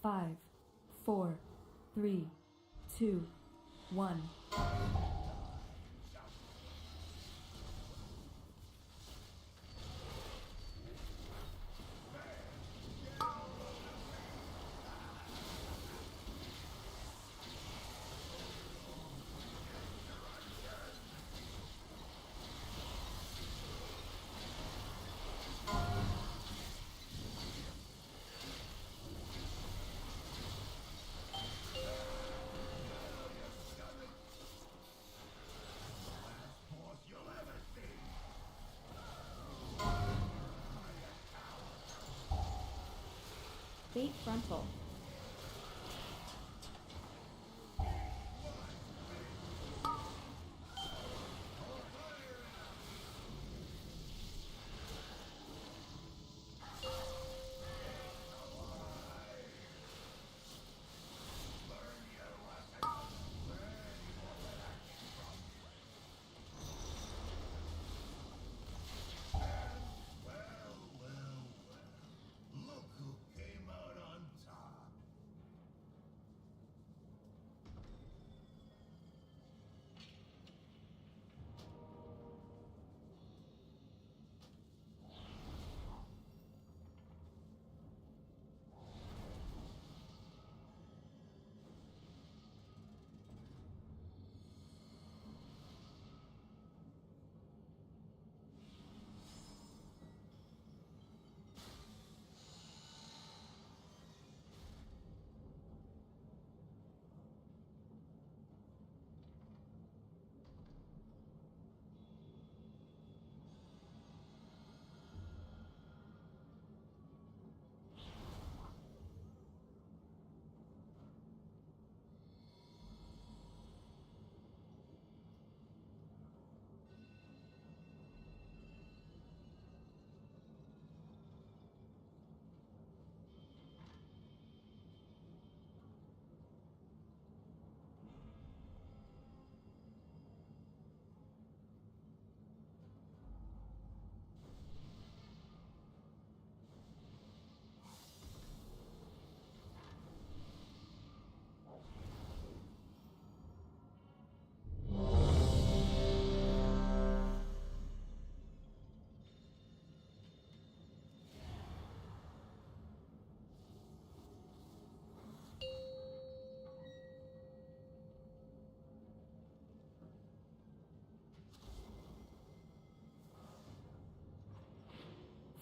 5, 4, 3, 2, 1. Bait frontal. Look who came out on top.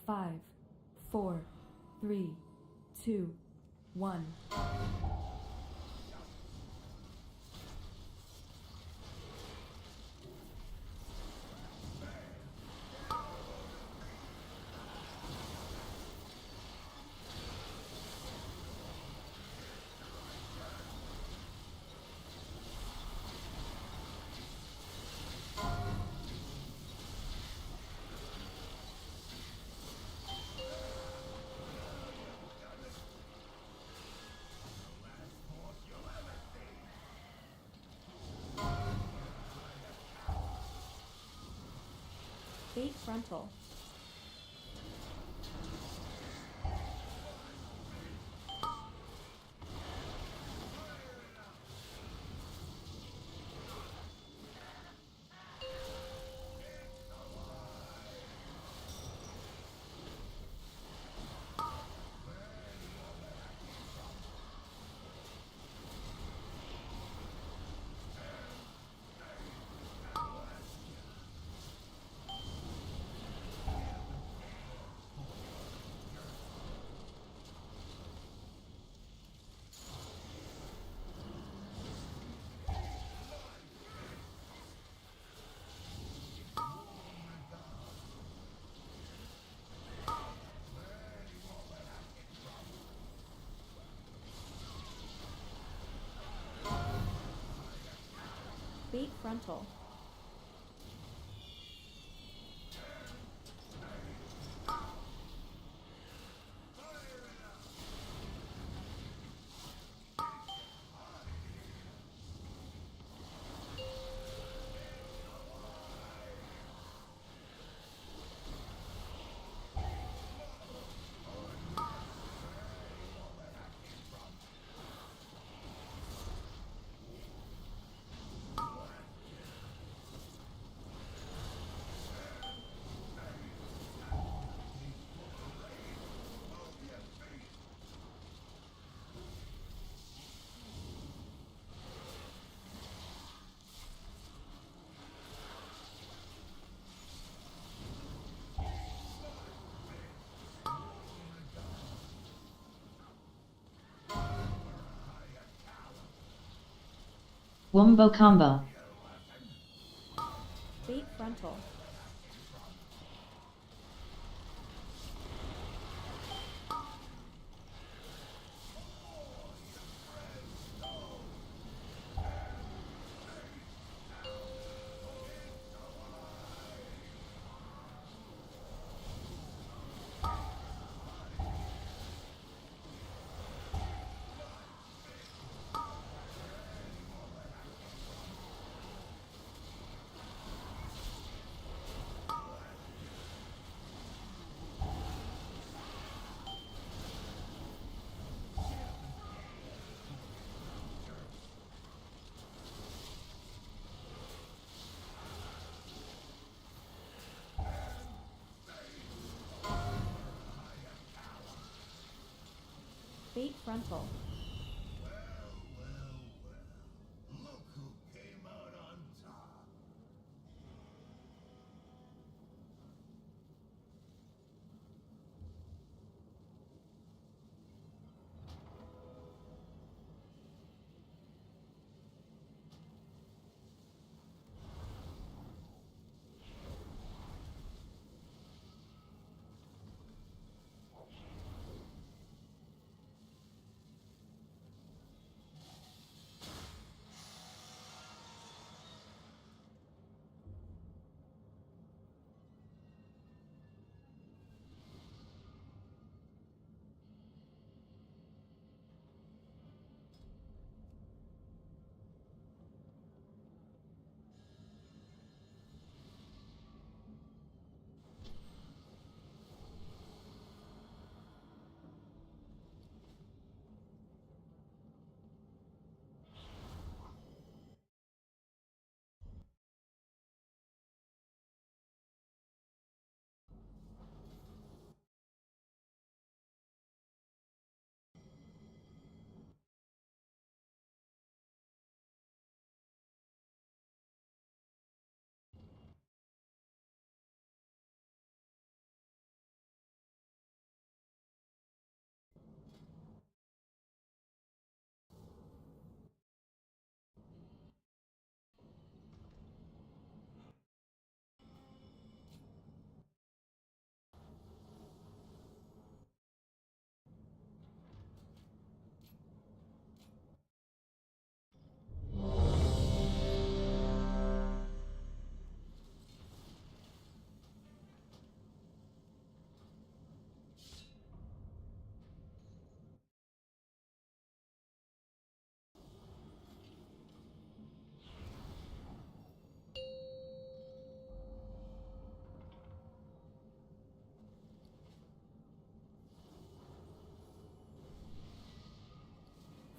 Five, 4, 3, 2, 1. Bait frontal. Bait frontal. Wombo combo. Bait frontal. Bait frontal. Look who came out on top.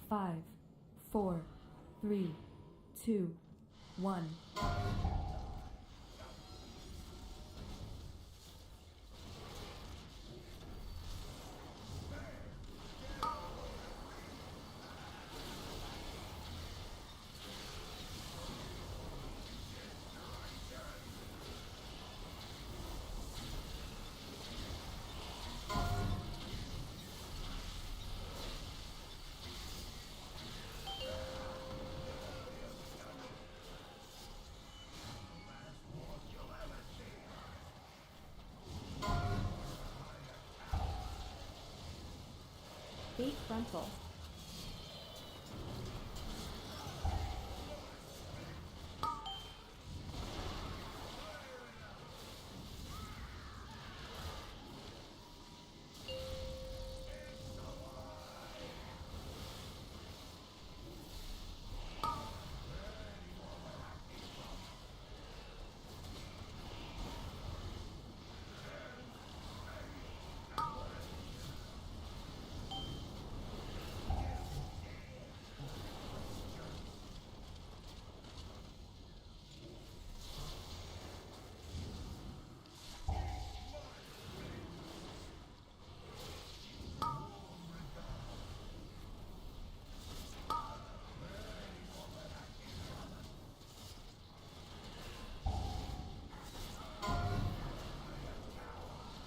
Five, four, three, two, one. Bait frontal.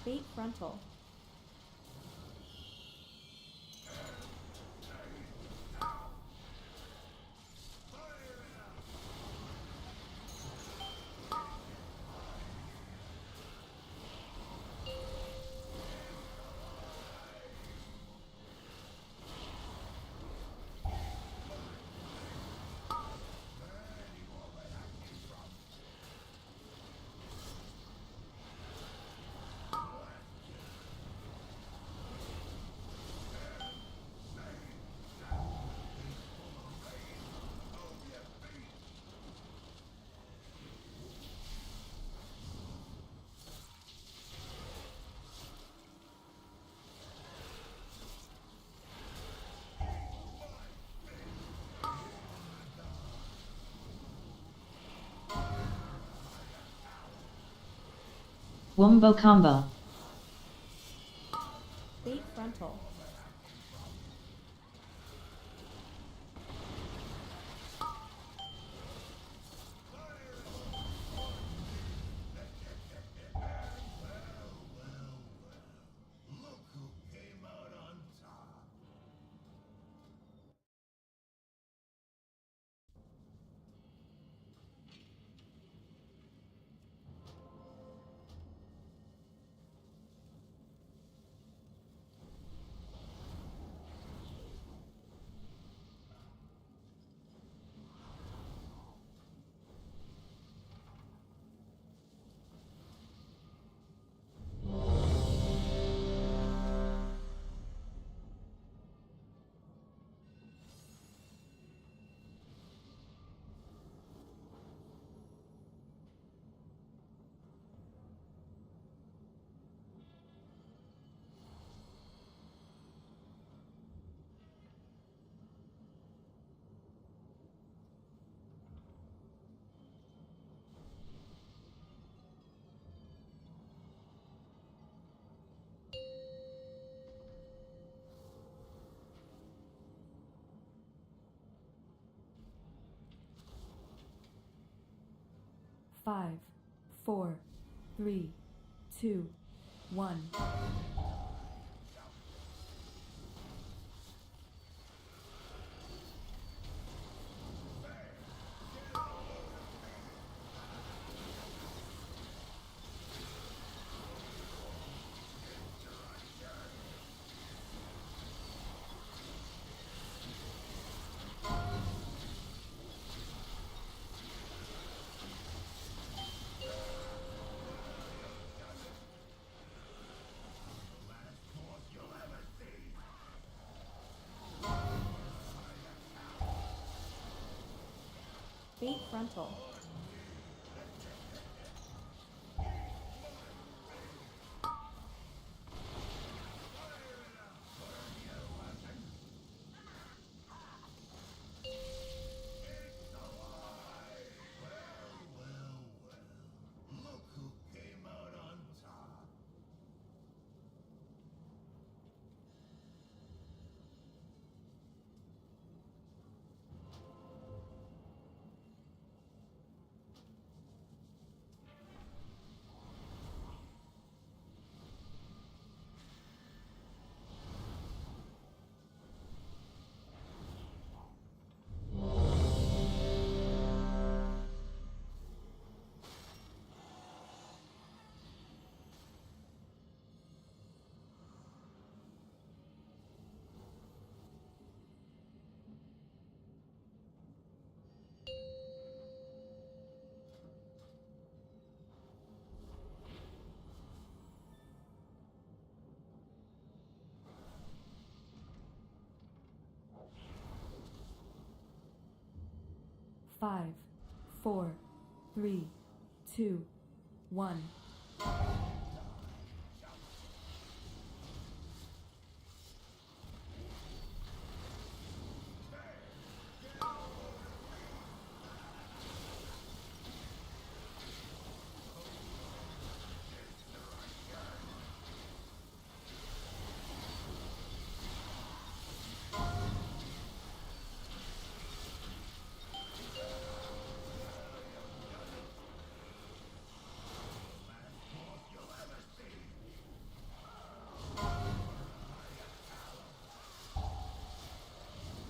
Bait frontal. Wombo combo. Bait frontal. Look who came out on top. Five, four, three, two, one. Bait frontal. Look who came out on top. Five, four, three, two, one.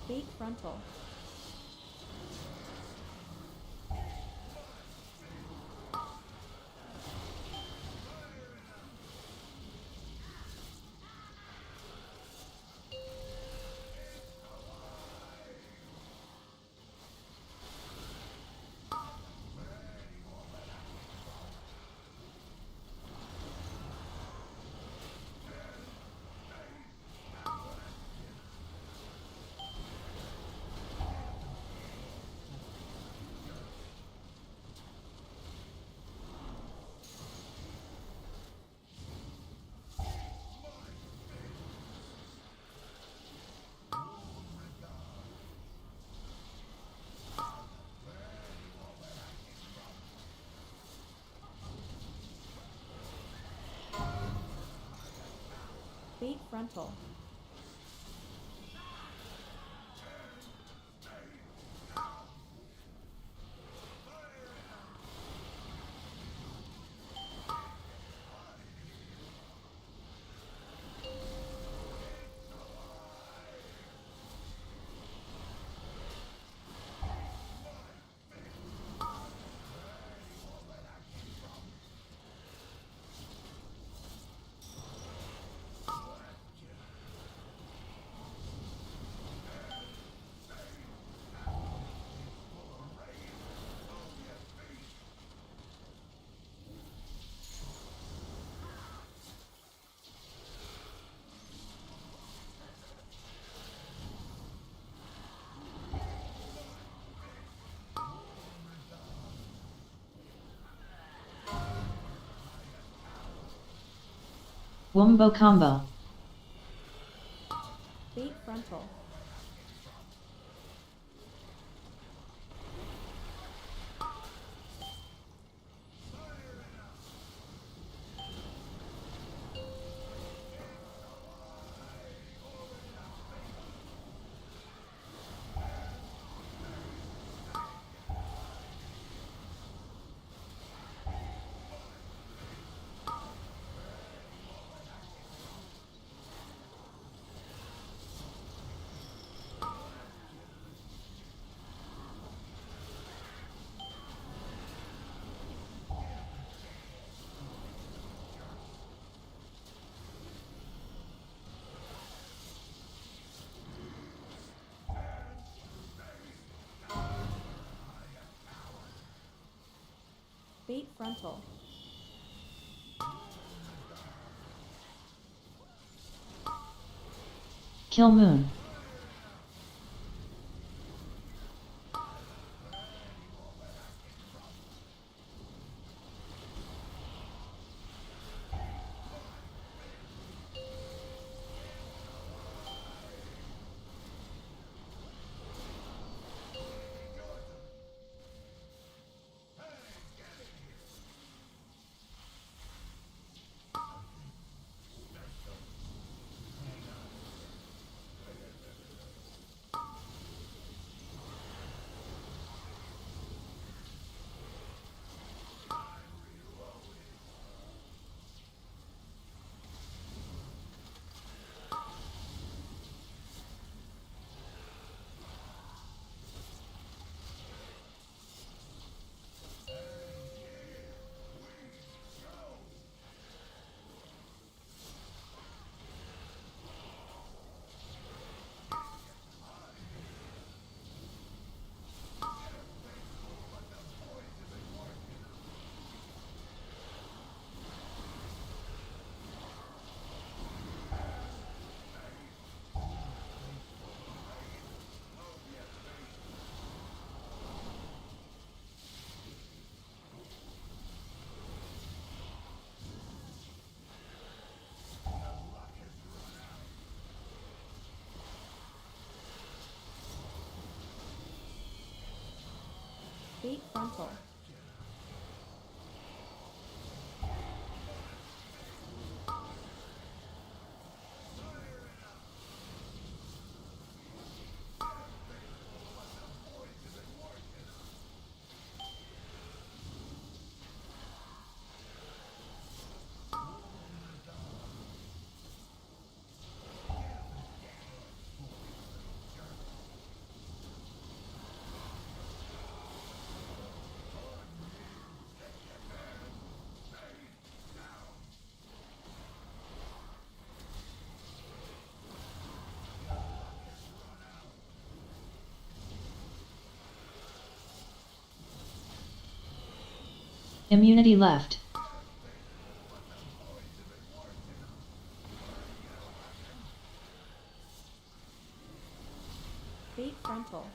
Bait frontal. Bait frontal. Wombo combo. Bait frontal. Bait frontal. Kill moon. Bait frontal. Immunity left. Bait frontal.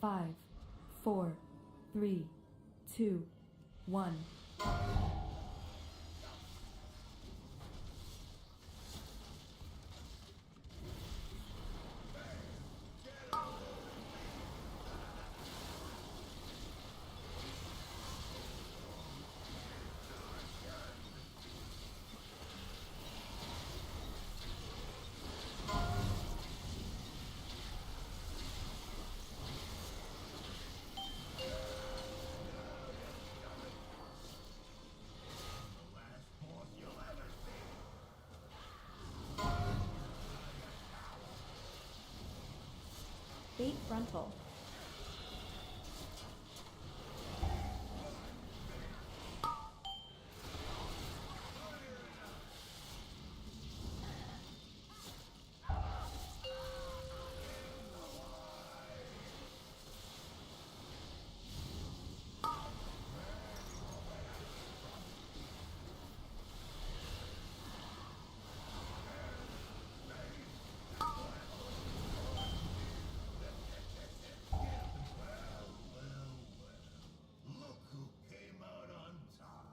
5, 4, 3, 2, 1. Bait frontal. Look who came out on top.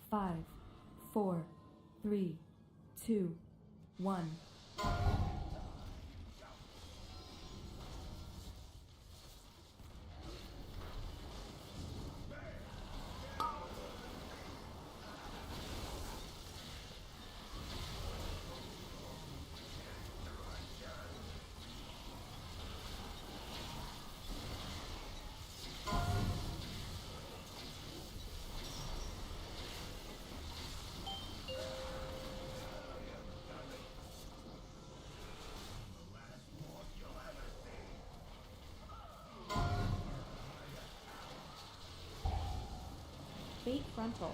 5, 4, 3, 2, 1. Bait frontal.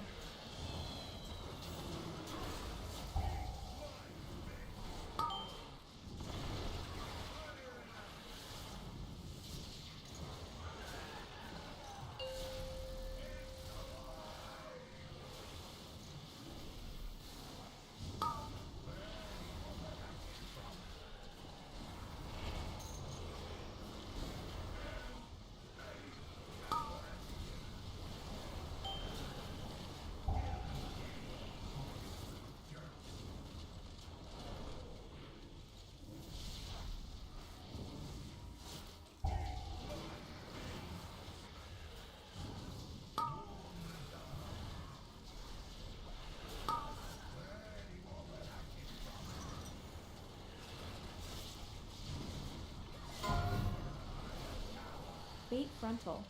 Bait frontal.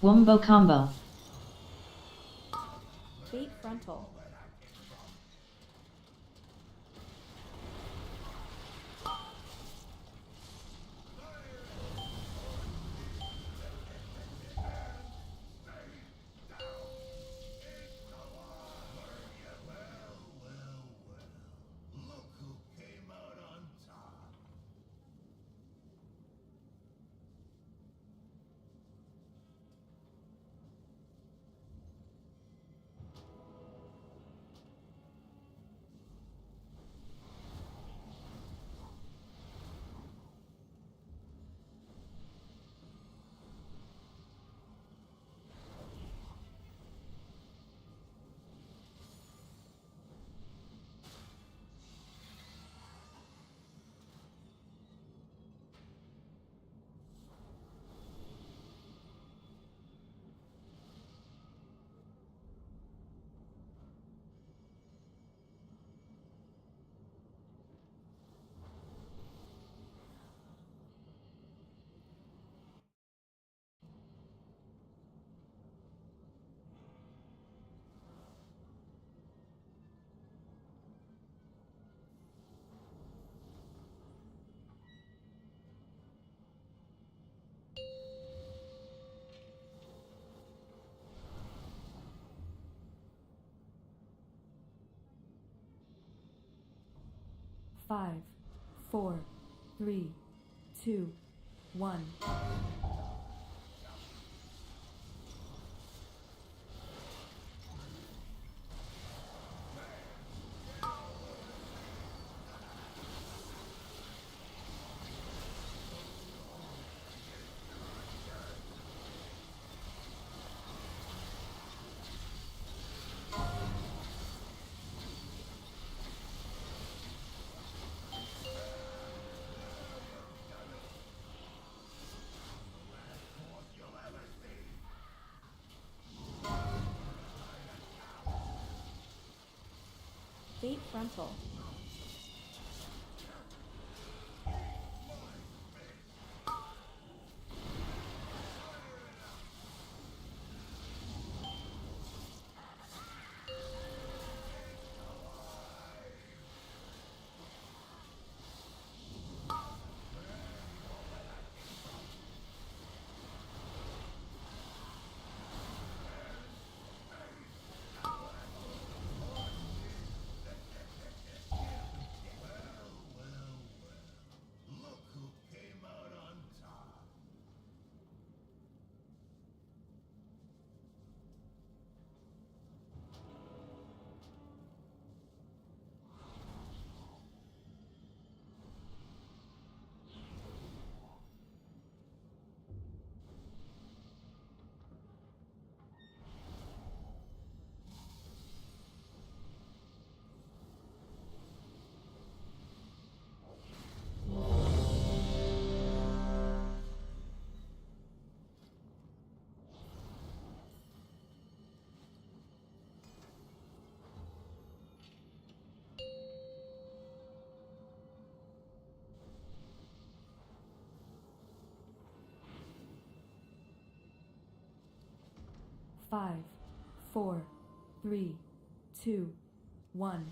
Wombo combo. Bait frontal. Look who came out on top. 5, 4, 3, 2, 1. Bait frontal. Look who came out on top. 5, 4, 3, 2, 1.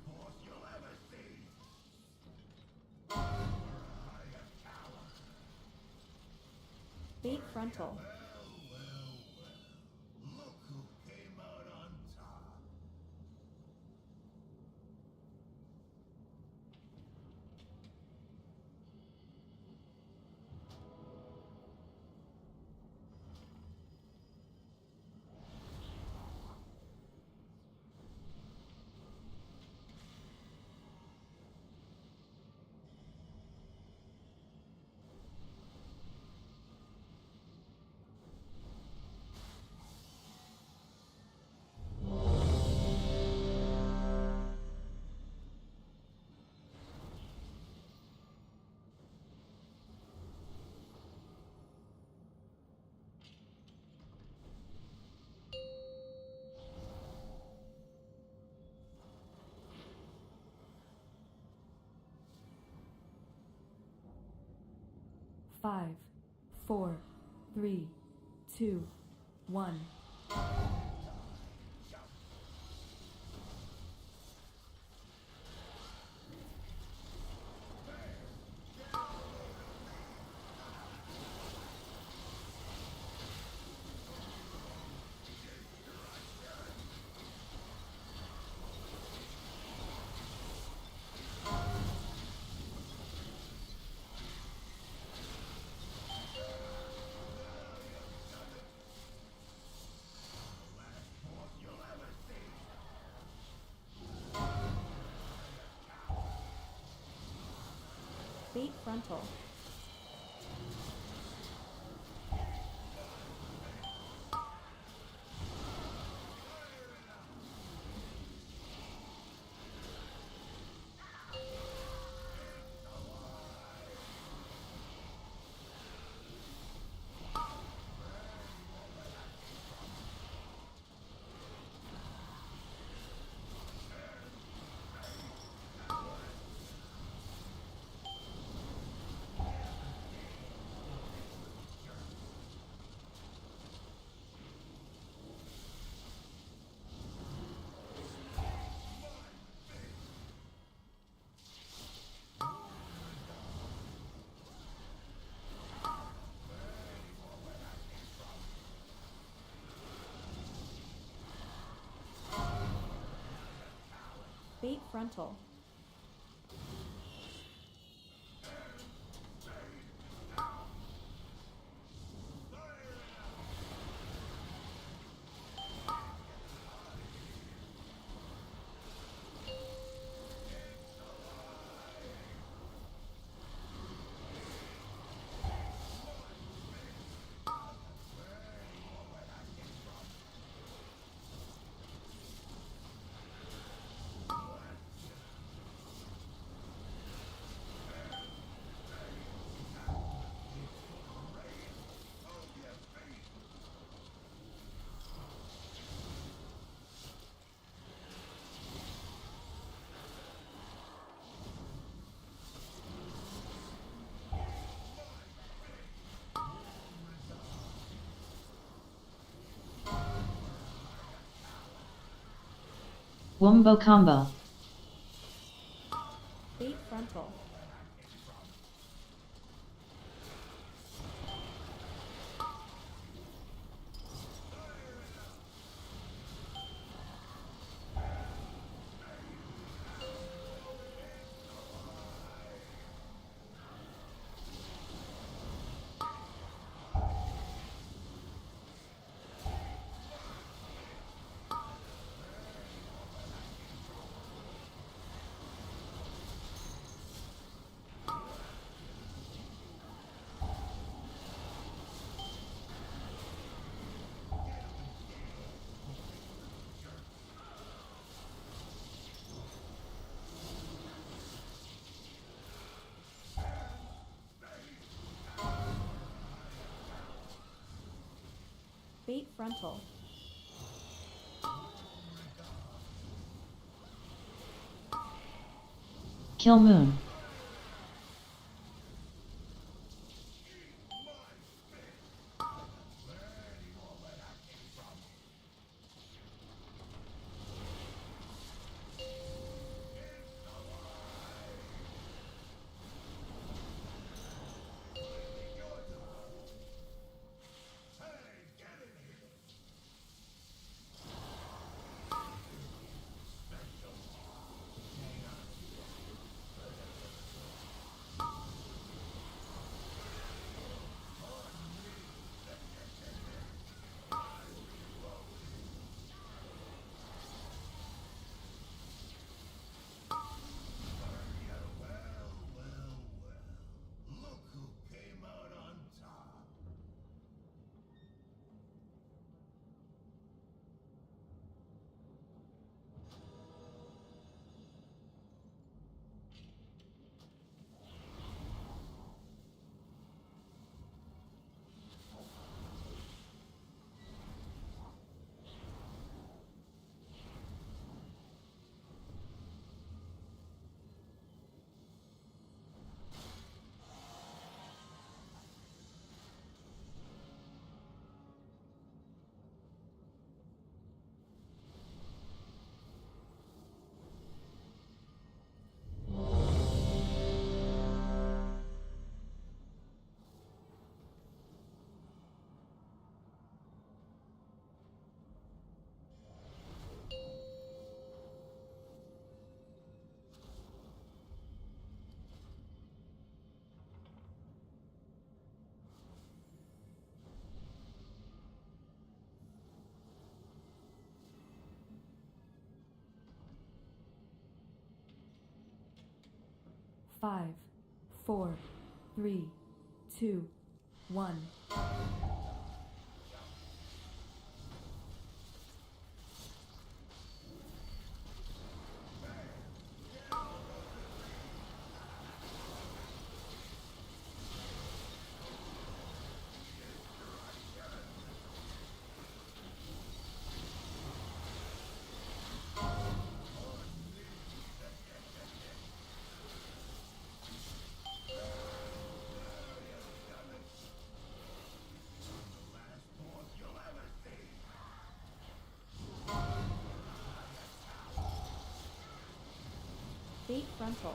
Boss you'll ever see. Bait frontal. Look who came out on top. 5, 4, 3, 2, 1. Bait frontal. Bait frontal. Wombo combo. Bait frontal. Bait frontal. Kill Moon. 5, 4, 3, 2, 1. Bait frontal.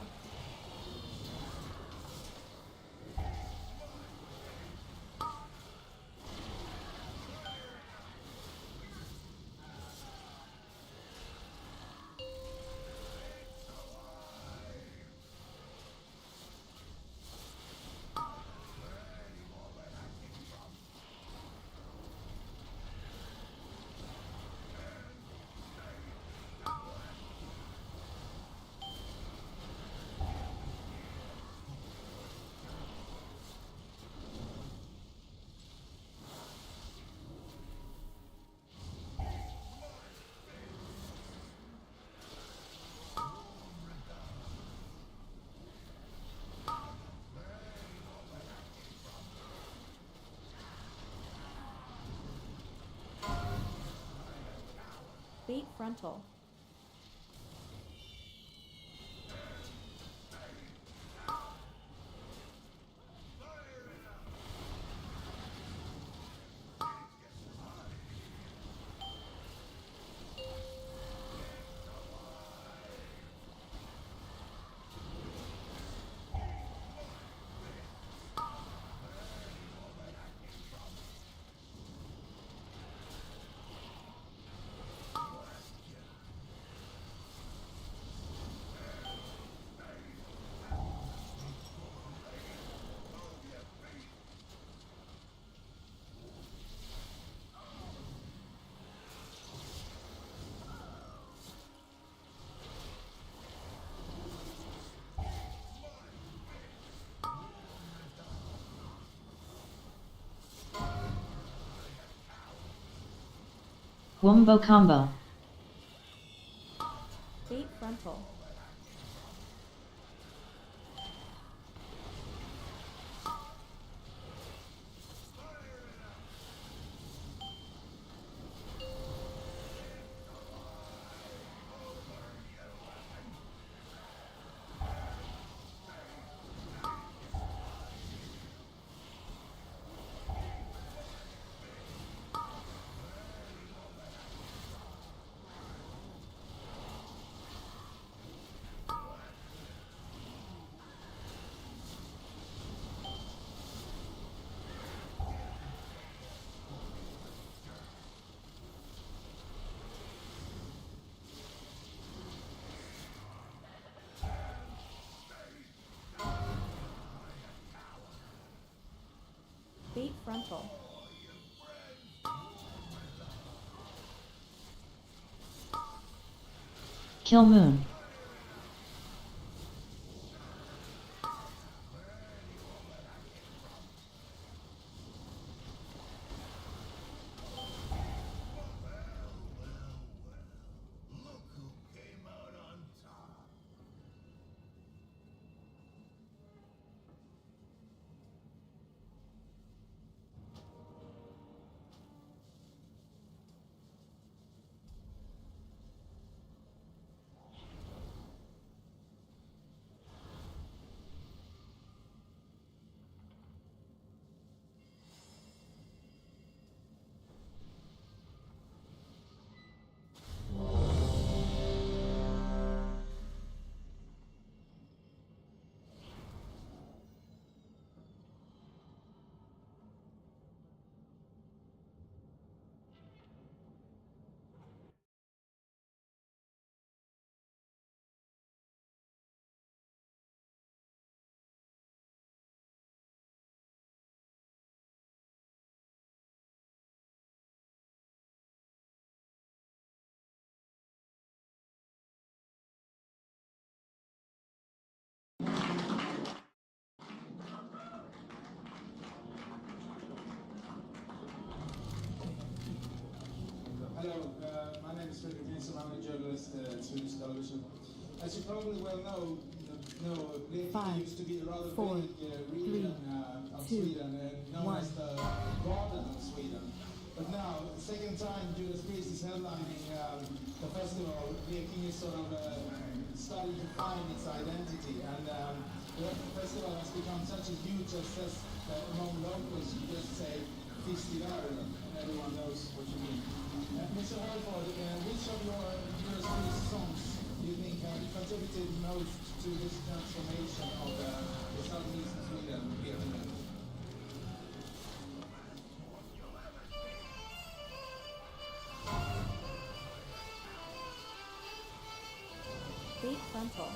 Bait frontal. Wombo combo. Bait frontal. Bait frontal. Kill Moon. Look who came out on top. is Fredrik Nilsson. I'm a journalist at Swedish television. As you probably well know, Blekinge used to be a rather big region of Sweden, known as the Garden of Sweden. But now, the second time Judas Priest is headlining the festival, Blekinge is sort of starting to find its identity. And the festival has become such a huge success that among locals you just say festival and everyone knows what you mean. Mr. Halford, which of your Judas Priest songs do you think have contributed most to this transformation of the southeast Sweden here and there? Bait frontal.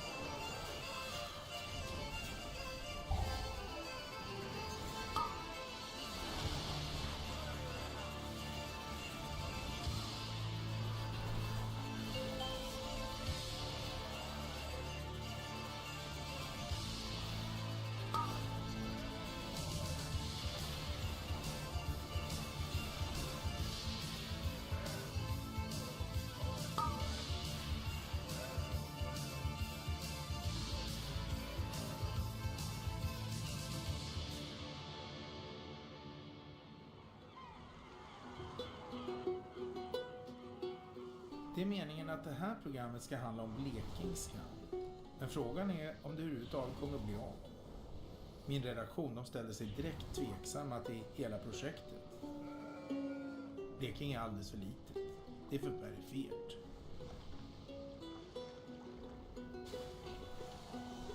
Det är meningen att det här programmet ska handla om blekingska. Men frågan är om det överhuvudtaget kommer att bli av. Min redaktion de ställde sig direkt tveksamma till hela projektet. Blekinge är alldeles för litet. Det är för perifert.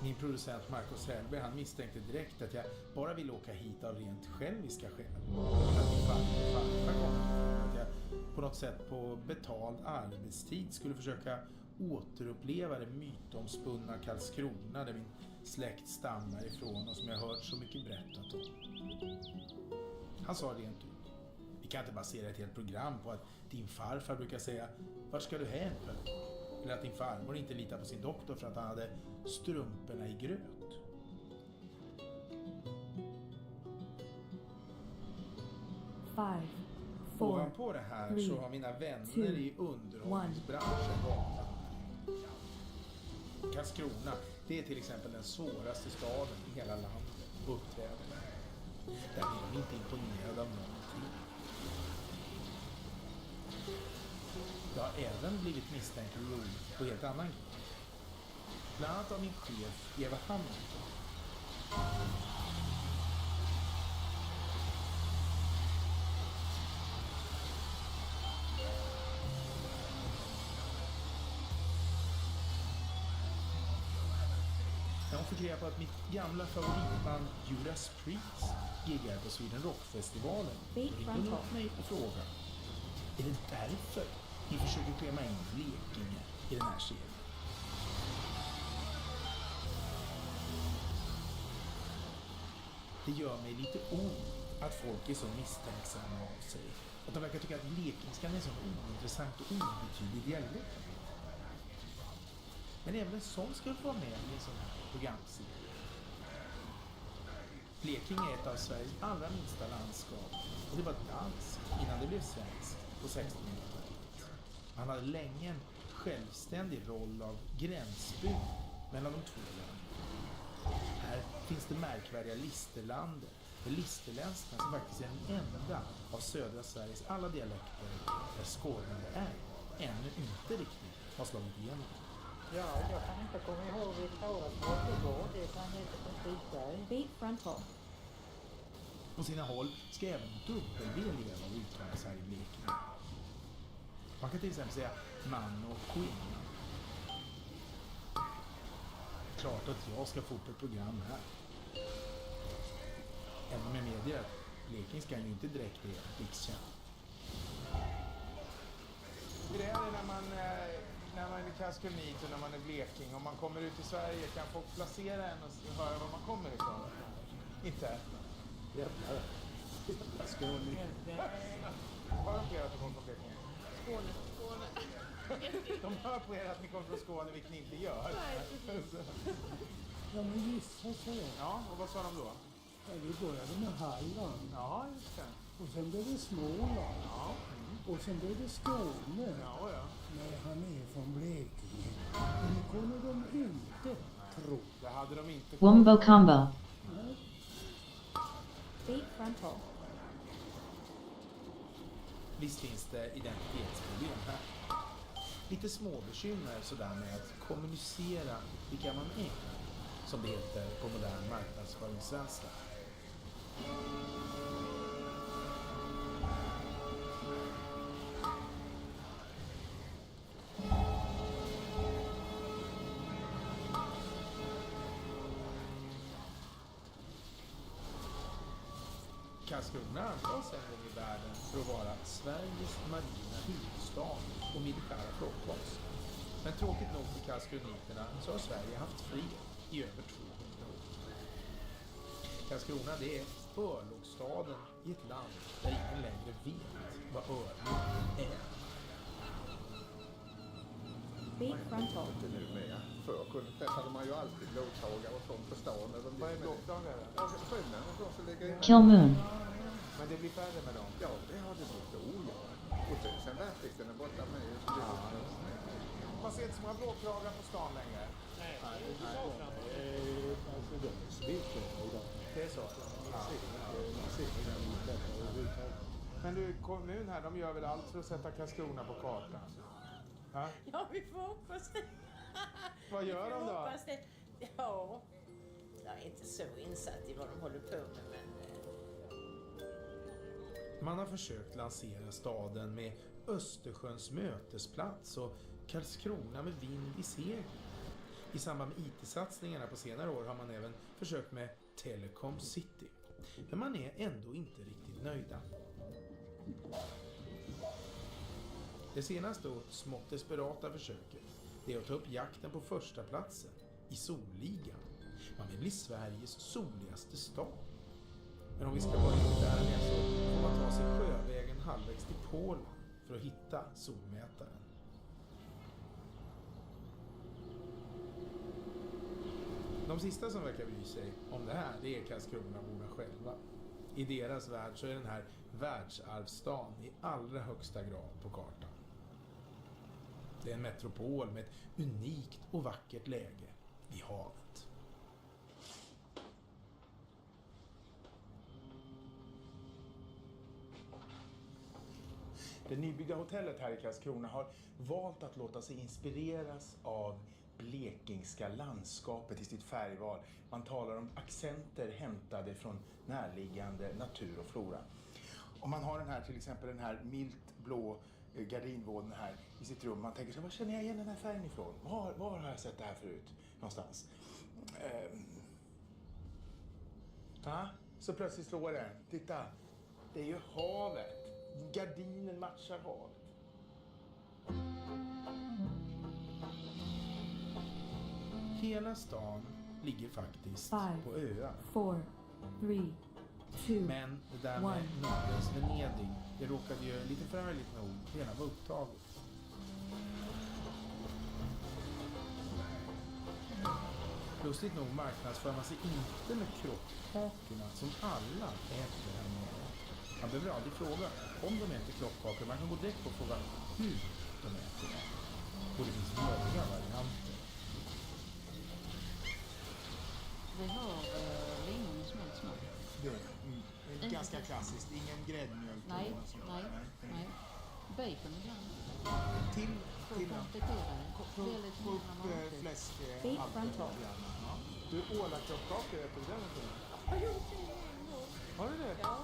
Min producent Marcus Hellberg han misstänkte direkt att jag bara ville åka hit av rent själviska skäl. Att min farfar kom. Att jag på något sätt på betald arbetstid skulle försöka återuppleva det mytomspunna Karlskrona där min släkt stammar ifrån och som jag hört så mycket berättat om. Han sa rent ut: vi kan inte basera ett helt program på att din farfar brukar säga vart ska du hem? Eller att din farmor inte litar på sin doktor för att han hade strumporna i gröt. Five, four, Ovanpå det här three, så har mina vänner two, i underhållningsbranschen vaknat. Karlskrona, det är till exempel den svåraste staden i hela landet att uppträda. Där är de inte imponerade av någonting. Jag har även blivit misstänkliggjord på helt annan grund. Bland annat av min chef Eva Hamilton. När hon fick reda på att mitt gamla favoritband Judas Priest giggar på Sweden Rock-festivalen ringde hon upp mig och frågade: är det därför ni försöker klämma in Blekinge i den här serien? Det gör mig lite ont att folk är så misstänksamma av sig. Att de verkar tycka att blekingskan är en så ointressant och obetydlig dialekt. Men även en sån ska få vara med i en sån här programserie. Blekinge är ett av Sveriges allra minsta landskap. Och det var dansk innan det blev svenskt på 1600-talet. Man hade länge en självständig roll av gränsbygd mellan de två länderna. Här finns det märkvärdiga Listerlandet, för listerländskan som faktiskt är den enda av södra Sveriges alla dialekter där skådande är ännu inte riktigt har slagit igenom. Ja, jag kan inte komma ihåg vilka år det går. Det kan inte precis säga. Bait frontal. På sina håll ska även dubbel-V leva och uttalas här i Blekinge. Man kan till exempel säga man och kvinna. Klart att jag ska få upp ett program här. Även om jag medger att blekingskan ju inte direkt är rikskänd. Hur är det när man är kaskunit och när man är bleking? Om man kommer ut i Sverige, kan folk placera en och höra var man kommer ifrån? Inte? Jävlar. Har de på er att ni kommer från Blekinge? Skåne. De hör på er att ni kommer från Skåne, vilket ni inte gör. Ja, men gissa så. Ja, och vad sa de då? Ja, vi började med Halland. Ja, just det. Och sen blev det Småland. Ja. Och sen blev det Skåne. Ja, ja. Nej, han är från Blekinge. Men det kunde de inte tro. Det hade de inte. Wombo combo. Nej. 8 frontal. Visst finns det identitetsproblem här. Lite småbekymmer sådär med att kommunicera vilka man är, som det heter på modern marknadsföringssvenska. Karlskrona antas en gång i världen för att vara Sveriges marina huvudstad och militära flottbas. Men tråkigt nog för karlskroniterna så har Sverige haft fred i över 200 år. Karlskrona, det är örlogsstaden i ett land där ingen längre vet vad örlog är. 8 frontal. Inte nu med. Förr träffade man ju alltid blodtagare och sånt på stan. Vad är blåklagare? Sjömän och de som ligger inne. Kill moon. Men det blir färre med dem. Ja, det har det blivit. Oh, ja. Och sen värnplikten är borta med. Man ser inte så många blåkragar på stan längre. Alltså de är slitna idag. Det är så? Man ser inga militärer överhuvudtaget. Men du, kommun här, de gör väl allt för att sätta Karlskrona på kartan? Ja? Ja, vi får hoppas det. Vad gör Vi de får då? hoppas det. Ja, jag är inte så insatt i vad de håller på med, men... Man har försökt lansera staden med Östersjöns mötesplats och Karlskrona med vind i segel. I samband med IT-satsningarna på senare år har man även försökt med Telecom City. Men man är ändå inte riktigt nöjda. Det senaste och smått desperata försöket är att ta upp jakten på första platsen i Solligan. Man vill bli Sveriges soligaste stad. Men om vi ska vara lite ärliga så får man ta sig sjövägen halvvägs till Polen för att hitta solmätaren. De sista som verkar bry sig om det här, det är Karlskronaborna själva. I deras värld så är den här världsarvsstaden i allra högsta grad på kartan. Det är en metropol med ett unikt och vackert läge vid havet. Det nybyggda hotellet här i Karlskrona har valt att låta sig inspireras av blekingska landskapet i sitt färgval. Man talar om accenter hämtade från närliggande natur och flora. Om man har den här, till exempel den här milt blå gardinvåden här i sitt rum. Man tänker sig, var känner jag igen den här färgen ifrån? Var har jag sett det här förut? Någonstans. Så plötsligt slår det. Titta, det är ju havet. Gardinen matchar havet. Hela stan ligger faktiskt 5, på öar. 4, 3, 2, Men det där med Nordens Venedig, det råkade ju lite förargligt nog redan vara upptaget. Lustigt nog marknadsför man sig inte med kroppkakorna som alla äter här nere. Man behöver aldrig fråga om de äter kroppkakor, man kan gå direkt på och fråga hur de äter det. Och det finns många varianter. Vi har lingon i smultsmak. Det är ganska klassiskt. Ingen gräddmjölk. Nej. Bacon ibland. Till komplitterade. Väldigt många fläsk. Beef frontal. Du, ålakroppkakor, äter du den någonting? Jag har gjort det en gång. Har du det? Ja.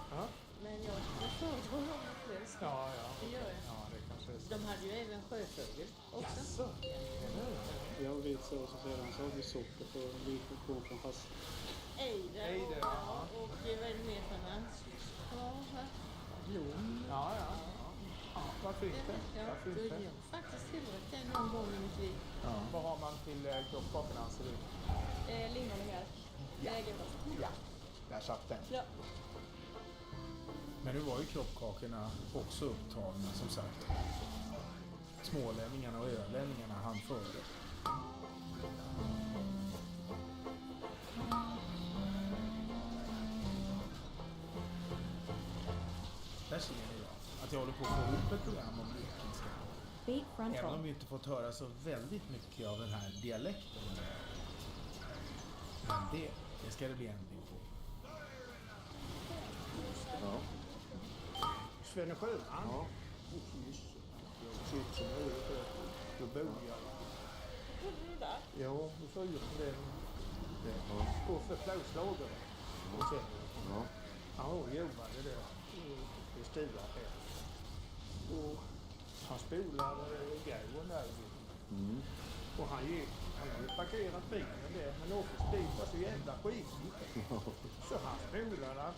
Men jag föredrar dem med fläsk. Ja. Det gör jag. Ja, det kanske är så. De hade ju även sjöfågel också. Jaså? Jag har vit sås och sedan så har vi socker på en liten koken fast. Ejder. Ja. Och vad är det mer för namn? Blom. Ja. Varför inte? Ja, Varför det inte? är faktiskt tillräckligt den någon gång i mitt liv. Ja. Vad har man till kroppkakorna, anser du? Lingon och mjölk. Ja, där satt den. Ja. Men nu var ju kroppkakorna också upptagna, som sagt. Smålänningarna och ölänningarna hann före. Där ser ni då att jag håller på att få ihop ett program om blekingska. Big Även om frontal. vi inte fått höra så väldigt mycket av den här dialekten. Men det ska det bli ändring på. Ja. Svenne Sjöman. Ja. Sitt som huvudet. Då bor jag. Gjorde du där? Ja, du får ju den. Ja. Och för plåtslagare. Ja. Ja, hon jobbade där i stugan här. Och han spolade gården där. Mm. Och han hade parkerat bilen där. Men Åkers bil var så jävla skitig. Så han spolade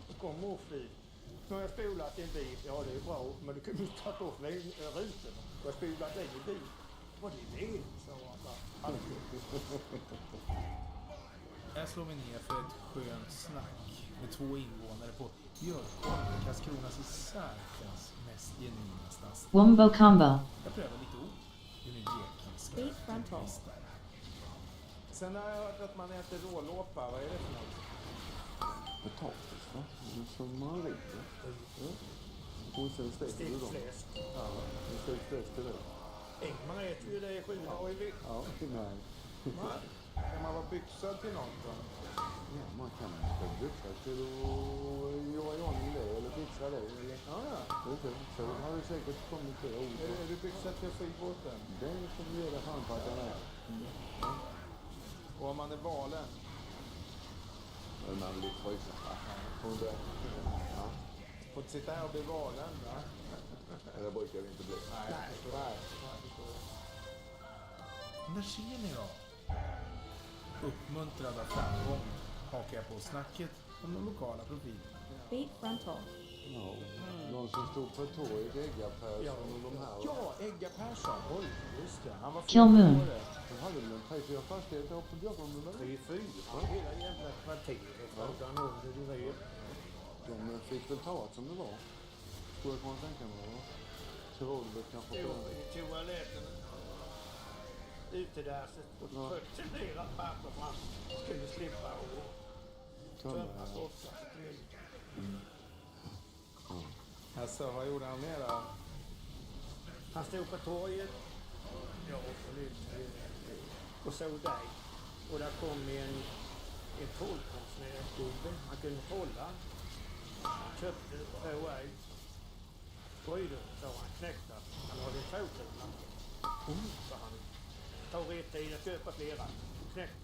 och kom morflyg. Nu har jag spolat en bil. Ja, det är bra. Men du kan ju ta bort rutorna. Jag har spolat en bil. Vad det är, sa han. Jag slår mig ner för ett skönt snack med 2 invånare på Björkholm, Karlskronas i särklass mest genuina stadsdel. Wombo combo. Jag prövar lite ord i min blekingska. Big frontal. Sen har jag hört att man äter rålåpa. Vad är det för något? Potatis, va? Som man river. Ja. Och sen steker du dem. Stekfläsk. Ja, en stekt fläsk till det. Engman äter ju det 7 dagar i veckan. Ja, till mig. Kan man vara byxad till något då? Ja, man kan väl byxa till att göra i ordning det eller fixa det. Eller? Ja, ja. Så har det säkert kommit till ord. Är du byxad till att få i båten? Det kommer vi leda fram på att den är. Ja. Och om man är valen? Men man blir frysen. Ja. Får inte sitta här och bli valen, va? Det brukar vi inte bli. Nej. Där ser ni då. Uppmuntrad av framgång hakar jag på snacket om de lokala profilerna. Big frontal. Ja. Någon som stod på torget, Ägga-Persson och de här. Ja, Egga Persson. Oj, just det. Han var Kill Moon. De hade väl en 3-4 fastigheter på Björkholm? 3-4. Hela jävla kvarteret. Frågan under du vet. De fick väl ta det som det var. Skulle jag kunna tänka mig. Trollet kanske. Stod i toaletten. Ute där så tryckte ner att papper man skulle slippa och tömma softan. Alltså, vad gjorde han mer då? Han stod på torget. Ja, och såg dig. Och där kom en trollkonstnärsgubbe. Han kunde trolla. Han köpte 2 ägg. Bryden, sa han, knäckta. Han hade 2 kronor. Så han tog rätt tid att köpa flera. Knäckte.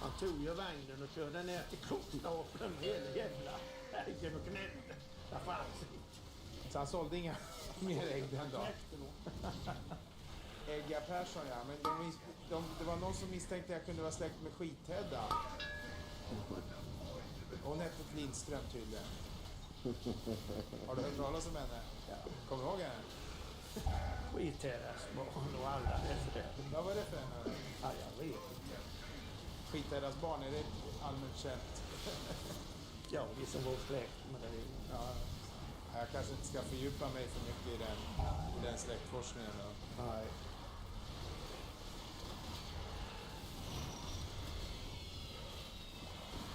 Han tog ju vagnen och körde ner till kokstapeln med hela jävla äggen och knäckte. Där fanns inte. Så han sålde inga mer ägg den dagen. Egga Persson, ja. Men det var någon som misstänkte att jag kunde vara släkt med Skithädda. Hon hette Lindström tydligen. Har du hört talas om henne? Ja. Kommer du ihåg henne? Skithäddas barn och alla efter. Vad var det för henne? Ja, jag vet inte. Skithäddas barn, är det allmänt känt? Ja, vi som var släkt med det. Ja. Jag kanske inte ska fördjupa mig för mycket i den släktforskningen då. Nej.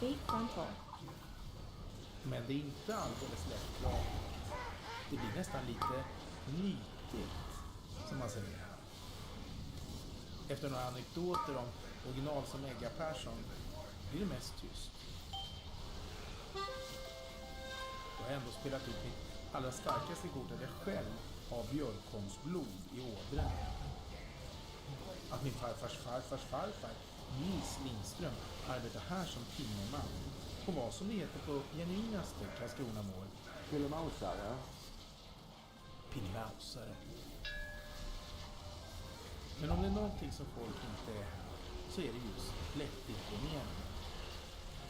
Big frontal. Men det är inte alldeles lätt. Det blir nästan lite nyttigt, som man säger. Efter några anekdoter om original som Egga Persson blir det mest tyst. Jag har ändå spelat ut mitt allra starkaste kort att jag själv har Björkholms blod i ådren. Att min farfars farfars farfar, Nils Lindström, arbetar här som timmerman och vad som det heter på genuinaste Karlskronamål. Pillemausare. Pillemausare. Men om det är någonting som folk inte är här så är det just lättimponerande.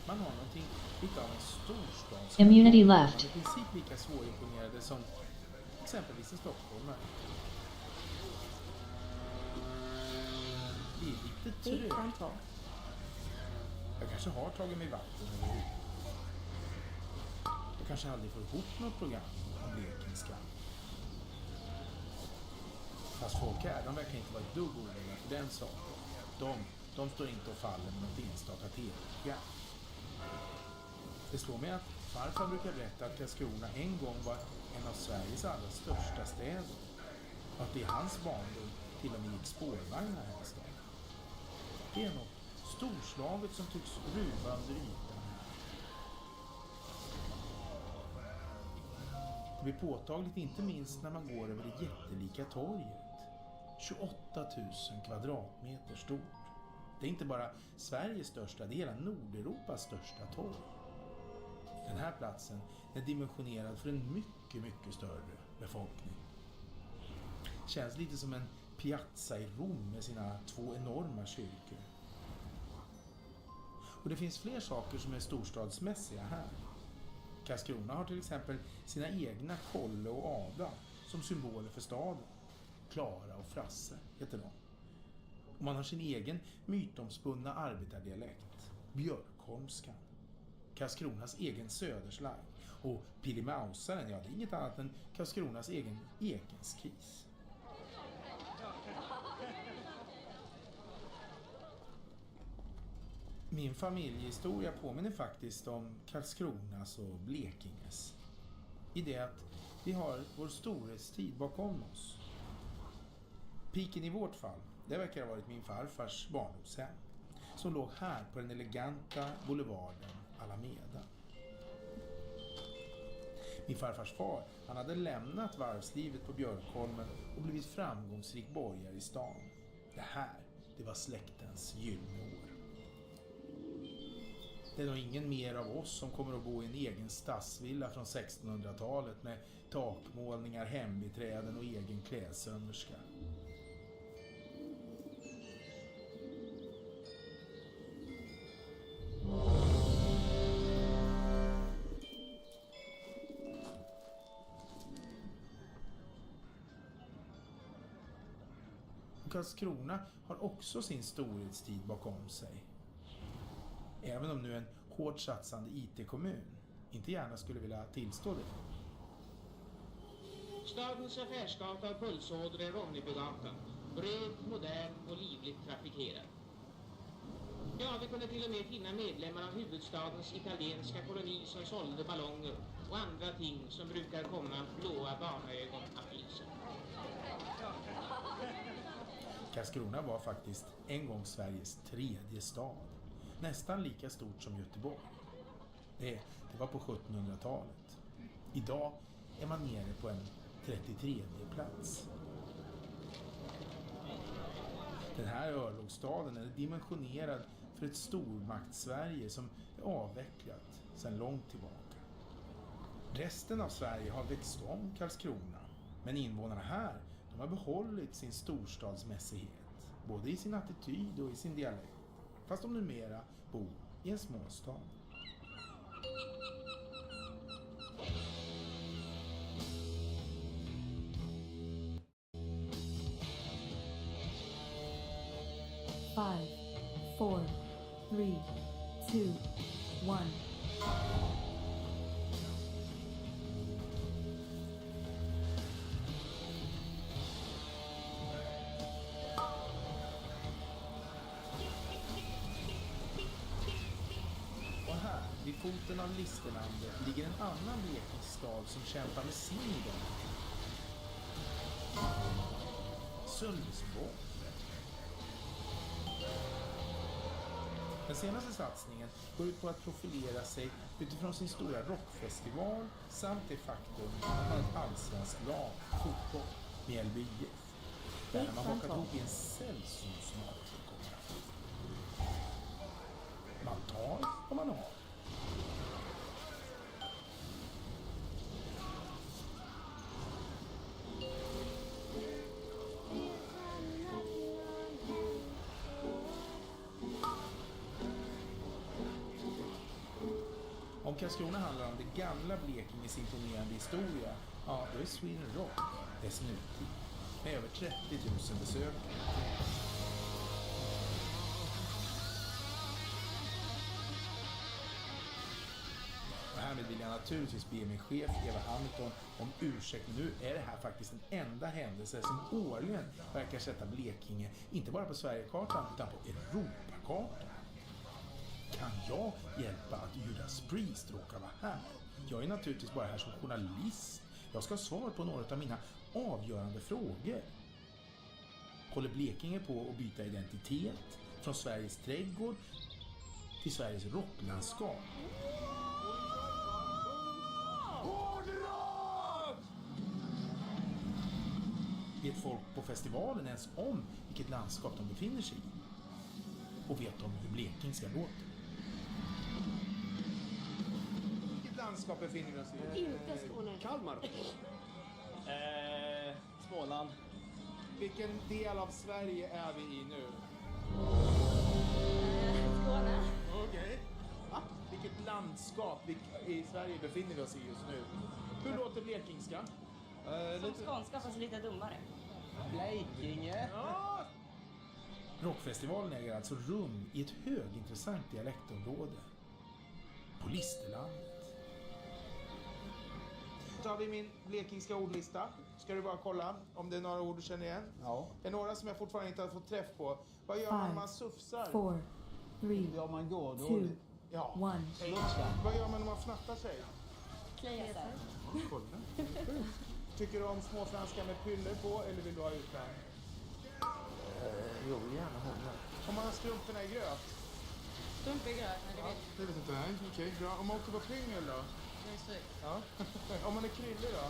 Man har någonting lite av en storstads... Immunity left. Man är i princip lika svårimponerade som exempelvis en stockholmare. Det är lite Big trögt. frontal. Jag kanske har tagit mig vatten över huvudet. Jag kanske aldrig får ihop något program om blekingska. Fast folk här, de verkar inte vara ett dugg oroliga för den saken. De står inte och faller med något enstaka tv-program. Det slår mig att Farfar brukar berätta att Karlskrona en gång var en av Sveriges allra största städer. Och att det i hans barndom till och med gick spårvagnar här i stan. Det är något storslaget som tycks ruva under ytan här. Det blir påtagligt inte minst när man går över det jättelika torget. 28 000 kvadratmeter stort. Det är inte bara Sveriges största, det är hela Nordeuropas största torg. Den här platsen är dimensionerad för en mycket, mycket större befolkning. Känns lite som en piazza i Rom med sina 2 enorma kyrkor. Och det finns fler saker som är storstadsmässiga här. Karlskrona har till exempel sina egna Kolle och Ada som symboler för staden. Klara och Frasse heter de. Och man har sin egen mytomspunna arbetardialekt, björkholmskan. Karlskronas egen söderslang. Och Pilimausaren, ja, det är inget annat än Karlskronas egen ekenskris. Min familjehistoria påminner faktiskt om Karlskronas och Blekinges. I det att vi har vår storhetstid bakom oss. Piken i vårt fall, det verkar ha varit min farfars barndomshem. Som låg här på den eleganta boulevarden Alameda. Min farfars far, han hade lämnat varvslivet på Björkholmen och blivit framgångsrik borgare i stan. Det var släktens gyllene år. Det är nog ingen mer av oss som kommer att bo i en egen stadsvilla från 1600-talet med takmålningar, hembiträden och egen klädsömmerska. Karlskrona har också sin storhetstid bakom sig. Även om nu en hårt satsande IT-kommun inte gärna skulle vilja tillstå det. Stadens affärsgata och pulsåder är Ronnebygatan. Bred, modern och livligt trafikerad. Ja, vi kunde till och med finna medlemmar av huvudstadens italienska koloni som sålde ballonger och andra ting som brukar komma blåa barnaögon att lysa. Karlskrona var faktiskt en gång Sveriges 3:e stad. Nästan lika stort som Göteborg. Det var på 1700-talet. Idag är man nere på en 33:e plats. Den här örlogsstaden är dimensionerad för ett stormakt-Sverige som är avvecklat sedan långt tillbaka. Resten av Sverige har växt om Karlskrona, men invånarna här, de har behållit sin storstadsmässighet, både i sin attityd och i sin dialekt, fast de numera bor i en småstad. Five, 4, 3, 2, 1. Vid foten av Listerlandet ligger en annan Blekingsstad som kämpar med sin identitet. Sölvesborg. Den senaste satsningen går ut på att profilera sig utifrån sin stora rockfestival samt det faktum att man har ett allsvenskt lag fotboll, Mjällby IF. Där har man bakat ihop i en sällsynsmat. Man tar och man har. Om Karlskrona handlar om det gamla Blekinges imponerande historia, ja, då är Sweden Rock dess nutid, med över 30 000 besökare. Och härmed vill jag naturligtvis be min chef Eva Hamilton om ursäkt. Nu är det här faktiskt den enda händelse som årligen verkar sätta Blekinge inte bara på Sverigekartan utan på Europakartan. Kan jag hjälpa att Judas Priest råkar vara här? Jag är naturligtvis bara här som journalist. Jag ska ha svar på några av mina avgörande frågor. Håller Blekinge på att byta identitet från Sveriges trädgård till Sveriges rocklandskap? Vet folk på festivalen ens om vilket landskap de befinner sig i? Och vet de hur blekingska låter? Vilket landskap befinner vi oss i? Inte Skåne. Kalmar. Småland. Vilken del av Sverige är vi i nu? Skåne. Okej. Vilket landskap i Sverige befinner vi oss i just nu? Hur låter blekingska? Som skånska fast lite dummare. Blekinge. Ja. Rockfestivalen äger alltså rum i ett högintressant dialektområde. På Listerlandet. Så har vi min blekingska ordlista. Ska du bara kolla om det är några ord du känner igen? Ja. Det är några som jag fortfarande inte har fått träff på. Vad gör man när man sufsar? 4, 3, Ja, man går 2, dåligt. 1. Vad gör man när man fnattar sig? Klia sig. Kolla. Tycker du om småfranska med pyller på eller vill du ha utan? Jag vill gärna ha den. Om man har strumporna i gröt? Strump i gröt när du vill. Det vet inte jag. Okej, bra. Om man åker på plyngel då? Det är stryk. Ja. Om man är kryllig då?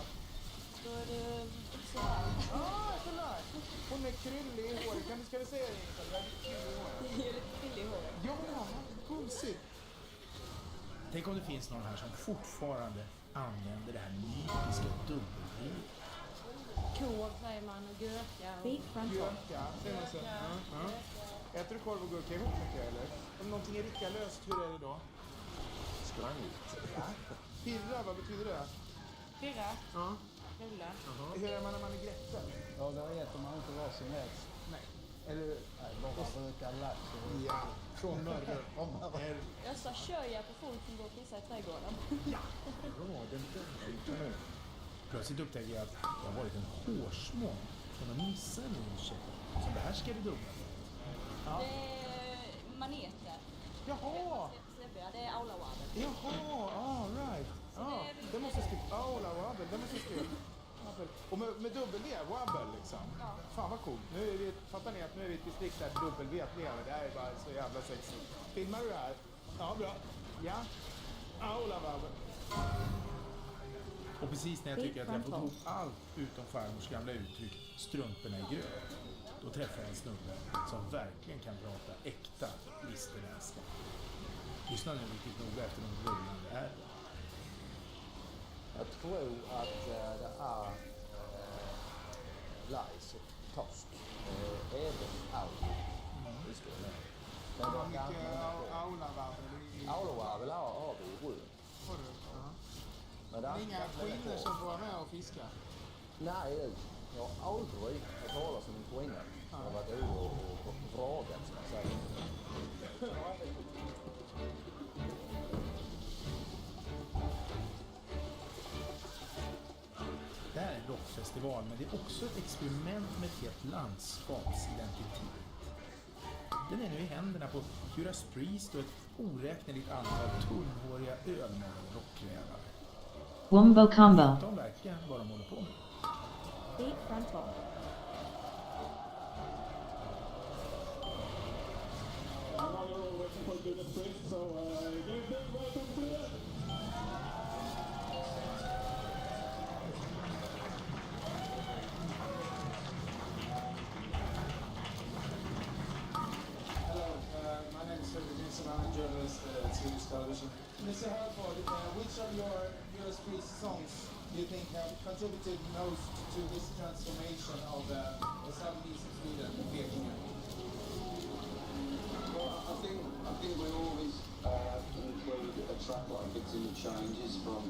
Då är det så här. Kolla! Hon är kryllig i håret. Ska vi säga det? Jag är lite kryllig i håret. Det är lite kryllig i håret. Ja, gulsigt. Tänk om det finns någon här som fortfarande använder det här mytiska dubbellivet. Kål säger man och gurka. Gurka, säger man så? Ja. Äter du korv och gurka ihop mycket eller? Om någonting är rickalöst, hur är det då? Skrangligt. Pirra, vad betyder det? Pirra. Ja. Rulla. Hur är man när man är grätten? Ja, då äter man inte vad som helst. Nej. Eller? Nej, bara röka lax. Ja, från Mörre. Jag sa kör jag på folk som går och pissar i trädgården. Ja. Bra, den. Plötsligt upptäcker jag att jag har varit en hårsmån från att missa en ny tjej som behärskade dubbellivet. Ja. Det är maneter. Jaha! Det är aulawavel. Jaha, all right. Ja, det måste jag skriva. Aula wabel, det måste jag skriva. Och med dubbel-V, wabel liksom. Ja. Fan vad coolt. Nu är vi, fattar ni att nu är vi ett distrikt där dubbel-V lever. Det här är bara så jävla sexigt. Filmar du det här? Ja, bra. Ja. Aula wabel. Och precis när jag tycker att jag fått ihop allt utom farmors gamla uttryck strumporna i gröt, då träffar jag en snubbe som verkligen kan prata äkta listerländska. Lyssna nu riktigt noga efter de rullande är. Jag tror att det är lajs och torsk. Även aula. Det ska jag med. Det var mycket aula wabel. Aulawavel har vi i Rund. Men det är inga skiner som får vara med och fiska? Nej, jag har aldrig hört talas om en skina. Jag har varit ute och vragat, som man säger. Det här är en rockfestival, men det är också ett experiment med ett helt landskaps identitet. Den är nu i händerna på Judas Priest och ett oräkneligt antal tunnhåriga ölmålade rockrävar. Wombo combo. De verkar vad de håller på med. Deep frontal. My name is Fredrik Nilsson. I'm a journalist at Swedish television. Mr. Herford, which of your US Priest songs do you think have contributed most to this transformation of the southeast Sweden, Blekinge? Well, I think we always include a track like It's in the Changes from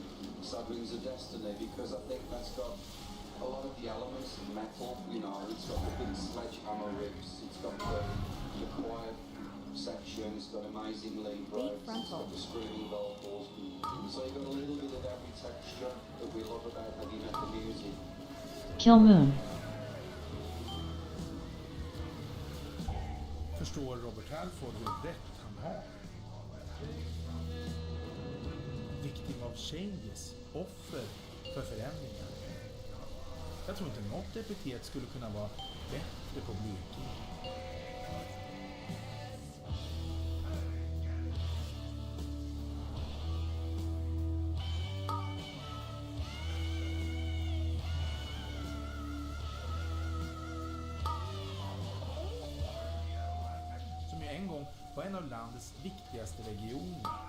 Sad Wings of Destiny because I think that's got a lot of the elements of metal, you know, it's got the big sledgehammer riffs, it's got the quiet section, it's got amazing lead breaks, it's got the screaming vocals, so you've got a little bit of every texture that we love about heavy metal music. Kill Moon. Förstår Robert Halford hur rätt han har? victim of changes, offer för förändringar. Jag tror inte något epitet skulle kunna vara bättre på Blekinge. Som ju en gång var en av landets viktigaste regioner.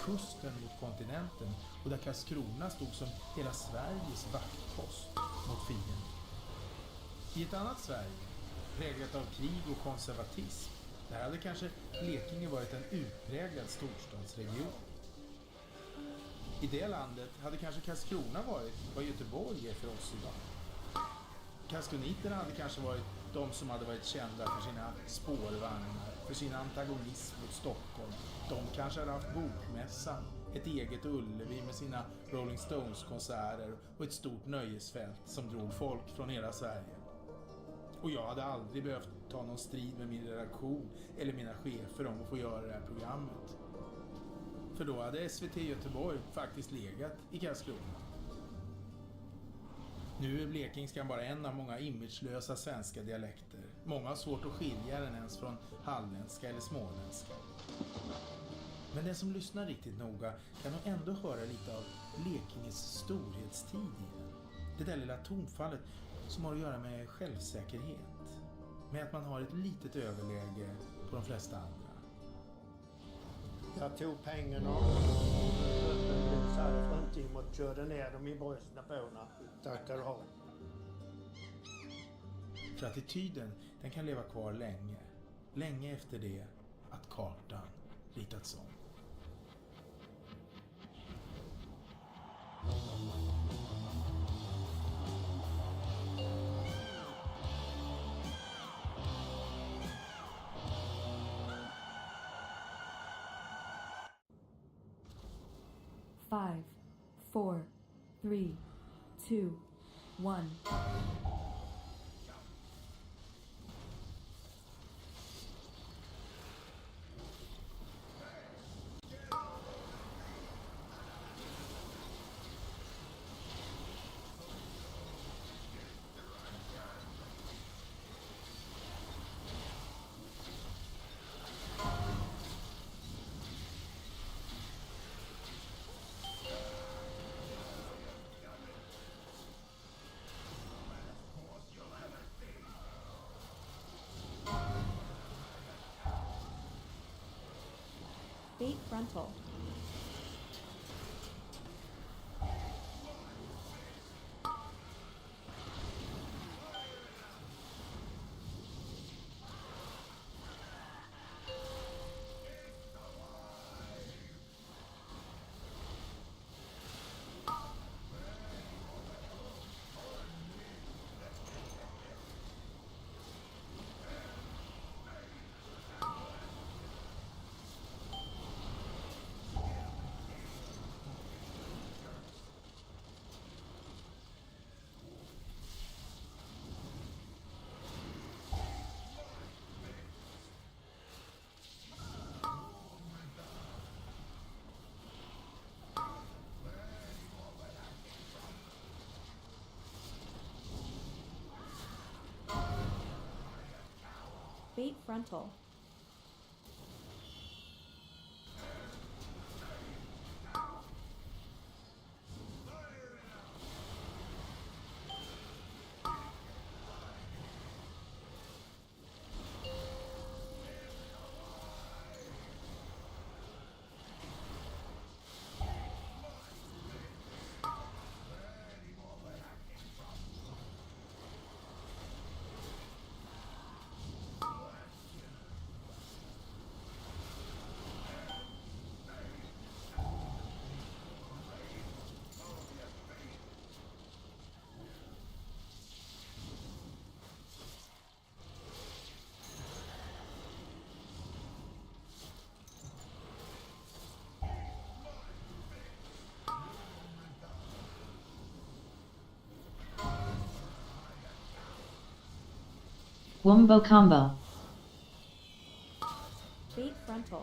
Kusten mot kontinenten och där Karlskrona stod som hela Sveriges vaktpost mot fienden. I ett annat Sverige, präglat av krig och konservatism, där hade kanske Blekinge varit en utpräglad storstadsregion. I det landet hade kanske Karlskrona varit vad Göteborg är för oss idag. Karlskroniterna hade kanske varit de som hade varit kända för sina spårvagnar, för sin antagonism mot Stockholm. De kanske hade haft Bokmässan, ett eget Ullevi med sina Rolling Stones-konserter och ett stort nöjesfält som drog folk från hela Sverige. Och jag hade aldrig behövt ta någon strid med min redaktion eller mina chefer om att få göra det här programmet. För då hade SVT Göteborg faktiskt legat i Karlskrona. Nu är blekingskan bara en av många imagelösa svenska dialekter. Många har svårt att skilja den ens från halländska eller småländska. Men den som lyssnar riktigt noga kan nog ändå höra lite av Blekinges storhetstid i den. Det där lilla tonfallet som har att göra med självsäkerhet. Med att man har ett litet överläge på de flesta andra. Jag tog pengarna och öppnade fruntimmer och körde ner dem i brösten på henne. Tackar du ha. För attityden, den kan leva kvar länge. Länge efter det att kartan ritats om. Five, 4, 3, 2, 1. Bait frontal. Bait frontal. Wombo combo. Bait frontal.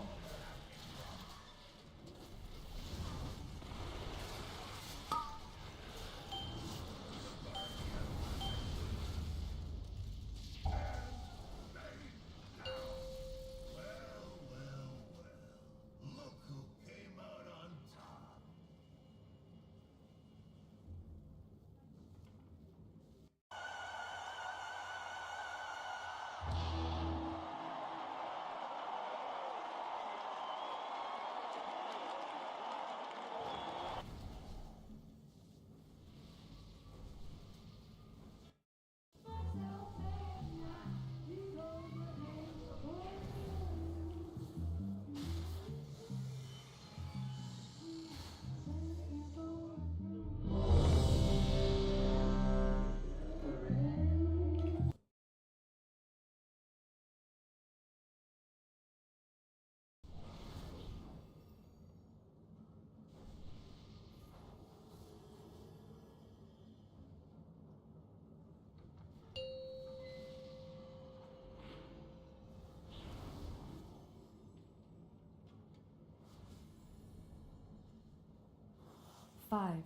5,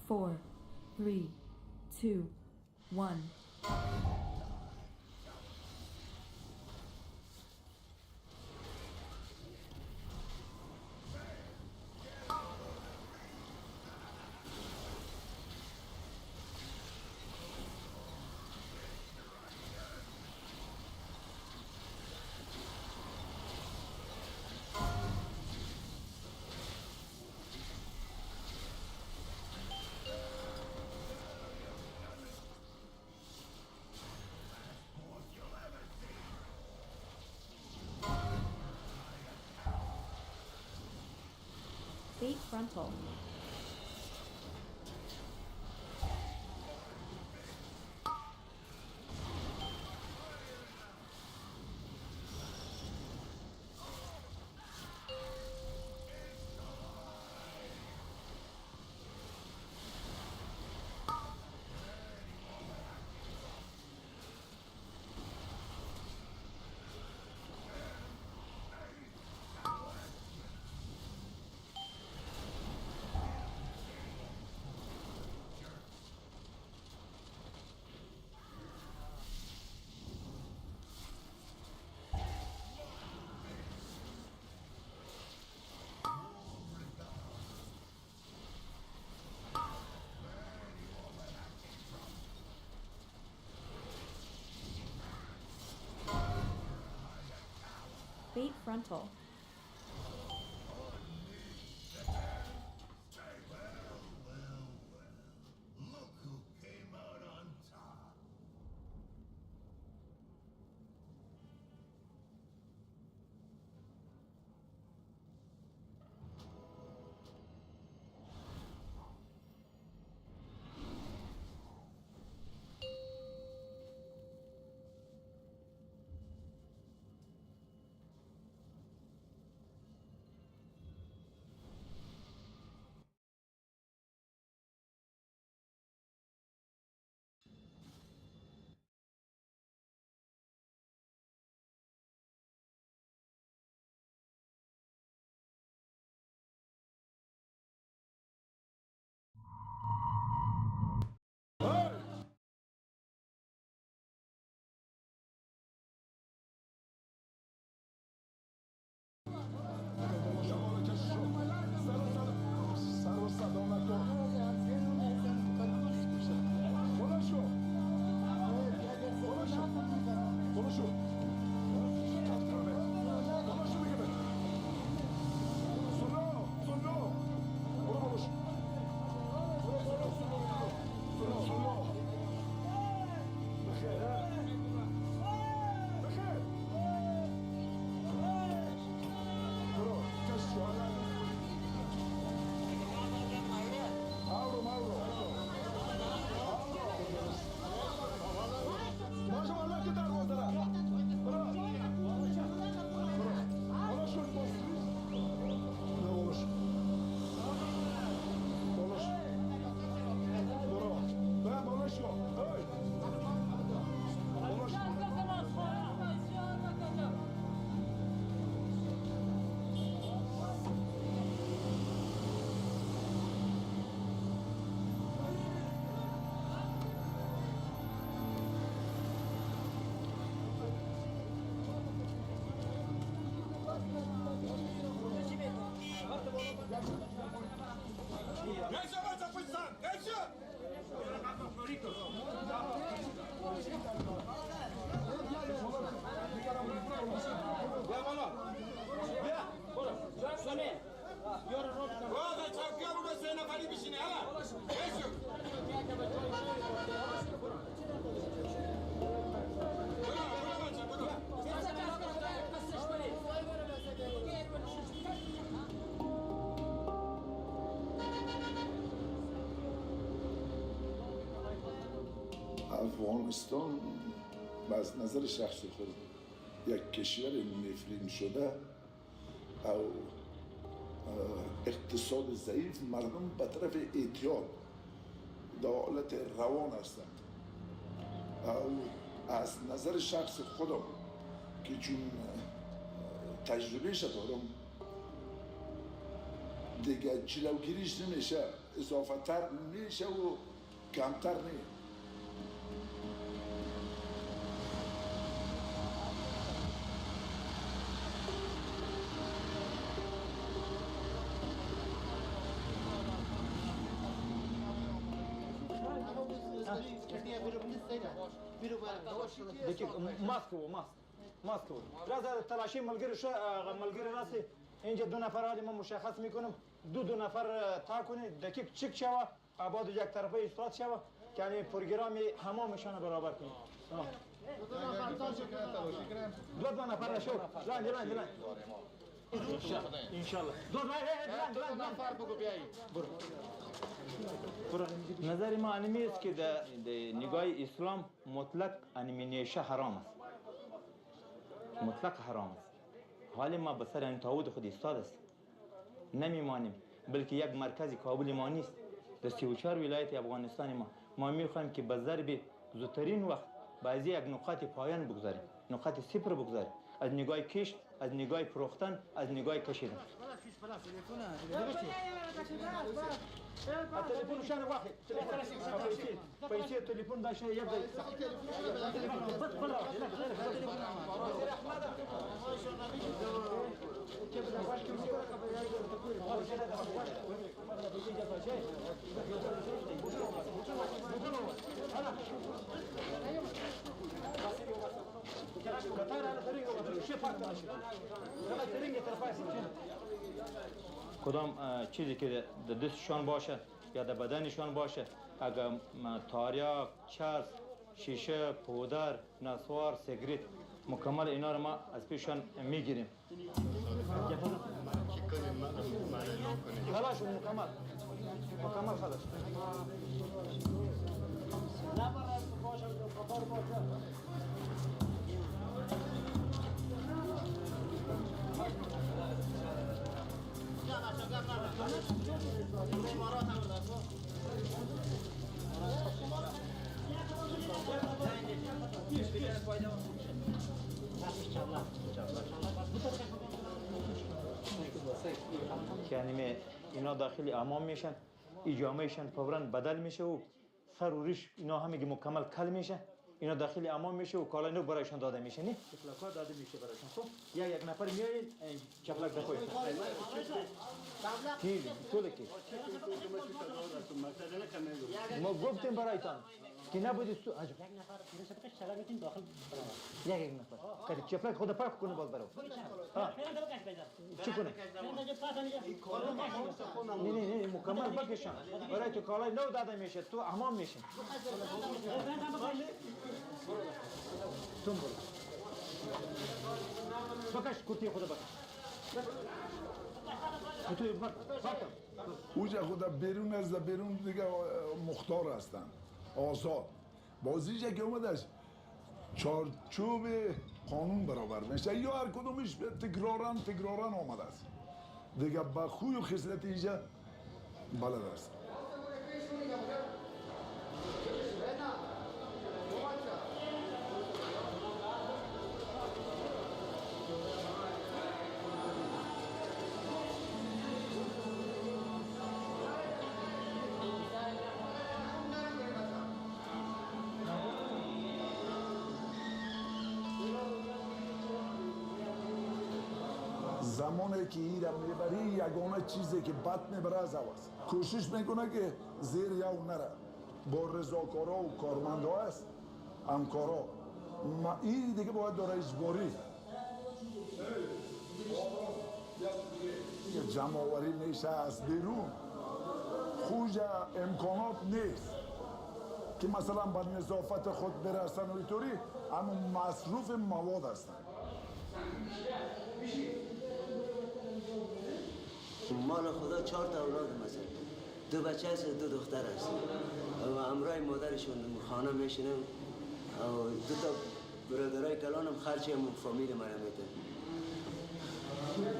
4, 3, 2, 1. Bait frontal. Bait frontal. افغانستان از نظر شخصی خود یک کشور نفرین شده او اقتصاد ضعیف مردم به طرف اعتیاد در حالت روان هستند او از نظر شخص خودم که چون تجربه دارم دیگه جلوگیریش نمیشه اضافه تر میشه و کمتر نیست. ماسکو راز تلاشی ملګری شو ملګری راسي اینجا دو نفر حالی من مشخص میکنم دو نفر تا کنید دقیق چک شوه آباد یک طرفه استرات شوه که یعنی پروگرامی همامشان برابر کنید دو نفر شو لاند انشالله دو نفر بگو بیایی نظر ما انمی است که در نگاه اسلام مطلق انمینیشه حرام است مطلق حرام است حال ما به سر این تعهد خود ایستاد است نمیمانیم بلکه یک مرکز کابل ما نیست در 34 ولایت افغانستان ما میخوایم که به ضرب زودترین وقت بعضی یک نقاط پایان بگذاریم نقاط صفر بگذاریم از نگاه کشت از نگاه پروختن از نگاه کشیدن التليفون شان واحد بيصير تليفون ده شيء يبدا کدام چیزی که در دستشان باشه یا در بدنشان باشه اگر تاریاک، چسب، شیشه، پودر، نسوار، سیگریت مکمل اینا رو ما از پیششان میگیریم خلاص مکمل خلاص یعنی اینا داخل امام میشن ایجامهشان فوراً بدل میشه و سر و ریش اینا همگی مکمل کل میشه اینا داخل امام میشه و کالای نو برایشان داده میشه نه چپلک‌ها داده میشه برایشان خب یک نفر میایید چپلک دخوید کی طول کی ما گفتیم برایتان که نبودی یک نفر داخل یک نفر که چپلک خود پاک کنه باز برو چی کنه نه مکمل بکشن برای تو کالای نو داده میشه تو امام میشه تون برو بکش کرتی خود بکش اوجه خود بیرون از بیرون دیگه مختار هستن آزاد بازیجه که اومدش چارچوب قانون برابر میشه یا هر کدومش تکرارن آمده است دیگه با خوی و خصلت ایجا بلد است زمانی که ایره میبری یگانه چیزی که بد میبره از هواست کوشش میکنه که زیر یاو نره با رضاکارا و کارمندا است همکارا این دیگه باید داره اجباری جمع‌آوری میشه از بیرون خوش امکانات نیست که مثلا به نظافت خود برسن و اینطوری اما مصروف مواد هستن مال خدا 4 تا اولاد مثلا 2 بچه هست 2 دختر هست و همراه مادرشون خانه میشینم و 2 تا برادرای کلانم خرچی هم فامیل من میتن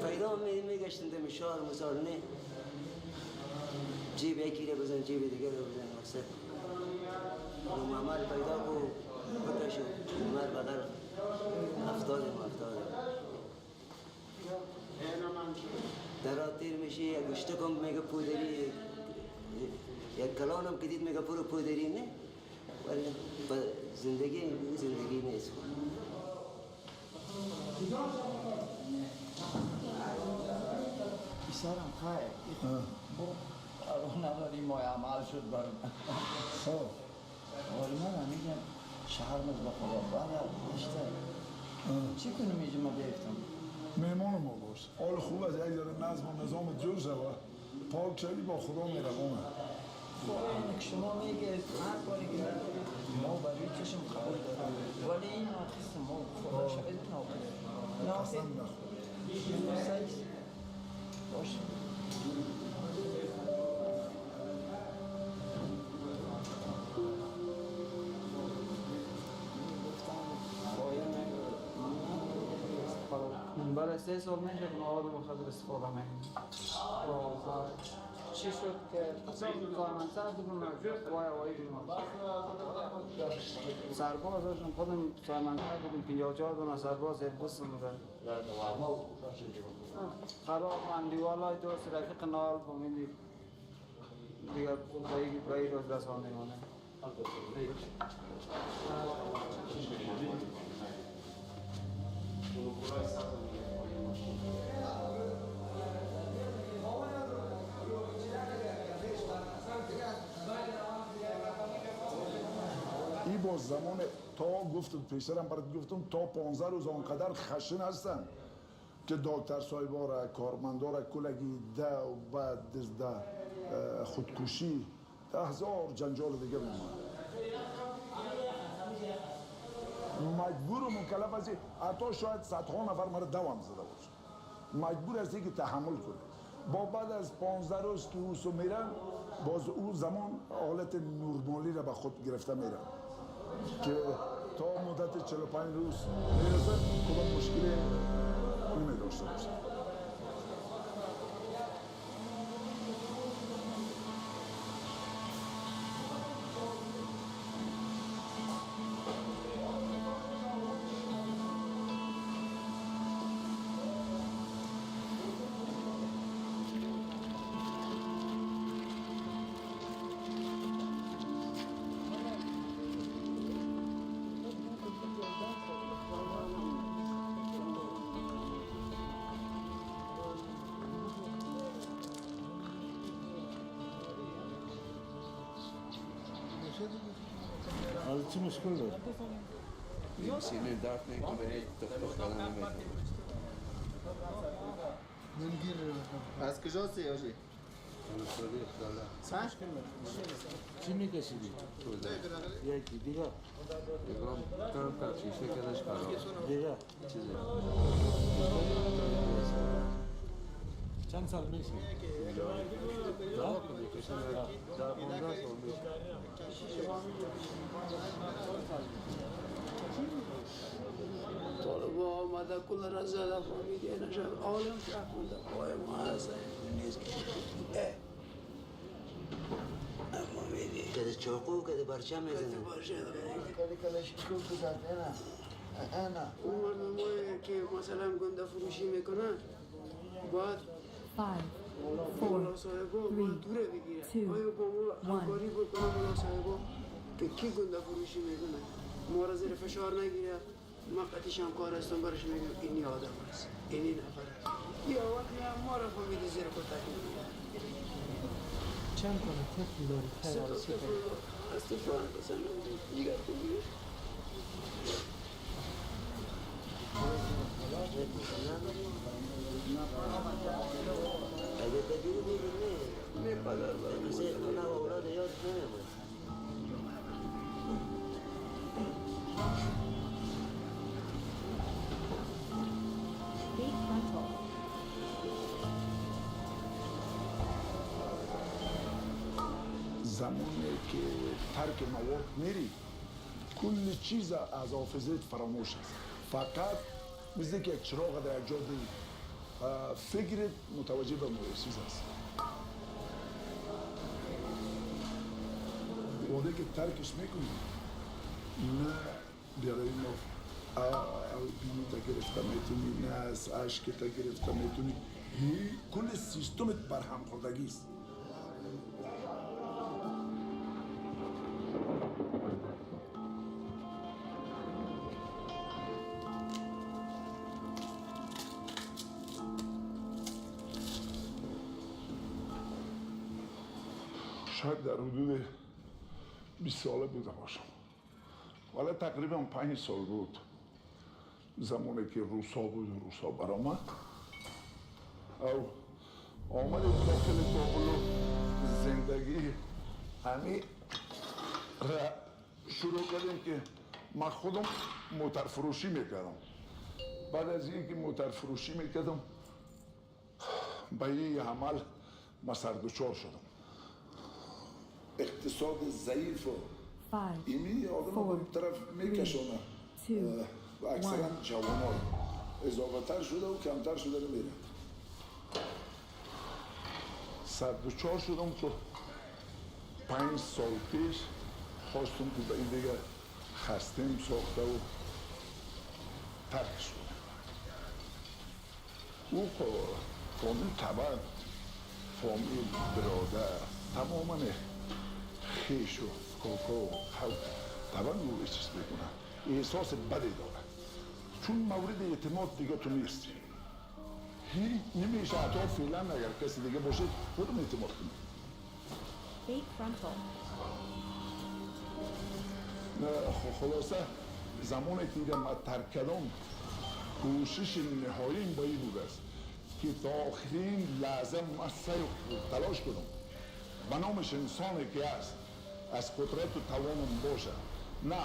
پیدا میگشتن دم شهر مثال نه جیب یکی رو بزن جیب دیگه رو بزن مقصد معمل پیدا کو بکشو عمر بغل 70 در راه تیر میشه یک اشتکم میگه پودری یک کلانم که دید میگه برو پودرینه ولی زندگی نیست. بیسارم خیر نداری ما عمل شد برم خب ولی من میگم شهرمز با خدا بعد بیشتر چی کنم اینجا ما بیفتم میمون ما باش حال خوب از یک ذره نظم و نظام جور شود پاک شدی با خدا میروم خب اینک شما میگه هر کاری که ما برای چشم قبول دارم ولی این ناقص ما خدا شاید ناقص قسم نخور باشه برای 3 سال میشه که مواد مخدر استفاده میکنم. چی شد که کارمندتر بودم وای بودم. سرباز داشتم خودم کارمندتر بودم 54 دونه سرباز بستم بودم. خراب من دیوالای دوست رفیق نال بمیدی دیگه بایی روز رسانه مانه. این با زمان تا گفتم پیشترم برات گفتم تا 15 روز آنقدر خشن هستن که دکتر صاحبا را کارمندا را کلگی ده و بعد ده خودکشی 10,000 جنجال دیگه میمونه مجبور و مکلف هستی حتی شاید صدها نفر مرا دوام زده باشه مجبور هستی که تحمل کنی با بعد از 15 روز که اوسو میرن باز او زمان حالت نورمالی را به خود گرفته میرن که تا مدت 45 روز میرسه کدام مشکلی نمیداشته باشه حالا چی مشکل داری؟ این سینه درد میکنه برای دختران نمیکنه از کجا سی آجی؟ سنش چی میکشیدی؟ یکی دیگه بگم کم شیشه کدش خراب دیگه چیزی چند سال میشه؟ در 15 سال میشه طالبا آمده کل را زده فامیده نشد عالم شک کنده پای ما هست نیست کده چاقو کده برچه میزنه کده برچه کده کلاشیکوف بزرده نه اون مردمایی که مثلا گنده فروشی میکنن باید 5 مولا صاحبا دوره بگیره آیا با ما همکاری بکنه مولا صاحبا که کی گنده فروشی میکنه ما را زیر فشار نگیره من قطعش هم کار هستم برش میگم اینی آدم هست اینی نفر هست یا وقت میام ما را فهمیدی زیر کتک میگیره چند کنه طفل داری؟ 3 تا طفل از طفلان بسن دیگر خوبیه اگه تجوری میگه نه پدر برای کسی خونه و اولاد یاد نمیمونه زمانی که ترک مواد میری کل چیز از حافظت فراموش است فقط مثل که یک چراغ در جا دی فکرت متوجه به چیز است وقتی که ترکش میکنی نه بیاره بینی تا گرفته میتونی نه از عشق تا گرفته میتونی کل سیستمت برهم خوردگی است شاید در حدود 20 ساله بوده باشم. ولی تقریبا 5 سال بود زمانی که روسا بود و روسا برآمد او آمدیم داخل کابل و زندگی همین را شروع کردیم که من خودم موتر فروشی میکردم. بعد از اینکه موتر فروشی میکردم به این عمل من سردوچار شدم. اقتصاد ضعیف و اینی آدم رو به طرف میکشونه و اکثرا جوان ها اضافه تر شده و کمتر شده رو میره. سردوچار شدم که 5 سال پیش خواستم که به این دیگه خستیم ساخته و ترک شده. او فامیل طبعا فامیل برادر تماما خیش و کاکا و خود طبعا او چیز میکنه، احساس بدی داره چون مورد اعتماد دیگه تو نیستی. نمیشه حتی فعلا اگر کسی دیگه باشه خودم اعتماد کنی. خلاصه زمانی که من ترک کردم کوشش نهاییم با این بود است که تا آخرین لحظه من سعی تلاش کنم به نامش انسانی که هست از قدرت و توانم باشه نه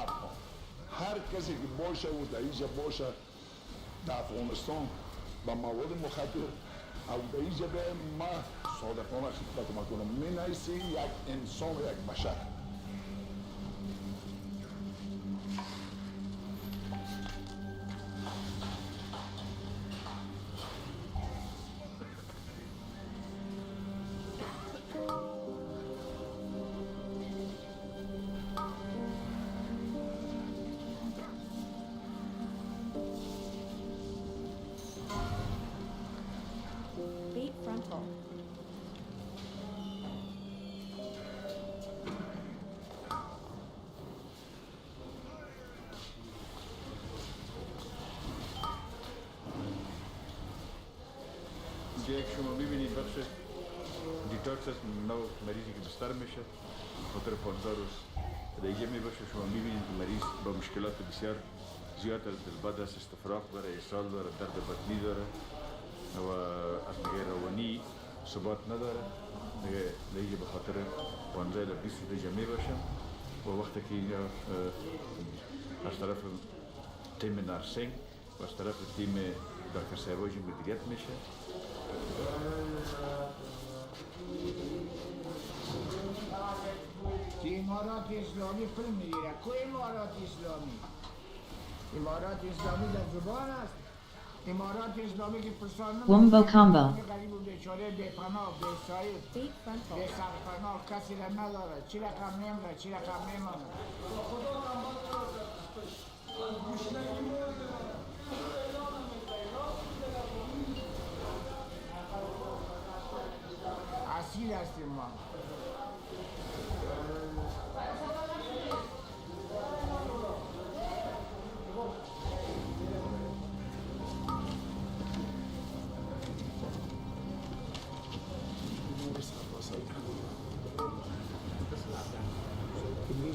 هر کسی که باشه و در اینجا باشه در افغانستان با مواد مخدر او در اینجا به من صادقانه خدمت کنم می نیستی یک انسان و یک بشر. Frontal. یک شما میبینید بخش دیتاکس است، نو مریضی که بستر میشه خاطر 15 روز دیگه میباشه. شما میبینید که مریض با مشکلات بسیار زیاد از دلبد است، استفراغ داره، اسهال داره، درد بطنی داره و از نگاه روانی ثبات نداره. دیگه به خاطر 15 تا 20 روز دیگه میباشه و وقتی که اینجا از طرف تیم نرسینگ و از طرف تیم دکتر صاحباجی مدیریت میشه. که امارات اسلامی پول میگیره. کو امارات اسلامی؟ امارات اسلامی در زبان است. امارات اسلامی که پرسان Wombo combo. غریب و بیچاره بی‌پناه بی‌سایه بی‌سرپناه کسی را نداره. چی رقم نمیره چی رقم نمیمانه. اصیل هستیم ما.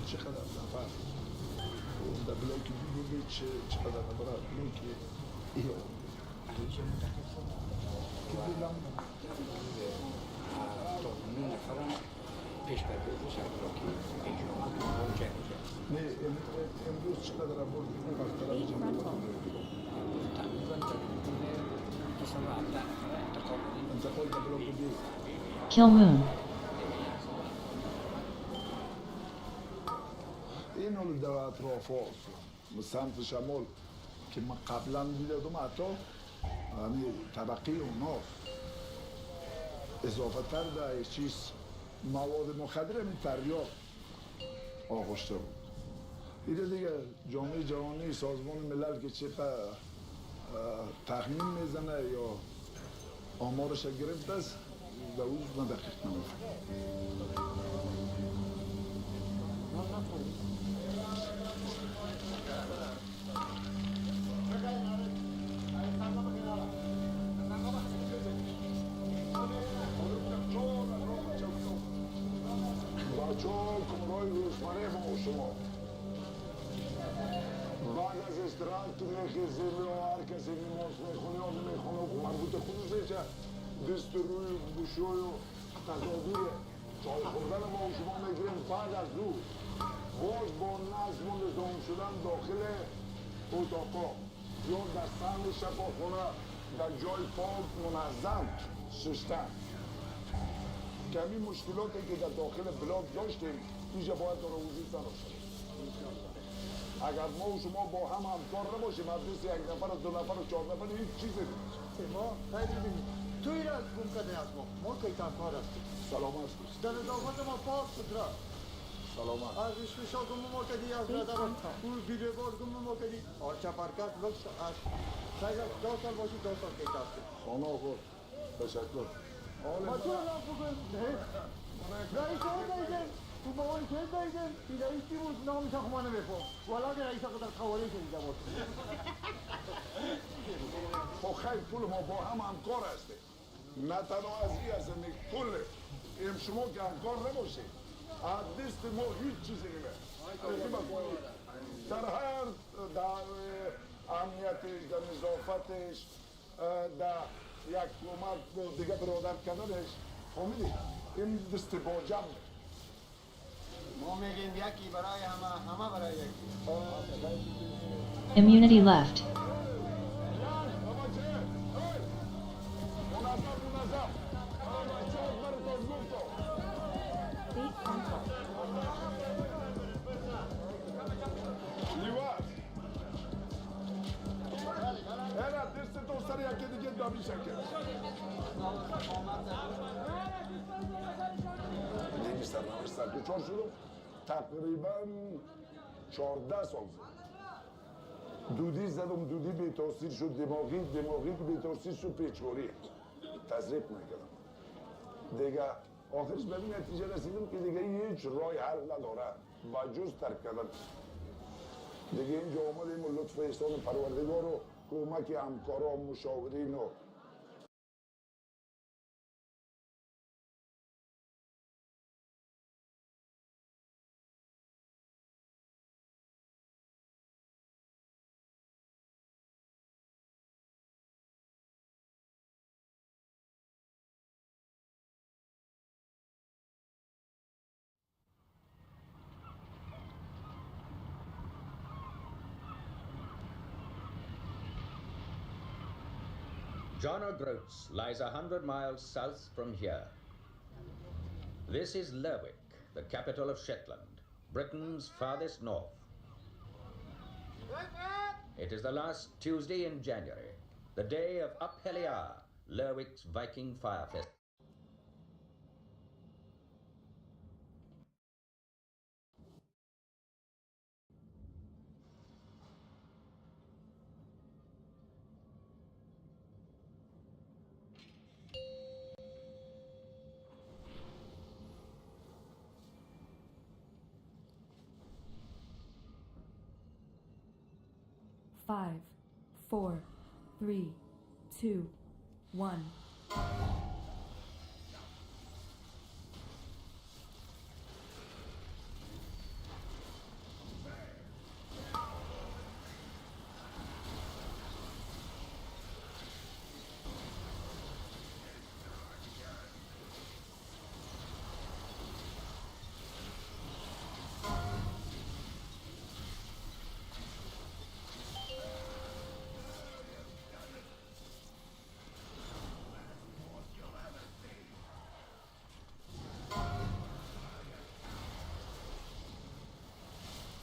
چقدر نفر در بلاک دیگه چقدر نفر بلاک ایو که دیدم نه نفرم پیش برده شد بلاکی اجرام کنم نه امروز چقدر آورد این وقت را جمع انتقال در بلاک دیگه Kill Moon. این اول در اطراف سمت شمال که من قبلا دیدم حتی یعنی طبقه اوناست اضافه تر در چیز مواد مخدر همین تریاک آغشته بود. این دیگه جامعه جهانی سازمان ملل که چه تخمین میزنه یا آمارش گرفته است در اون من دقیق نمیفهمم. این روزمره ما و شما بعد از استراحت تو میخیزیم و هر کسی نماز میخونه یا نمیخونه و مربوط خودشه دست روی گوشوی و تصادیر چای خوردن ما و شما میگیریم بعد از او باز با نظم و نظام شدن داخل اتاقا یا در سهم شفاخانه در جای پاک منظم ششتن کمی مشکلاتی که در داخل بلاک داشتیم اینجا باید داره وجود نداشته اگر ما و شما با هم همکار نباشیم از دست یک نفر و دو نفر و چهار نفر هیچ چیزی نیست ما خیلی بینیم توی را گم کرده از ما که کار هستیم سلامت باشید در اضافت ما پاک سدرا سلامت از رشوشا گم ما کردی از ندر اون بیده بار گم ما کردی آچه پرکت لکس از خیلی 2 سال باشید 2 سال که هستیم خانه آقا تشکر ما تو را بگم رئیس ها دیدن تو بابای که دیدن این رئیس کی بود نامیشا خما نمیفهم ولی که رئیس ها قدر قوالی شدیده بود خب خیلی کل ما با هم همکار هستیم نه تنها از این هستیم کل ام شما که همکار نباشید از دست ما هیچ چیزی نمید در هر در امنیتش در نظافتش در یک کمک با دیگه برادر کردنش فهمیدی این دست با جمع ما میگیم یکی برای همه برای یکی Immunity left. Era deste dostları yak edeceğiz daha bir şeker. Neymiş sernamışlar که چهار شدم تقریبا 14 سال زد دودی زدم دودی به تاثیر شد دماغی که به تاثیر شد پیچوری تزریق میکردم دیگه آخرش به این نتیجه رسیدم که دیگه هیچ راه حل نداره و جز ترک کردن دیگه اینجا آمدیم و لطف احسان پروردگار و کمک همکارا و مشاورین و John O'Groats lies 100 miles south from here. This is Lerwick, the capital of Shetland, Britain's farthest north. It is the last Tuesday in January, the day of Upheliar, Lerwick's Viking fire festival. Five, four, three, two, one.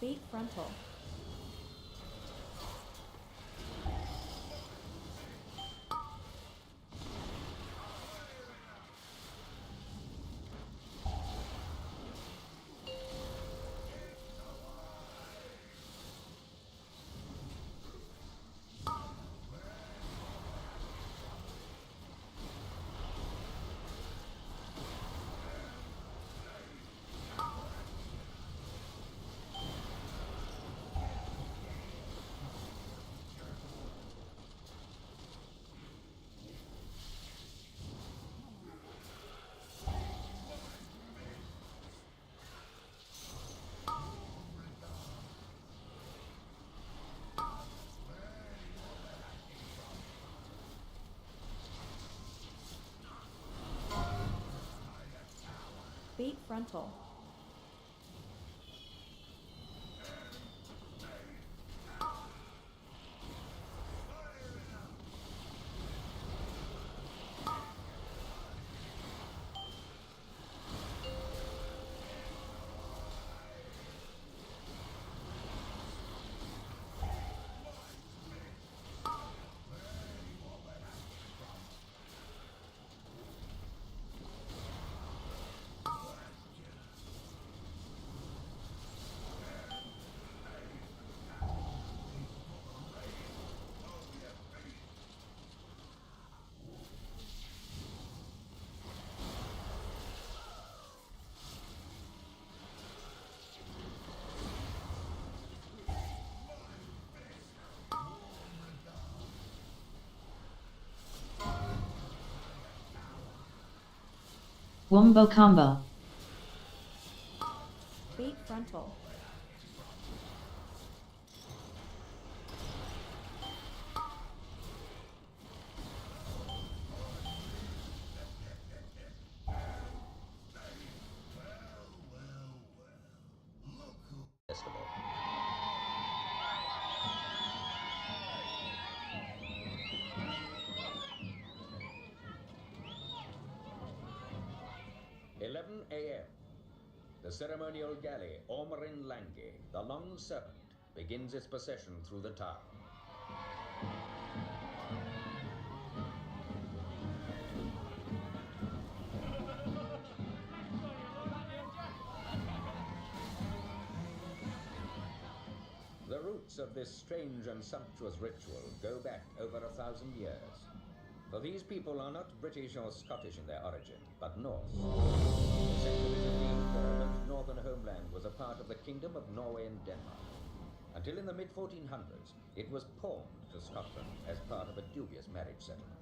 Bait frontal. frontal. Wombo combo. Bait frontal. Festival. A.M. The ceremonial galley Ormarin Langi, the Long Serpent, begins its procession through the town. The roots of this strange and sumptuous ritual go back over 1,000 years. For these people are not British or Scottish in their origin, but Norse. For centuries indeed, their remote northern homeland was a part of the Kingdom of Norway and Denmark. Until in the mid-1400s, it was pawned to Scotland as part of a dubious marriage settlement.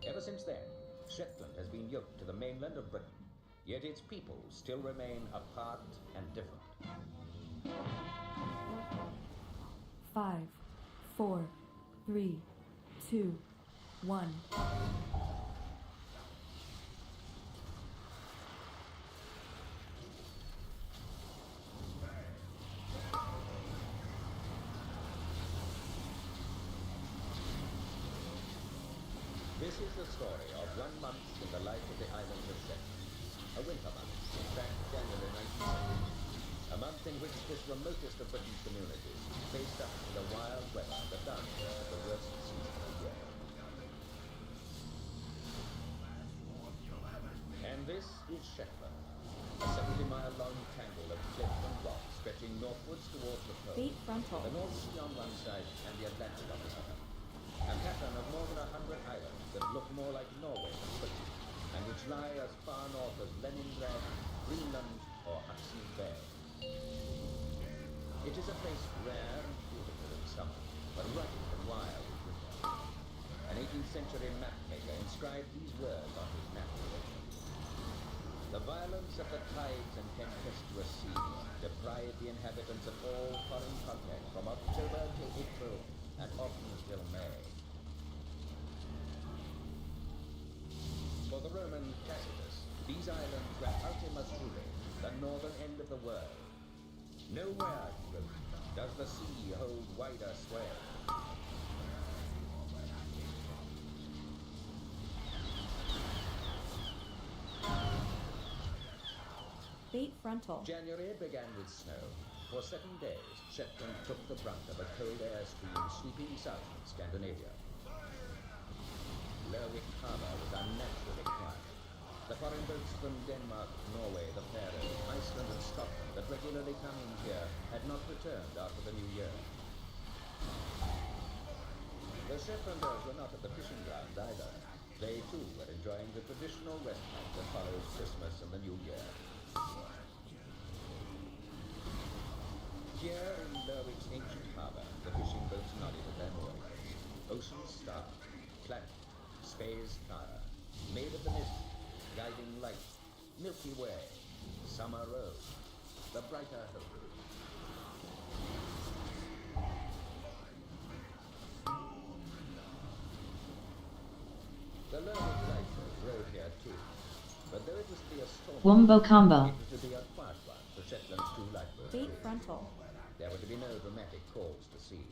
Ever since then, Shetland has been yoked to the mainland of Britain, yet its people still remain apart and different. 5, 4, 3, 2, 1. This is the story of 1 month in the life of the island of Shetland. A winter month, in fact January 1970. A month in which this remotest of British communities faced up to the wild weather that does the worst season of the year. And this is Shetland, a 70-mile-long tangle of cliff and rock stretching northwards towards the pole. Bait frontal. The North Sea on one side and the Atlantic on the other. A pattern of more than 100 islands that look more like Norway than Britain, and which lie as far north as Leningrad, Greenland, or Hudson's Bay. It is a place rare and beautiful in summer, but rugged and wild in winter. An 18th century mapmaker inscribed these words on his map collection. The violence of the tides and tempestuous seas deprive the inhabitants of all foreign contact from October till April and often till May. For the Roman Tacitus, these islands were Ultima Thule, the northern end of the world. Nowhere, he wrote, does the sea hold wider sway. Bait frontal. January began with snow. For 7 days, Shetland took the brunt of a cold air stream sweeping south from Scandinavia. Lerwick Harbour was unnaturally quiet. The foreign boats from Denmark, Norway, the Faroes, Iceland and Scotland that regularly come in here had not returned after the New Year. The Shetlanders were not at the fishing grounds either. They too were enjoying the traditional respite that follows Christmas and the New Year. Here in Lerwick's ancient harbour, the fishing boats nodded at their moorings. Ocean Star, Planet, Space Cara, Maid of the Mist, Guiding Light, Milky Way, Summer Road, the Brighter Hope. The Lerwick Lighters rode here too, but though it was to be a storm, Wombo combo. it was to was Bait reached. frontal. There were to be no dramatic calls to sea.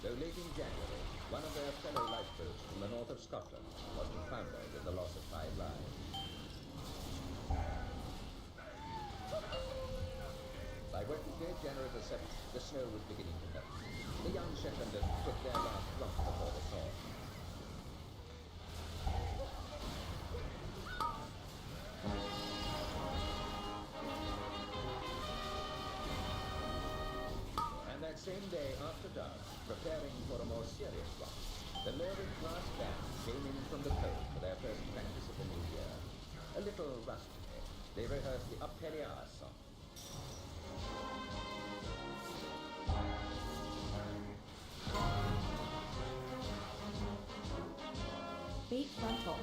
Though late in January, one of their fellow lifeboats from the north of Scotland was to founder with the loss of 5 lives. By Wednesday, January the 7th, the snow was beginning to melt. The young Shetlanders took their last romp before the thaw. And that same day after dark, preparing for a more serious one, the loaded brass band came in from the coast for their first practice of the new year. A little rusty, they rehearsed the Up-Helliar song. Bait frontal.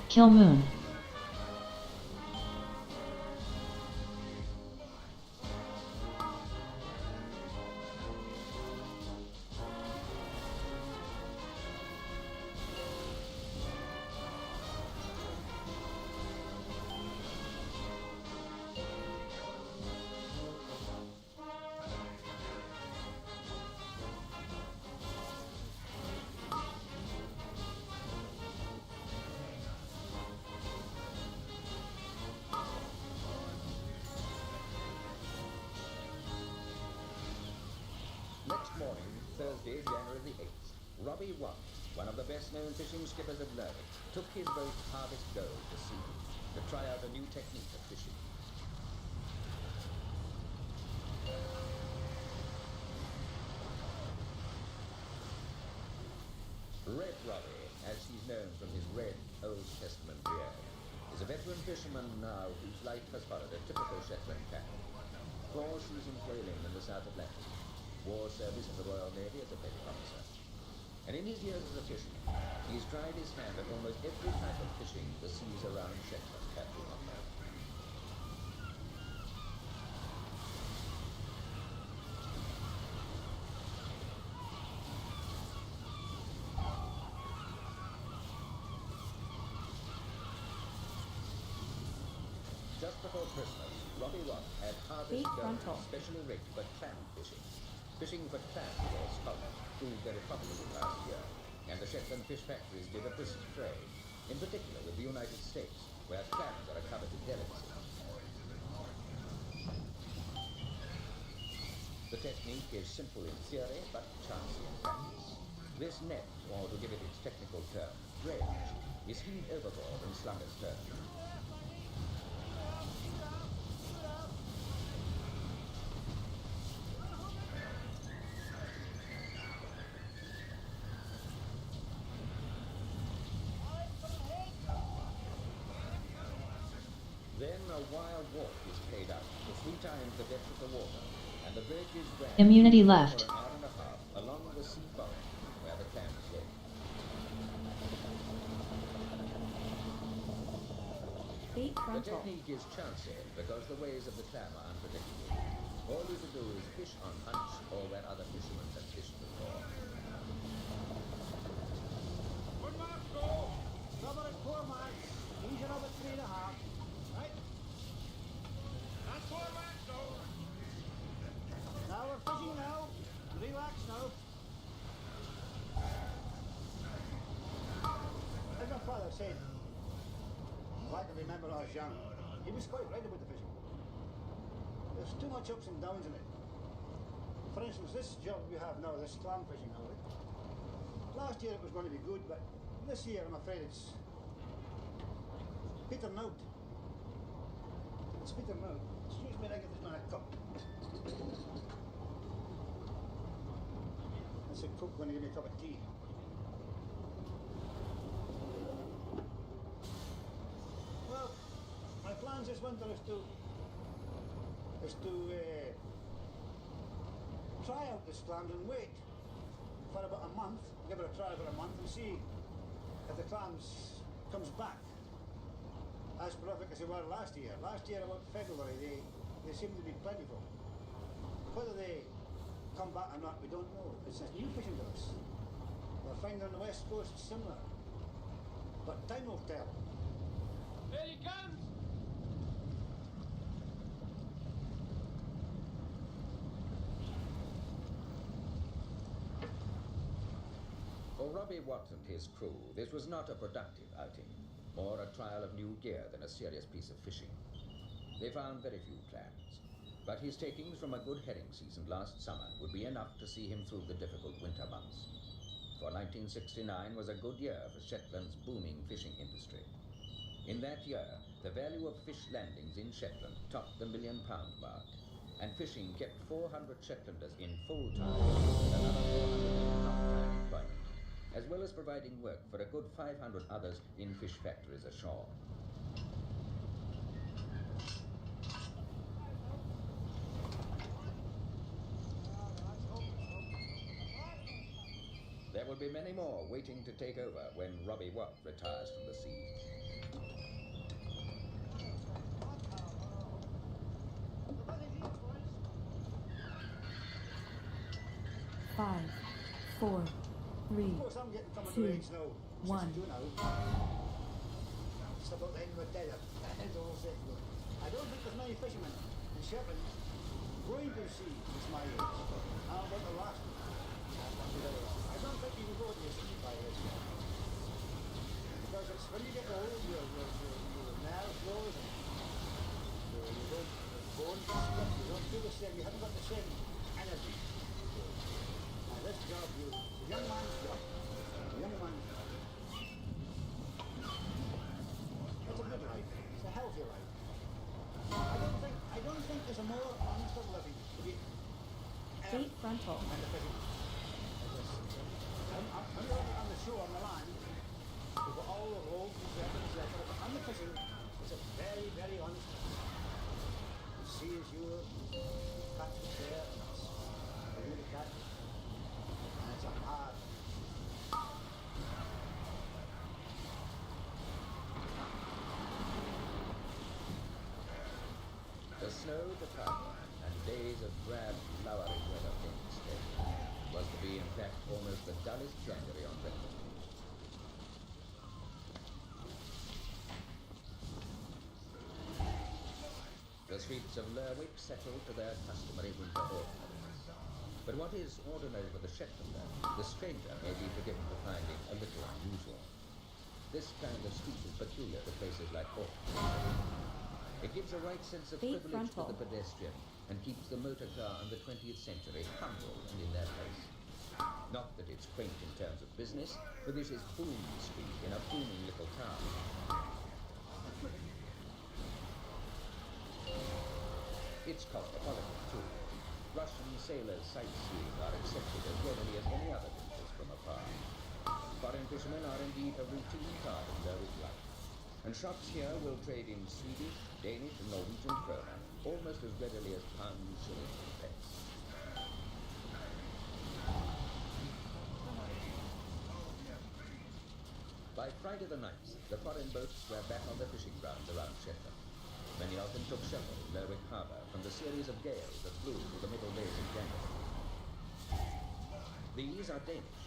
Kill moon. Next morning, Thursday, January the 8th, Robbie Watt, one of the best-known fishing skippers of Lerwick, took his boat Harvest Gold to sea to try out a new technique of fishing. Red Robbie, as he's known from his red Old Testament beard, is a veteran fisherman now whose life has followed a typical Shetland pattern. 4 seasons whaling in the South Atlantic, war service in the Royal Navy as a petty officer. And in his years as a fisherman, he's tried his hand at almost every type of fishing the seas around Shetland have to offer. Just before Christmas, Robbie Watt had Harvest Bait Gold frontal. specially rigged for clam fishing. Fishing for clams or Scotland proved very profitable last year, and the Shetland fish factories did a brisk trade, in particular with the United States, where clams are a coveted delicacy. The technique is simple in theory, but chancy in practice. This net, or to give it its technical term, dredge, is heaved overboard and slung astern. Then a wild walk is paid out to 3 times the depth of the water, and the bridge is dragged Immunity for left. an hour and a half along the sea bottom where the clams live. Bait The frontal. technique is chancy because the ways of the clam are unpredictable. All you can do is fish on hunch or where other fishermen have fished before. Cover it, poor man. He's another 3.5. Right? That's 4 marks, though. Now we're fishing now. Relax now. As my father said, if I can remember when I was young, he was quite right about the fishing. There's too much ups and downs in it. For instance, this job we have now, this clam fishing now, last year it was going to be good, but this year I'm afraid it's petering out. It's petering out. Excuse me, I get this man a cup. I said, cook when you give me a cup of tea. Well, my plans this winter is to try out this clams and wait for about a month, give it a try for a month and see if the clams comes back as prolific as they were last year. Last year about February they seemed to be plentiful. Whether they come back or not we don't know. It's a new fishing to us. We're finding on the west coast similar. But time will tell. There he comes! For Robbie Watt and his crew, this was not a productive outing, more a trial of new gear than a serious piece of fishing. They found very few clams, but his takings from a good herring season last summer would be enough to see him through the difficult winter months. For 1969 was a good year for Shetland's booming fishing industry. In that year, the value of fish landings in Shetland topped the £1 million mark, and fishing kept 400 Shetlanders in full-time and another 400 in part-time employment, as well as providing work for a good 500 others in fish factories ashore. There will be many more waiting to take over when Robbie Watt retires from the sea. Five, four, three, two, one. Just about the end of the day. I don't think there's many fishermen in Shetland going to sea this my age. How about the last one? I don't think you can go to the sea by this yet. Because it's when you get old, your nerves goes and you don't, the bones split, you don't do the same, you haven't got the same energy. Now this job, the young man's job, the young man's job. It's a good life, it's a healthy life. I don't think there's a more honest of living to be Deep frontal. and the fishing. When you're on the shore, on the land, you've got all the roads, etc. But on the fishing, it's a very, very honest life. The sea is yours, catch is there, it's for you to catch, and it's a hard. The snow departed, and days of drab, lowering weather came instead. It was to be, in fact, almost the dullest January on record. The streets of Lerwick settled to their customary winter ordinariness. But what is ordinary for the Shetlander, the stranger may be forgiven for finding a little unusual. This kind of street is peculiar to places like Orkney. It gives a right sense of Deep privilege frontal. to the pedestrian and keeps the motor car in the 20th century humble and in their place. Not that it's quaint in terms of business, for this is Boom Street in a booming little town. It's cosmopolitan too. Russian sailors sightseeing are accepted as readily as any other visitors from afar. Foreign fishermen are indeed a routine part of Lerwick life, and shops here will trade in Swedish, Danish and Norwegian krona almost as readily as pounds, shillings and pence. By Friday the 9th, the foreign boats were back on the fishing grounds around Shetland. Many of them took shelter in Lerwick Harbour from the series of gales that blew through the middle days of January. These are Danish.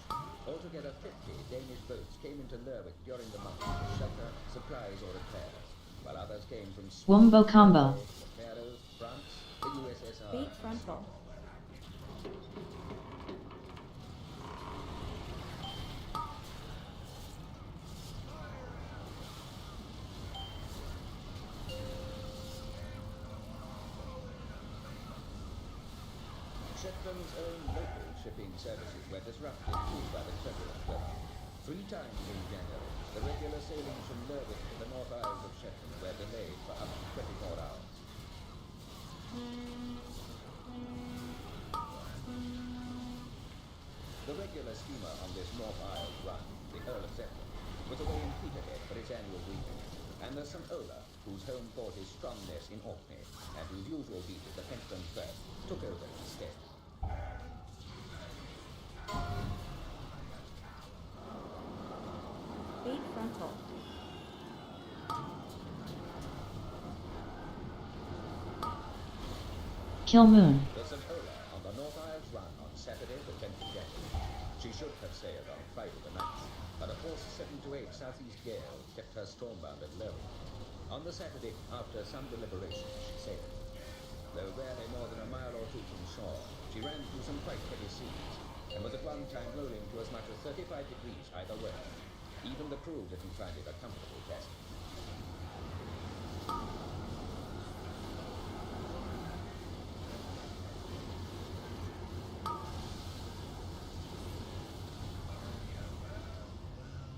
Altogether 50 Danish boats came into Lerwick during the month for shelter, supplies or repairs, while others came from Wombo combo. the Faroes, France, the USSR. Deep frontal. Shetland's own local shipping services were disrupted too by the turbulent weather. 3 times in January, the regular sailings from Lerwick to the North Isles of Shetland were delayed for up to 24 hours. The regular steamer on this North Isles run, the Earl of Zetland, was away in Peterhead for its annual weekend, and the St. Ola, whose home port is Stromness in Orkney, and whose usual beat is the Pentland Firth, took over instead. Deep frontal. Kill Moon. The St. Ola on the North Isles run on Saturday the 10th of January. She should have sailed on Friday the 9th, but a force 7 to 8 southeast gale kept her stormbound at Lerwick. On the Saturday, after some deliberation, she sailed. Though barely more than a mile or two from shore, she ran through some quite heavy seas, and was at one time rolling to as much as 35 degrees either way. Even the crew didn't find it a comfortable passage.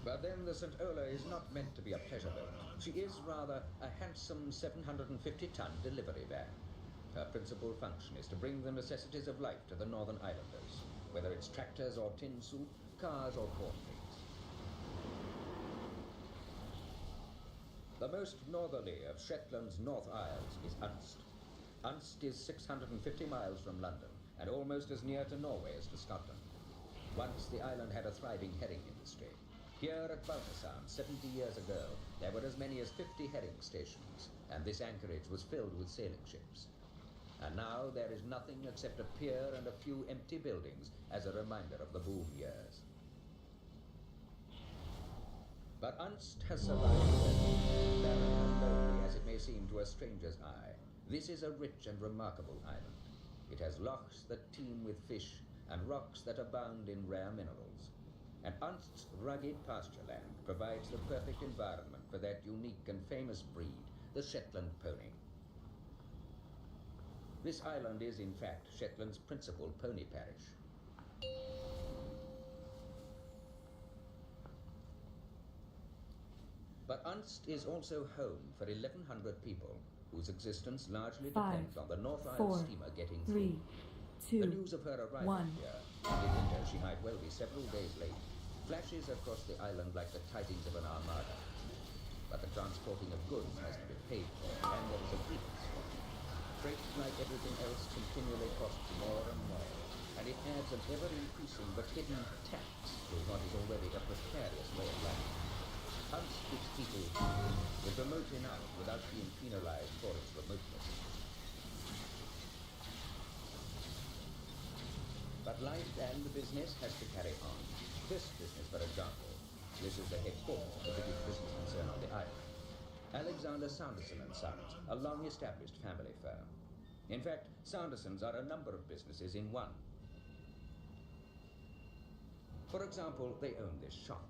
But then the St. Ola is not meant to be a pleasure boat. She is rather a handsome 750-ton delivery van. Her principal function is to bring the necessities of life to the Northern Islanders, whether it's tractors or tin soup, cars or cornflakes. The most northerly of Shetland's North Isles is Unst. Unst is 650 miles from London and almost as near to Norway as to Scotland. Once the island had a thriving herring industry. Here at Baltasar, 70 years ago, there were as many as 50 herring stations, and this anchorage was filled with sailing ships. And now there is nothing except a pier and a few empty buildings as a reminder of the boom years. But Unst has survived, barren and lonely as it may seem to a stranger's eye. This is a rich and remarkable island. It has lochs that teem with fish and rocks that abound in rare minerals. And Unst's rugged pasture land provides the perfect environment for that unique and famous breed, the Shetland pony. This island is, in fact, Shetland's principal pony parish. But Unst is also home for 1,100 people, whose existence largely depends on the North Isle steamer getting through. The news of her arrival here, and in winter she might well be several days late, flashes across the island like the tidings of an armada. But the transporting of goods has to be paid for, and there is a grievance. Freight, like everything else, continually costs more and more, and it adds an ever-increasing but hidden tax to what is already a precarious way of life. Unst its people is remote enough without being penalized for its remoteness. But life and the business has to carry on. This business, for example, this is the headquarters of the biggest business concern on the island. Alexander Sanderson & Sons, a long-established family firm. In fact, Sandersons are a number of businesses in one. For example, they own this shop.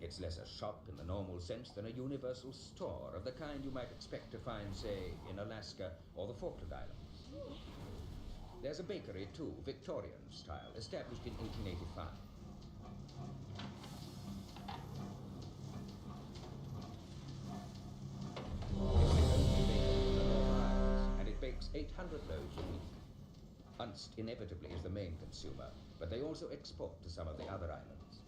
It's less a shop in the normal sense than a universal store of the kind you might expect to find, say, in Alaska or the Falkland Islands. There's a bakery, too, Victorian style, established in 1885. It's the only bakery in the North Isles, and it bakes 800 loaves a week. Unst inevitably is the main consumer, but they also export to some of the other islands.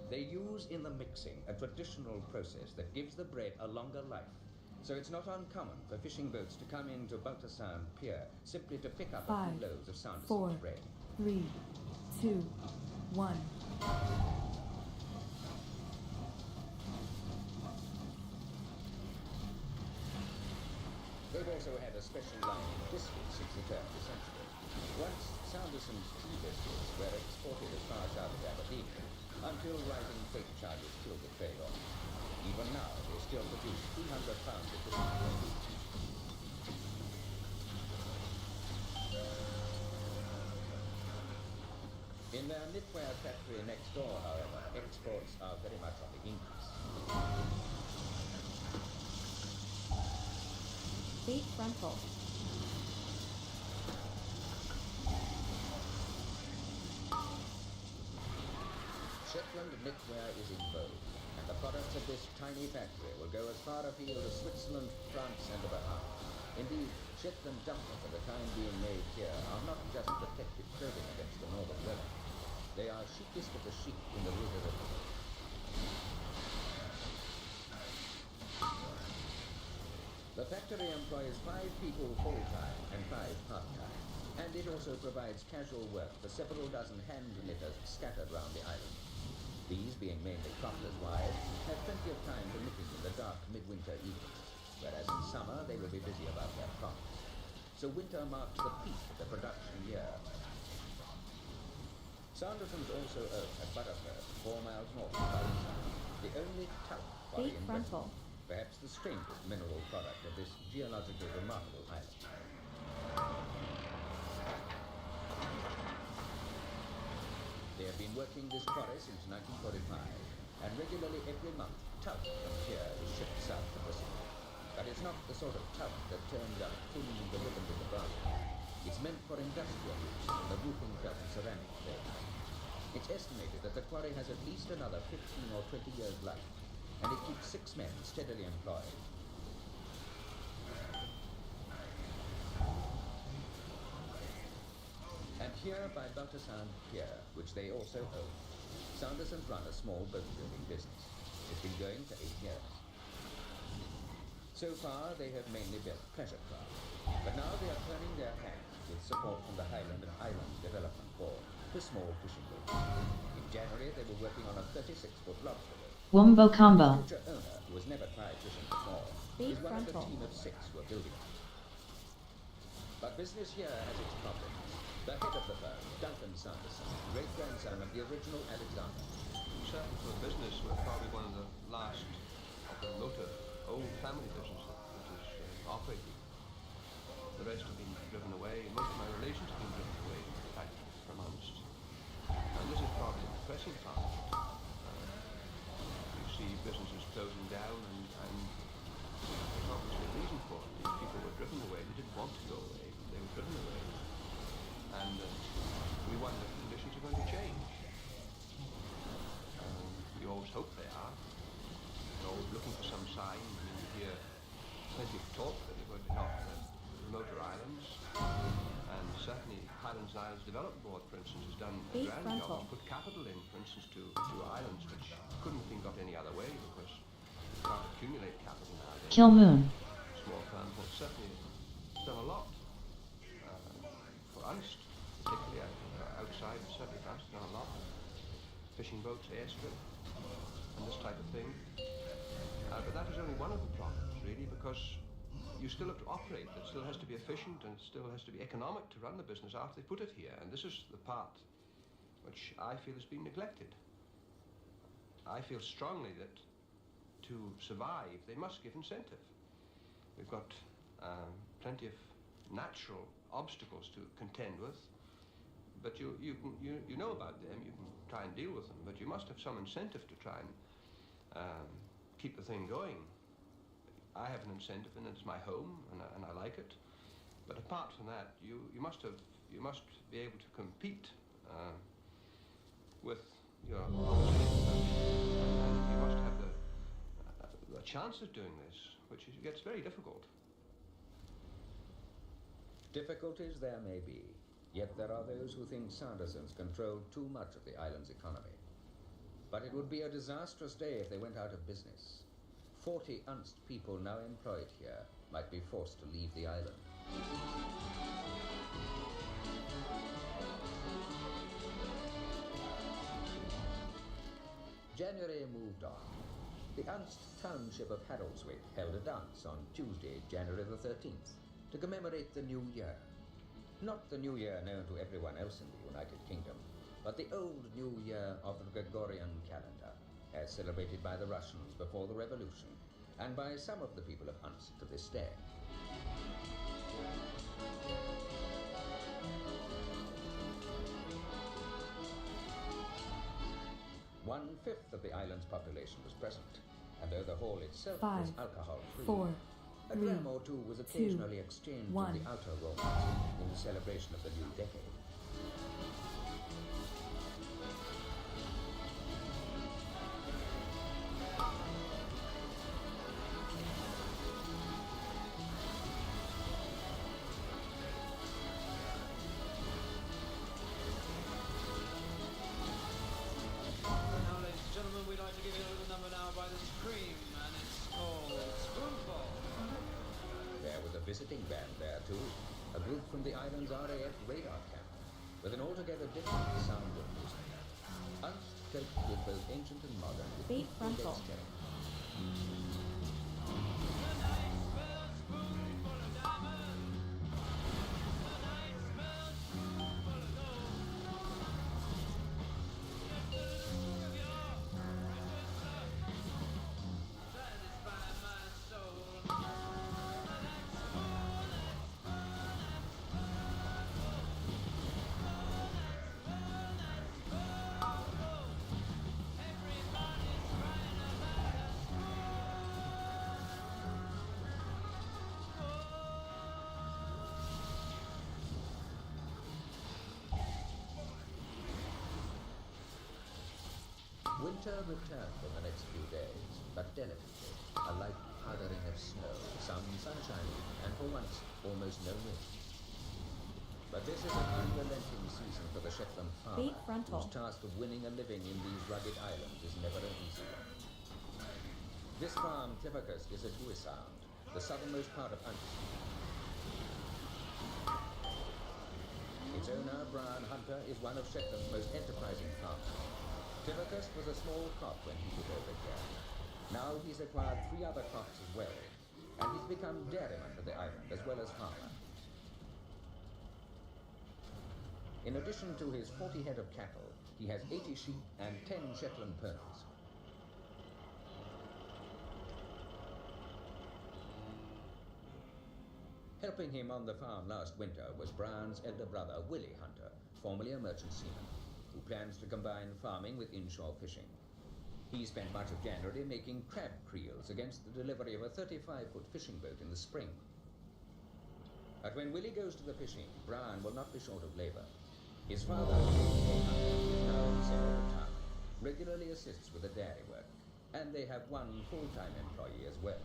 They use in the mixing a traditional process that gives the bread a longer life. So it's not uncommon for fishing boats to come into Baltasar Pier simply to pick up a few loaves of Sanderson's bread. 3, 2, 1. They've also had a special line in biscuits since the turn of the century. Once, Sanderson's tea biscuits were exported as far south as Aberdeen, until rising freight charges killed the trade off. Even now, they still produce 300 pounds of biscuits per week. In their knitwear factory next door, however, exports are very much on the increase. 8 frontal. Shetland knitwear is in vogue, and the products of this tiny factory will go as far afield as Switzerland, France, and the Bahamas. Indeed, Shetland jumpers for the time being made here are not just protective clothing against the northern weather. They are chicest of the chic in the route of the world. The factory employs 5 people full-time and 5 part-time, and it also provides casual work for several dozen hand knitters scattered round the island. These, being mainly croppers' wives, have plenty of time for knitting in the dark midwinter evenings, whereas in summer they will be busy about their crops. So winter marks the peak of the production year. Sanderson's also own at Butterford, 4 miles north of Butterford, the only talc quarry Bait in frontal. Britain, perhaps the strangest mineral product of this geologically remarkable island. They have been working this quarry since 1945, and regularly every month talc from here is shipped south to Bristol. But it's not the sort of talc that turns up thin the ribbon in the garden. It's meant for industrial use in the roofing felt and ceramic trade. It's estimated that the quarry has at least another 15 or 20 years life, and it keeps 6 men steadily employed. And here by Baltasand Pier, which they also own, Sandersons run a small boat building business. It's been going for 8 years. So far, they have mainly built pleasure craft, but now they are turning their hands with support from the Highland and Islands Development Board to small fishing boats. In January, they were working on a 36-foot lobster boat. Wombo combo. The future owner, who has never tried fishing before, is one of the team of 6 who are building it. But business here has its problems. The head of the firm, Duncan Sanderson, great-grandson of the original Alexander. Certainly for business, we're probably one of the last of the motor old family business that is operating. The rest have been driven away. Most of my relations have been driven away, in fact, from Unst. And this is probably the depressing part. You see businesses closing down, and there's obviously a reason for it. These people were driven away. They didn't want to go away. They were driven away. And we wonder if conditions are going to change. We always hope they are. We're always looking for some sign. I mean, we hear plenty of talk that they're going to help the remoter islands. And certainly Highlands and Islands Development Board, for instance, has done a grand job. It's put capital in, for instance, to islands which couldn't have been got any other way because you can't accumulate capital nowadays. Kill Moon. Small firms have certainly done a lot for Unst. Particularly outside, certainly for us, done a lot. Fishing boats, airstrip, and this type of thing. But that is only one of the problems, really, because you still have to operate. It still has to be efficient and it still has to be economic to run the business after they put it here. And this is the part which I feel has been neglected. I feel strongly that to survive, they must give incentive. We've got plenty of natural obstacles to contend with. But you know about them, you can try and deal with them, but you must have some incentive to try and keep the thing going. I have an incentive, and it's my home, and I like it. But apart from that, you must be able to compete with your opposition, and you must have the chance of doing this, which gets very difficult. Difficulties there may be. Yet there are those who think Sandersons control too much of the island's economy. But it would be a disastrous day if they went out of business. 40 Unst people now employed here might be forced to leave the island. January moved on. The Unst township of Haroldswick held a dance on Tuesday, January the 13th, to commemorate the new year. Not the New Year known to everyone else in the United Kingdom, but the old New Year of the Gregorian calendar, as celebrated by the Russians before the Revolution, and by some of the people of Unst to this day. One-fifth of the island's population was present, and though the hall itself was alcohol-free, 4, a dram or two was occasionally exchanged in the outer rooms in the celebration of the new decade. Now, ladies and gentlemen, we'd like to give you a little number now by the Scream, and it's called Spoonful. There was a visiting band there too, a group from the island's RAF radar camp, with an altogether different sound of music. Unst coped with both ancient and modern with Bait equal frontal. dexterity. Winter returned in the next few days, but delicately, a light powdering of snow, some sunshine, and for once, almost no wind. But this is an unrelenting season for the Shetland farmer, Bait frontal. whose task of winning a living in these rugged islands is never an easy one. This farm, Clippercust, is at Duissound, the southernmost part of Undersea. Its owner, Brian Hunter, is one of Shetland's most enterprising farmers. Clippercust was a small crop when he took over here. Now he's acquired 3 other crops as well, and he's become dairyman for the island as well as farmer. In addition to his 40 head of cattle, he has 80 sheep and 10 Shetland ponies. Helping him on the farm last winter was Brian's elder brother, Willie Hunter, formerly a merchant seaman, who plans to combine farming with inshore fishing. He spent much of January making crab creels against the delivery of a 35-foot fishing boat in the spring. But when Willie goes to the fishing, Brian will not be short of labour. His father, J.J. Hunter, now in semi-retirement, regularly assists with the dairy work, and they have one full-time employee as well.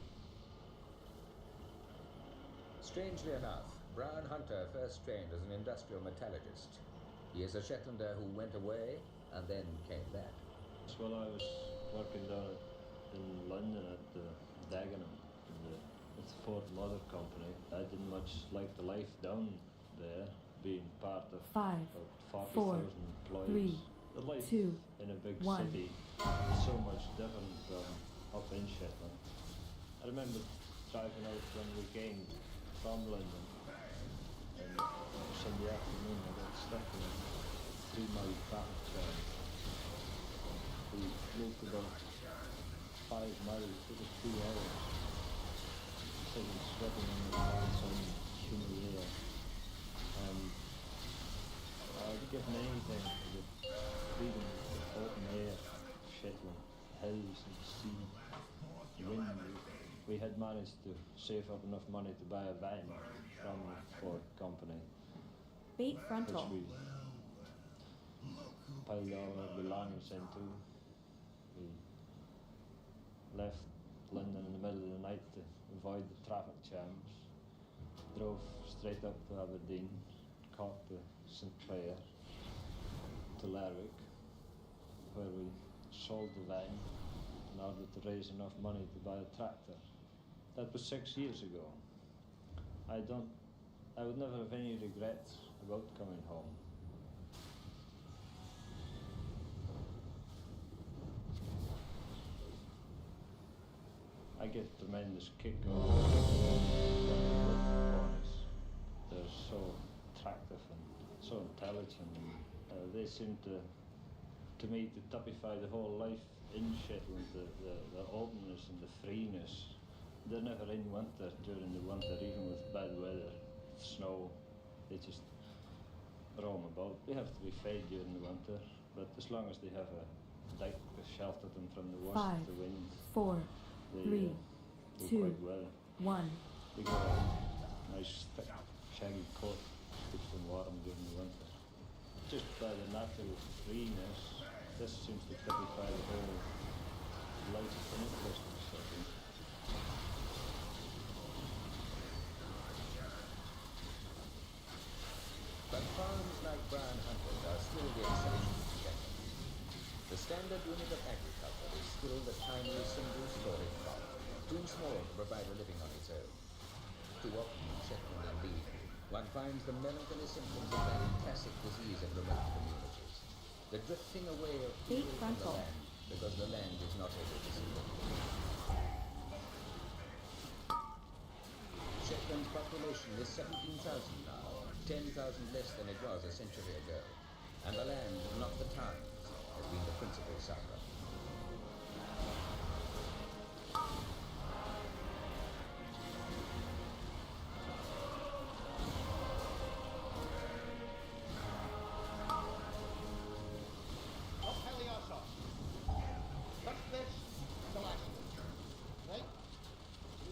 Strangely enough, Brian Hunter first trained as an industrial metallurgist. He is a Shetlander who went away and then came back. Well, I was working down in London at the Dagenham, with the Ford Motor Company. I didn't much like the life down there, being part of 5, 40,000 employees. 3, the life 2, in a big 1. city is so much different from up in Shetland. I remember driving out one weekend from London, and Sunday afternoon I got stuck in a 3-mile traffic jam. We walked about 5 miles, it was 2 hours, sitting sweating in the pants on humid air. I'd give anything for the freedom of the open air, Shetland, hills and sea, wind. We had managed to save up enough money to buy a van from the Ford Company. Bait frontal. Which we piled all our belongings into. We left London in the middle of the night to avoid the traffic jams. Drove straight up to Aberdeen, caught the St Clair to Lerwick, where we sold the van in order to raise enough money to buy a tractor. That was 6 years ago. I would never have any regrets about coming home. I get tremendous kick out of the boys. They're so attractive and so intelligent, and they seem to me, to typify the whole life in Shetland, the openness and the freeness. They're never in winter, during the winter, even with bad weather, snow. They just roam about. They have to be fed during the winter, but as long as they have a dike to shelter them from the worst 5, of the wind, 4, they 3, do 2, quite well. 1. They got a nice thick, shaggy coat, keeps them warm during the winter. Just by the natural freeness, this seems to typify the whole life and interest in Shetland. But farms like Brian Hunter's are still the exception to Shetland. The standard unit of agriculture is still the tiny single-story crop, too small to provide a living on its own. Too often in Shetland, indeed, one finds the melancholy symptoms of that classic disease in remote communities, the drifting away of people from the land because the land is not able to see them. Shetland's population is 17,000 now, 10,000 less than it was a century ago, and the land, not the towns, has been the principal sufferer.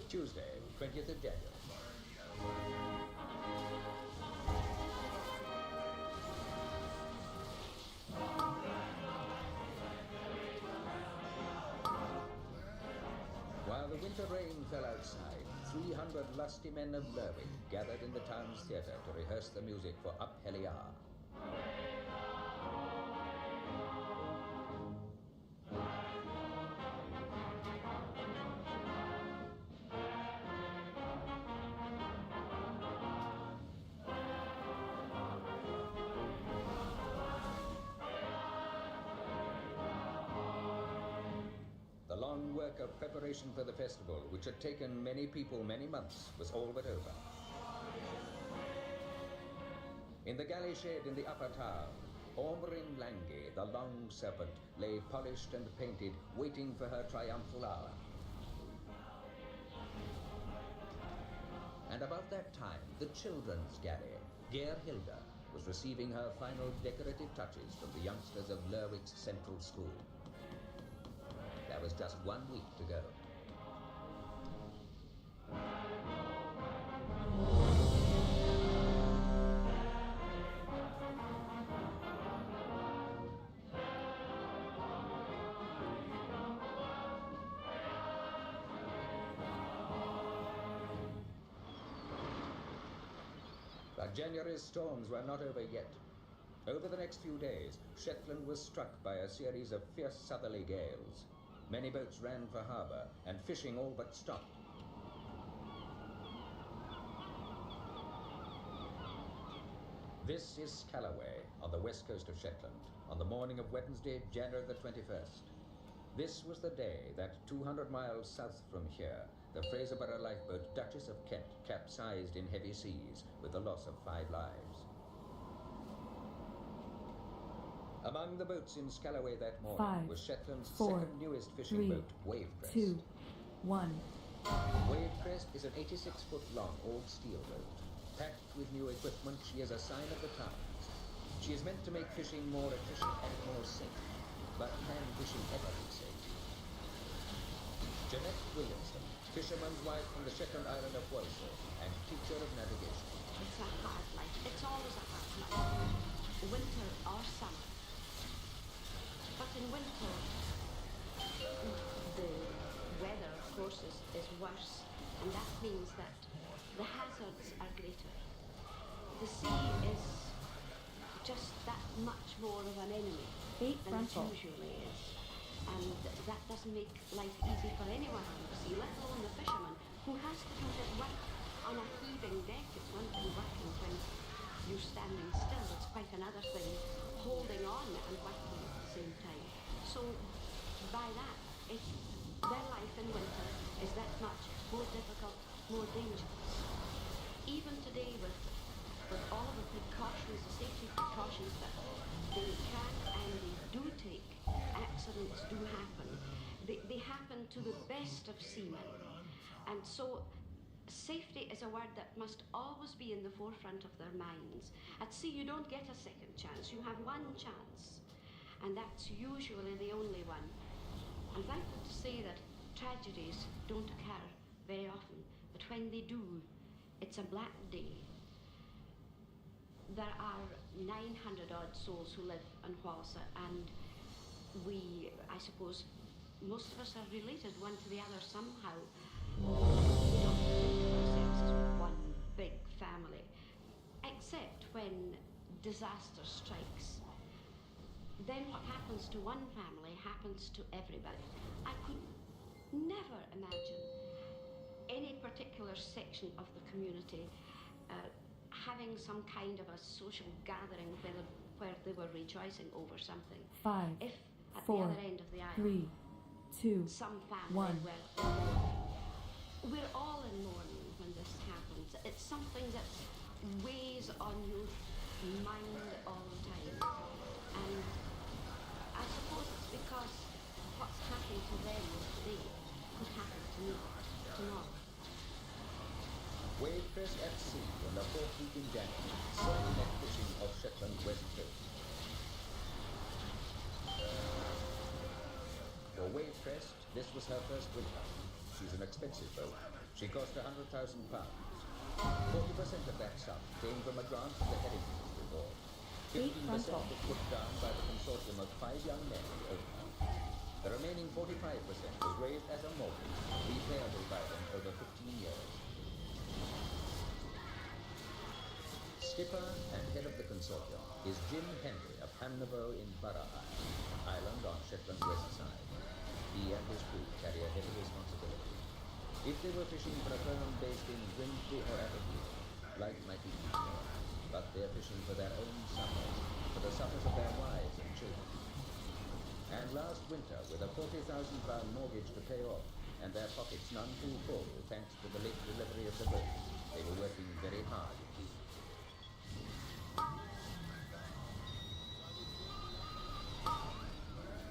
Tuesday, 20th of January. While the winter rain fell outside, 300 lusty men of Lerwick gathered in the town's theatre to rehearse the music for Up Heliar. The long work of preparation for the festival, which had taken many people many months, was all but over. In the galley shed in the upper town, Ormrin Lange, the long serpent, lay polished and painted, waiting for her triumphal hour. And about that time, the children's galley, Gerhilda, was receiving her final decorative touches from the youngsters of Lerwick's Central School. There was just 1 week to go. But January's storms were not over yet. Over the next few days, Shetland was struck by a series of fierce southerly gales. Many boats ran for harbour, and fishing all but stopped. This is Scalloway, on the west coast of Shetland, on the morning of Wednesday, January the 21st. This was the day that 200 miles south from here, the Fraserburgh lifeboat Duchess of Kent capsized in heavy seas with the loss of 5 lives. Among the boats in Scalloway that morning 5, was Shetland's 4, second newest fishing 3, boat, Wavecrest. 2, 1. Wavecrest is an 86-foot-long old steel boat. Packed with new equipment, she is a sign of the times. She is meant to make fishing more efficient and more safe. But can fishing ever be safe? Jeanette Williamson, fisherman's wife from the Shetland island of Walsall and teacher of navigation. It's a hard life. It's always a hard life. Winter or summer. But in winter, the weather, of course, is worse, and that means that the hazards are greater. The sea is just that much more of an enemy than it usually is. And that doesn't make life easy for anyone on the sea, let alone the fisherman, who has to do his work on a heaving deck. It's one thing working when you're standing still, it's quite another thing holding on and working at the same time. So by that, their life in winter is that much more difficult, more dangerous. Even today with all the precautions, the safety precautions that they can and they do take, accidents do happen. They happen to the best of seamen. And so safety is a word that must always be in the forefront of their minds. At sea, you don't get a second chance. You have one chance, and that's usually the only one. I'm thankful to say that tragedies don't occur very often, but when they do, it's a black day. There are 900 odd souls who live in Walsall, and we, I suppose, most of us are related one to the other somehow. We don't think of ourselves as one big family, except when disaster strikes. Then what happens to one family happens to everybody. I could never imagine any particular section of the community having some kind of a social gathering where they were rejoicing over something. 5, If at 4, the other end of the aisle, 3, 2, some family 1. were in mourning. We're all in mourning when this happens. It's something that weighs on your mind all the time. And I suppose it's because what's happening to them today could happen to me tomorrow. Wavecrest at sea on the 4th week in January, sailing net fishing off Shetland's west coast. For Wavecrest, this was her first winter. She's an expensive boat. She cost £100,000. 40% of that sum came from a grant from the Heading Ministry Board. 15% was put down by the consortium of 5 young men who owned her. The remaining 45% was raised as a mortgage, repayable by them over 15 years. Skipper and head of the consortium is Jim Henry of Hamnavo in Burra Island on Shetland's west side. He and his crew carry a heavy responsibility. If they were fishing for a firm based in Grimsby or Aberdeen, life might be easier, but they're fishing for their own summers, for the summers of their wives and children. And last winter, with a £40,000 mortgage to pay off, and their pockets none too full thanks to the late delivery of the boat, they were working very hard indeed.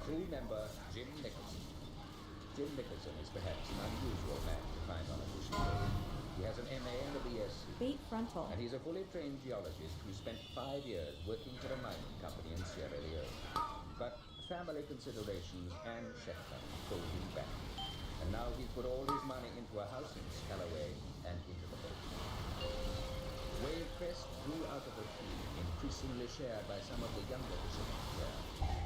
Crew member Jim Nicholson. Jim Nicholson is perhaps an unusual man to find on a fishing boat. He has an MA and a BSc. Bait frontal. And he's a fully trained geologist who spent 5 years working for a mining company in Sierra Leone. But family considerations and Shetland pulled him back. And now he's put all his money into a house in Scalloway and into the boat. Wavecrest grew out of a theme increasingly shared by some of the younger fishermen here,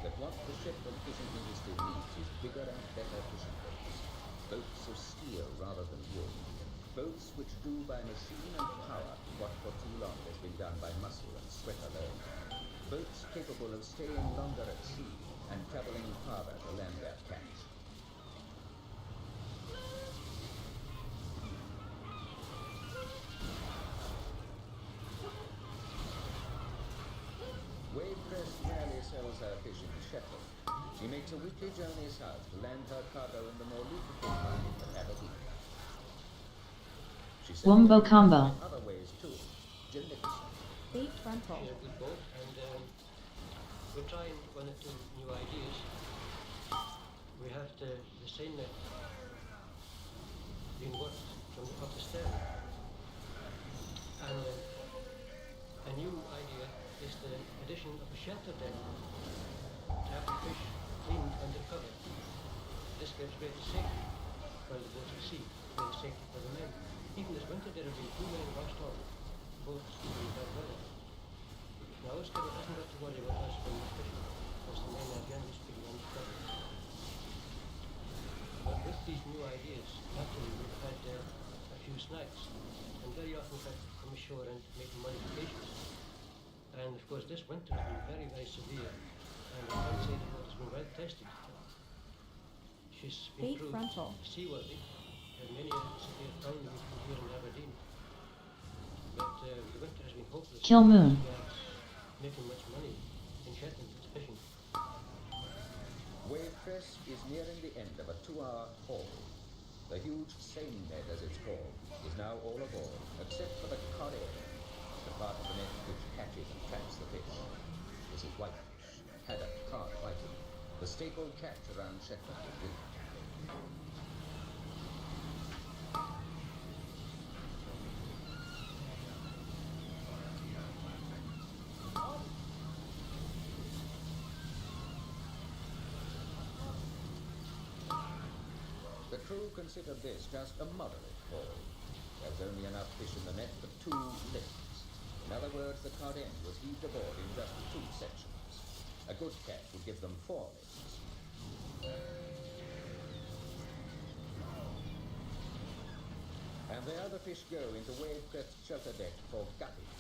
that what the Shetland fishing industry needs is bigger and better fishing boats. Boats of steel rather than wood. Boats which do by machine and power what for too long has been done by muscle and sweat alone. Boats capable of staying longer at sea and travelling farther to land their catch. Wavecrest rarely sells her fish in Shetland. She makes a weekly journey south to land her cargo in the more lucrative market of Aberdeen. She said Wombo combo. other ways too. Jim Nicholson. Bait frontal. She's a good boat, and we're trying one or two new ideas. We have the seine net being worked from the upper stern. And a new idea is the addition of a shelter deck to have the fish cleaned under cover. This gives greater safety while the boat's at sea, greater safety for the men. Even this winter there have been 2 men washed off boats in bad weather. Now our skipper doesn't have to worry about us when we're fishing, because the men are generally speaking under cover. But with these new ideas, naturally we've had a few snags, and very often we've had to come ashore and make modifications. And of course this winter has been very, very severe, and I can say the boat has been well tested. She's been Bait frontal. seaworthy. Many a severe pounding here in Aberdeen. But the winter has been hopeless. Kill moon. We are making much money in Shetland fishing. Wavecrest is nearing the end of a 2-hour haul. The huge seine net, as it's called, is now all aboard, except for the cod area, the part of the net which catches and traps the fish. This is whitefish, haddock, cod, whiting, the staple catch around Shetland in winter. The crew considered this just a moderate haul. There's only enough fish in the net for 2 lifts. In other words, the cod end was heaved aboard in just 2 sections. A good catch would give them 4 lifts. And there the fish go into Wavecrest shelter deck for gutting.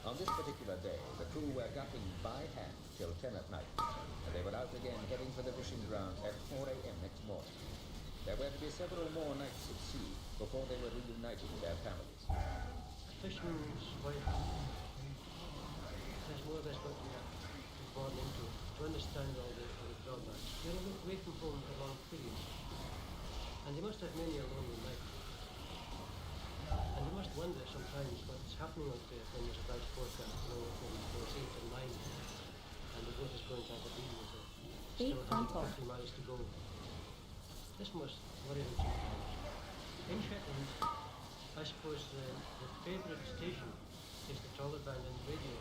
On this particular day, the crew were gutting by hand till 10 at night, and they were out again heading for the fishing grounds at 4 a.m. next morning. There were to be several more nights at sea before they were reunited with their families. Fisherman's wife has more or less what we are born into, to understand all the drawbacks. You're away from home for long periods, and you must have many a lonely night. And you must wonder sometimes what's happening out there when there's a bad forecast, when it's 8 or 9, and the boat is going to Aberdeen with still 150 miles to go. This must worry them sometimes. In Shetland, I suppose the favourite station is the trawler band and the radio.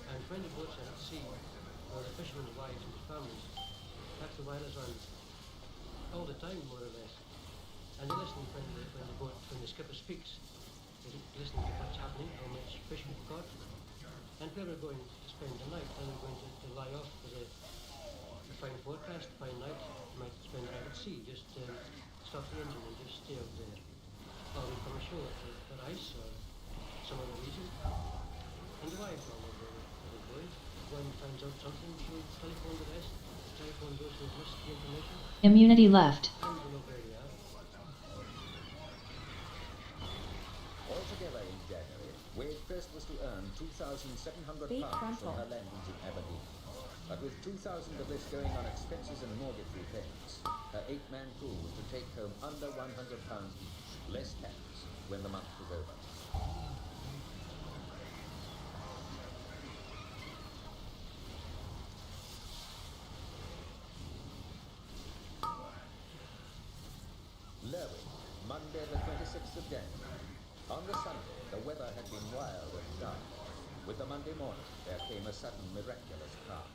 And when the boats are at sea, or the fishermen's wives and families have the wireless on all the time, more or less. And they listen when the skipper speaks. They listen to what's happening, how much fish we've caught, and where we're going to spend the night, and we're going to lie off for the fine forecast, fine night, might spend the night at sea, just stop the engine and just stay out there. Or we come ashore for ice or some other reason. And the wife all over the boy. One finds out something, she'll telephone the rest. Telephone goes with most of the information. Immunity left. And we know where we are. Altogether in January, Wade First was to earn £2,700 from her landings in Aberdeen. But with 2,000 of this going on expenses and mortgage repayments, her 8-man crew was to take home under £100 each, less tax, when the month was over. Lerwick, Monday the 26th of January. On the Sunday, the weather had been wild and dark. With the Monday morning, there came a sudden miraculous calm.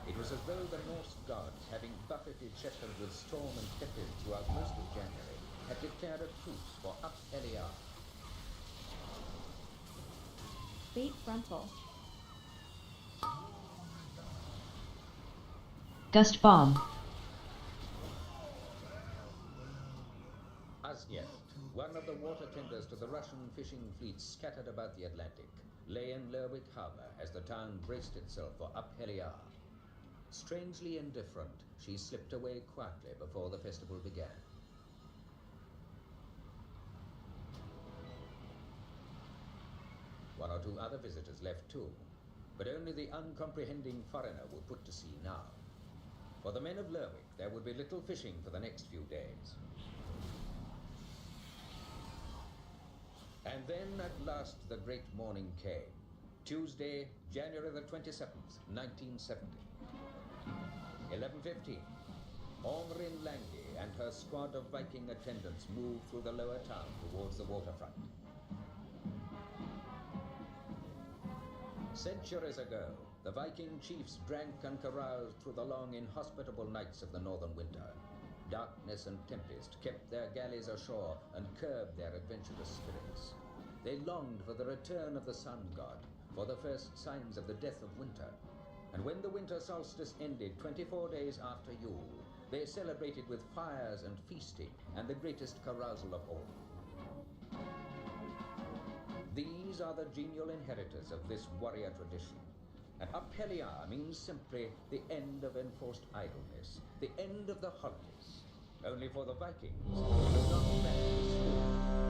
It was as though the Norse gods, having buffeted Shetland with storm and tempest throughout most of January, had declared a truce for up Heliar. Bait frontal. Gust bomb. Asyev, one of the water tenders to the Russian fishing fleet scattered about the Atlantic, lay in Lerwick harbour as the town braced itself for up Heliar. Strangely indifferent, she slipped away quietly before the festival began. One or two other visitors left too, but only the uncomprehending foreigner would put to sea now. For the men of Lerwick, there would be little fishing for the next few days. And then at last the great morning came. Tuesday, January the 27th, 1970. 11:15. Henrin Lange and her squad of Viking attendants moved through the lower town towards the waterfront. Centuries ago, the Viking chiefs drank and caroused through the long, inhospitable nights of the northern winter. Darkness and tempest kept their galleys ashore and curbed their adventurous spirits. They longed for the return of the sun god, for the first signs of the death of winter. And when the winter solstice ended 24 days after Yule, they celebrated with fires and feasting and the greatest carousal of all. These are the genial inheritors of this warrior tradition. And up Heliar means simply the end of enforced idleness, the end of the holidays. Only for the Vikings, it was not back to school,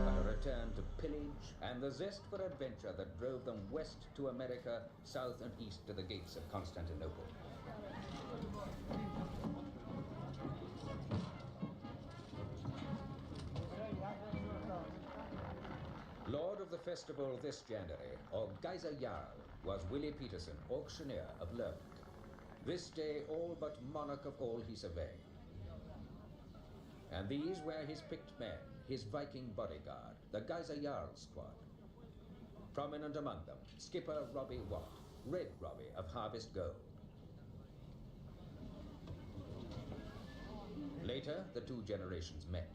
but a return to pillage and the zest for adventure that drove them west to America, south and east to the gates of Constantinople. Lord of the festival this January, or Geyser Jarl, was Willie Peterson, auctioneer of Lerwick. This day all but monarch of all he surveyed. And these were his picked men, his Viking bodyguard, the Geyser Jarl squad. Prominent among them, skipper Robbie Watt, Red Robbie of Harvest Gold. Later, the two generations met.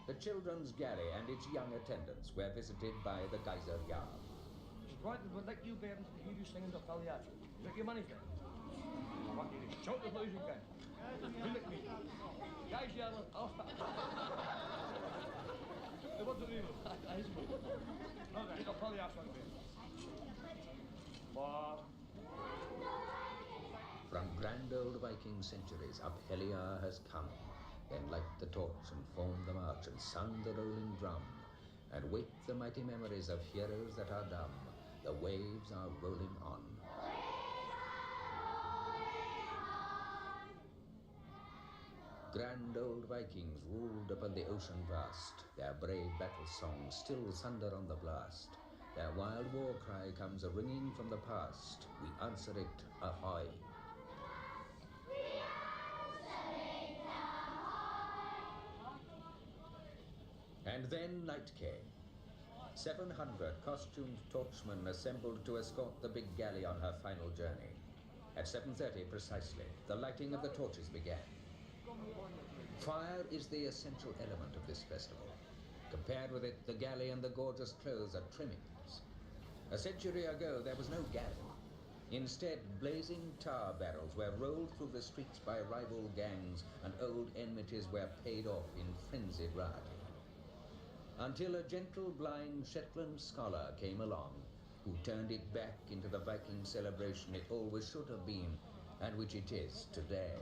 The children's galley and its young attendants were visited by the Geyser Jarl. Right, we'd like you parents to hear you singing the Faliachi. Is that your money, friend? I want you to shout as loud as you can. Look at me. Guys, Jarl, I'll start. What do you mean? Okay, the Faliachi on me. From grand old Viking centuries, up Heliar has come. Then light the torch and form the march and sound the rolling drum, and wake the mighty memories of heroes that are dumb. The waves are rolling on. Grand old Vikings ruled upon the ocean vast. Their brave battle song still thunder on the blast. Their wild war cry comes a-ringing from the past. We answer it, ahoy! And then night came. 700 costumed torchmen assembled to escort the big galley on her final journey. At 7:30 precisely, the lighting of the torches began. Fire is the essential element of this festival. Compared with it, the galley and the gorgeous clothes are trimmings. A century ago, there was no galley. Instead, blazing tar barrels were rolled through the streets by rival gangs, and old enmities were paid off in frenzied rioting. Until a gentle, blind Shetland scholar came along, who turned it back into the Viking celebration it always should have been, and which it is today.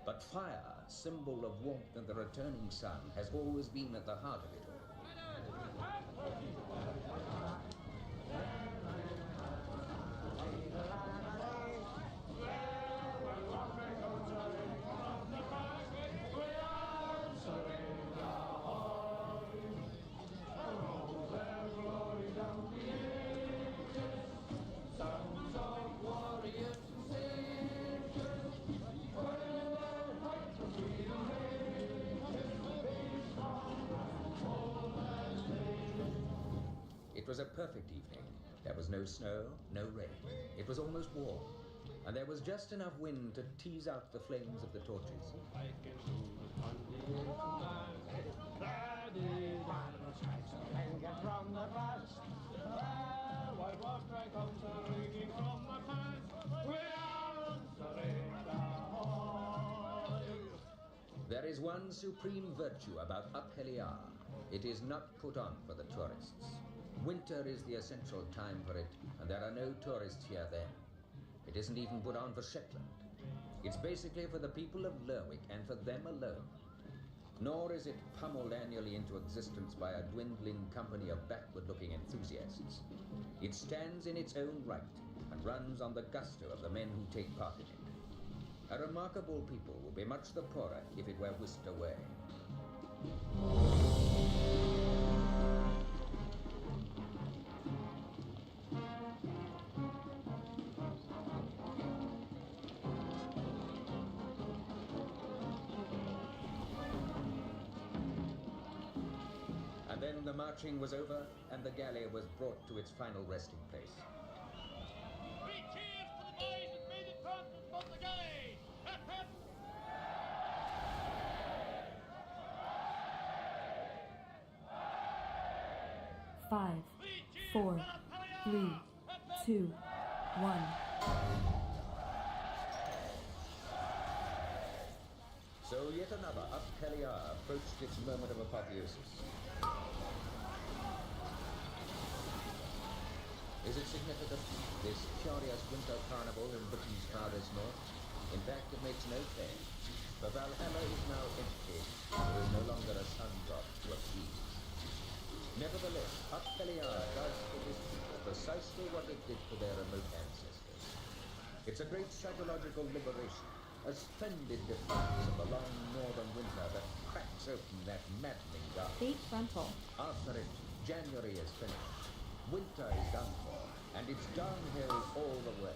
But fire, symbol of warmth and the returning sun, has always been at the heart of it all. It was a perfect evening. There was no snow, no rain. It was almost warm, and there was just enough wind to tease out the flames of the torches. There is one supreme virtue about Upheliar. It is not put on for the tourists. Winter is the essential time for it, and there are no tourists here then. It isn't even put on for Shetland. It's basically for the people of Lerwick and for them alone. Nor is it pummeled annually into existence by a dwindling company of backward-looking enthusiasts. It stands in its own right and runs on the gusto of the men who take part in it. A remarkable people would be much the poorer if it were whisked away. And then the marching was over, and the galley was brought to its final resting place. Three cheers for the boys that made it front and fought the galley! Hip, hip! 5, 4, 3, 2, 1. So yet another Upheliar approached its moment of apotheosis. Is it significant, this curious winter carnival in Britain's farthest north? In fact, it makes no claim. The Valhalla is now empty. There is no longer a sun god to appease. Nevertheless, Upheliar does for this people precisely what it did for their remote ancestors. It's a great psychological liberation, a splendid defiance of the long northern winter that cracks open that maddening dark. 8 frontal. After it, January is finished. Winter is done for, and it's downhill all the way.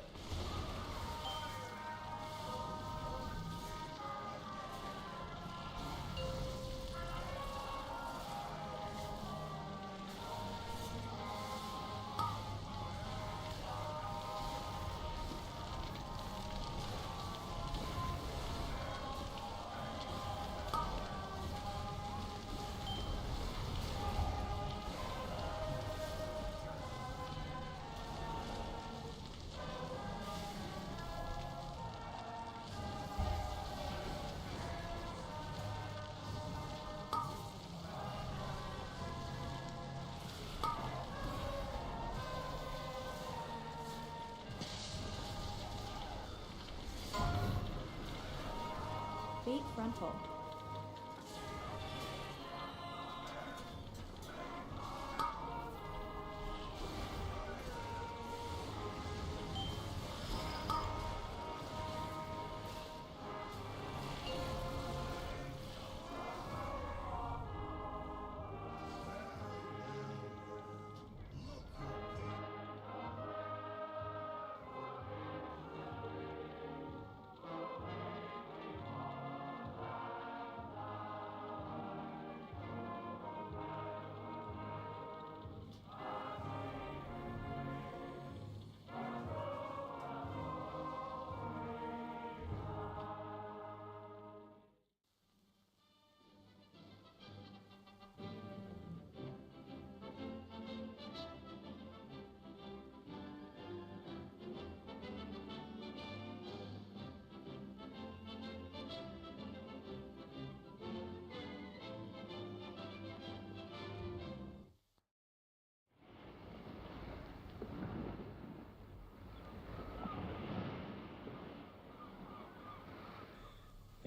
Bait frontal.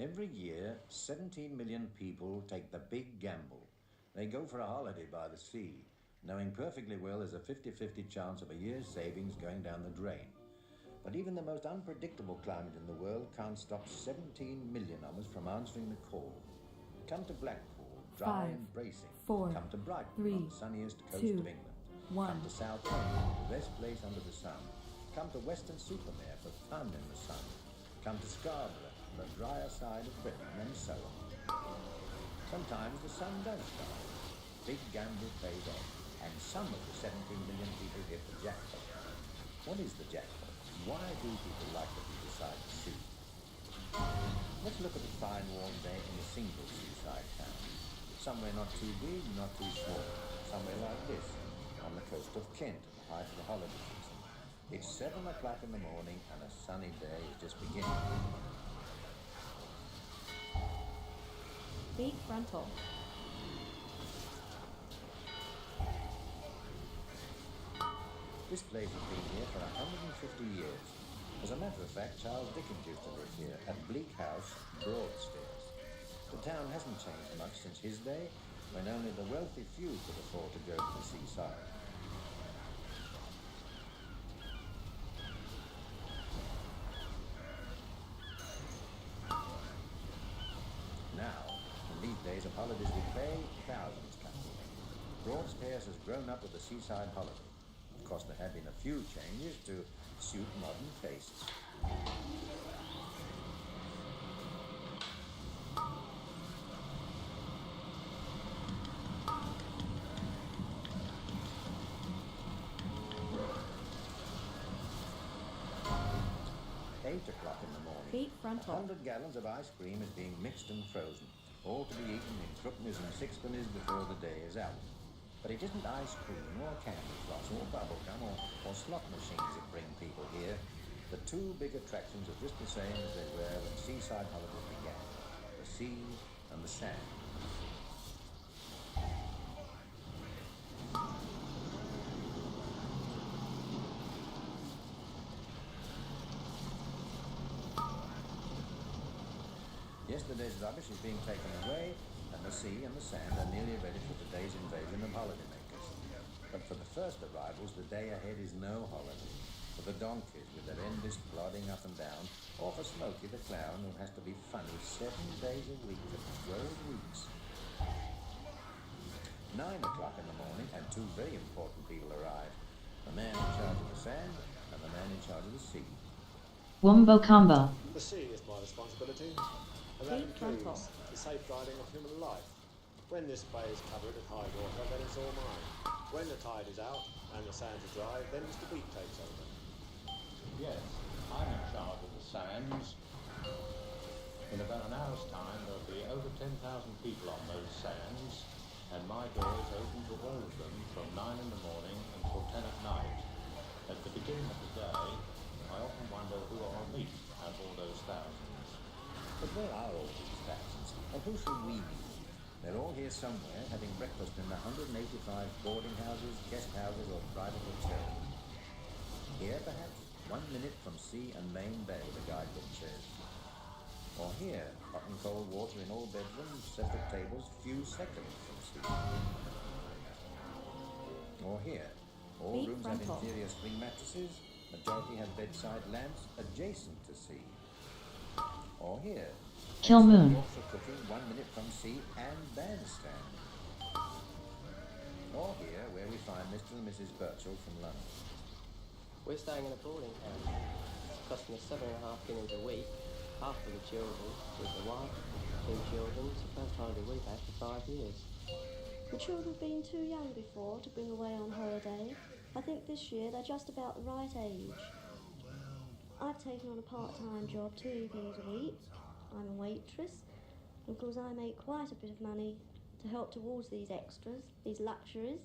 Every year, 17 million people take the big gamble. They go for a holiday by the sea, knowing perfectly well there's a 50-50 chance of a year's savings going down the drain. But even the most unpredictable climate in the world can't stop 17 million of us from answering the call. Come to Blackpool, dry 5, and bracing. 4, Come to Brighton, 3, on the sunniest coast 2, of England. 1. Come to Southend, the best place under the sun. Come to Weston-super-Mare for fun in the sun. Come to Scarborough, the drier side of Britain, and so on. Sometimes the sun does shine. Big gamble pays off, and some of the 17 million people hit the jackpot. What is the jackpot? Why do people like to be beside the sea? Let's look at a fine warm day in a single seaside town. Somewhere not too big, not too small. Somewhere like this, on the coast of Kent, at the height of the holiday season. It's 7 o'clock in the morning and a sunny day is just beginning. Beat frontal. This place has been here for 150 years. As a matter of fact, Charles Dickens used to live here at Bleak House, Broadstairs. The town hasn't changed much since his day, when only the wealthy few could afford to go to the seaside. Now, in these days of holidays we pay, thousands come here. Broadstairs has grown up with the seaside holiday. Of course, there have been a few changes to suit modern tastes. Eight o'clock in the morning. Beat frontal. 100 gallons of ice cream is being mixed and frozen, all to be eaten in threepennies and sixpennies before the day is out. But it isn't ice cream or candy floss or bubblegum or slot machines that bring people here. The two big attractions are just the same as they were when seaside holidays began: the sea and the sand. Yesterday's rubbish is being taken away, and the sea and the sand are nearly ready for today's invasion of holidaymakers. But for the first arrivals, the day ahead is no holiday. For the donkeys with their endless plodding up and down, or for Smokey the clown who has to be funny 7 days a week for 12 weeks. 9 o'clock in the morning, and two very important people arrive: the man in charge of the sand and the man in charge of the sea. Wombo combo. The sea is my responsibility, and that includes the safeguarding of human life. When this bay is covered at high water, then it's all mine. When the tide is out and the sands are dry, then Mr. Beak takes over. Yes, I'm in charge of the sands. In about an hour's time, there'll be over 10,000 people on those sands, and my door is open to all of them from 9 in the morning until 10 at night. At the beginning of the day, I often wonder who I'll meet out of all those thousands. But where are all these thousands? And who shall we meet? They're all here somewhere, having breakfast in the 185 boarding houses, guest houses, or private hotels. Here, perhaps, 1 minute from sea and main bay, the guidebook says. Or here, hot and cold water in all bedrooms, separate tables, few seconds from sea. Or here, all rooms have interior spring mattresses, majority have bedside lamps adjacent to sea. Or here, Kill Moon. for cooking 1 minute from sea and bandstand. Or here, where we find Mr. and Mrs. Birchall from London. We're staying in a boarding house. It's costing us 7.5 guineas a week, half for the children, with the wife, 2 children. It's the first holiday we've had for 5 years. The children have been too young before to bring away on holiday. I think this year they're just about the right age. I've taken on a part-time job 2 evenings a week. I'm a waitress, and of course I make quite a bit of money to help towards these extras, these luxuries.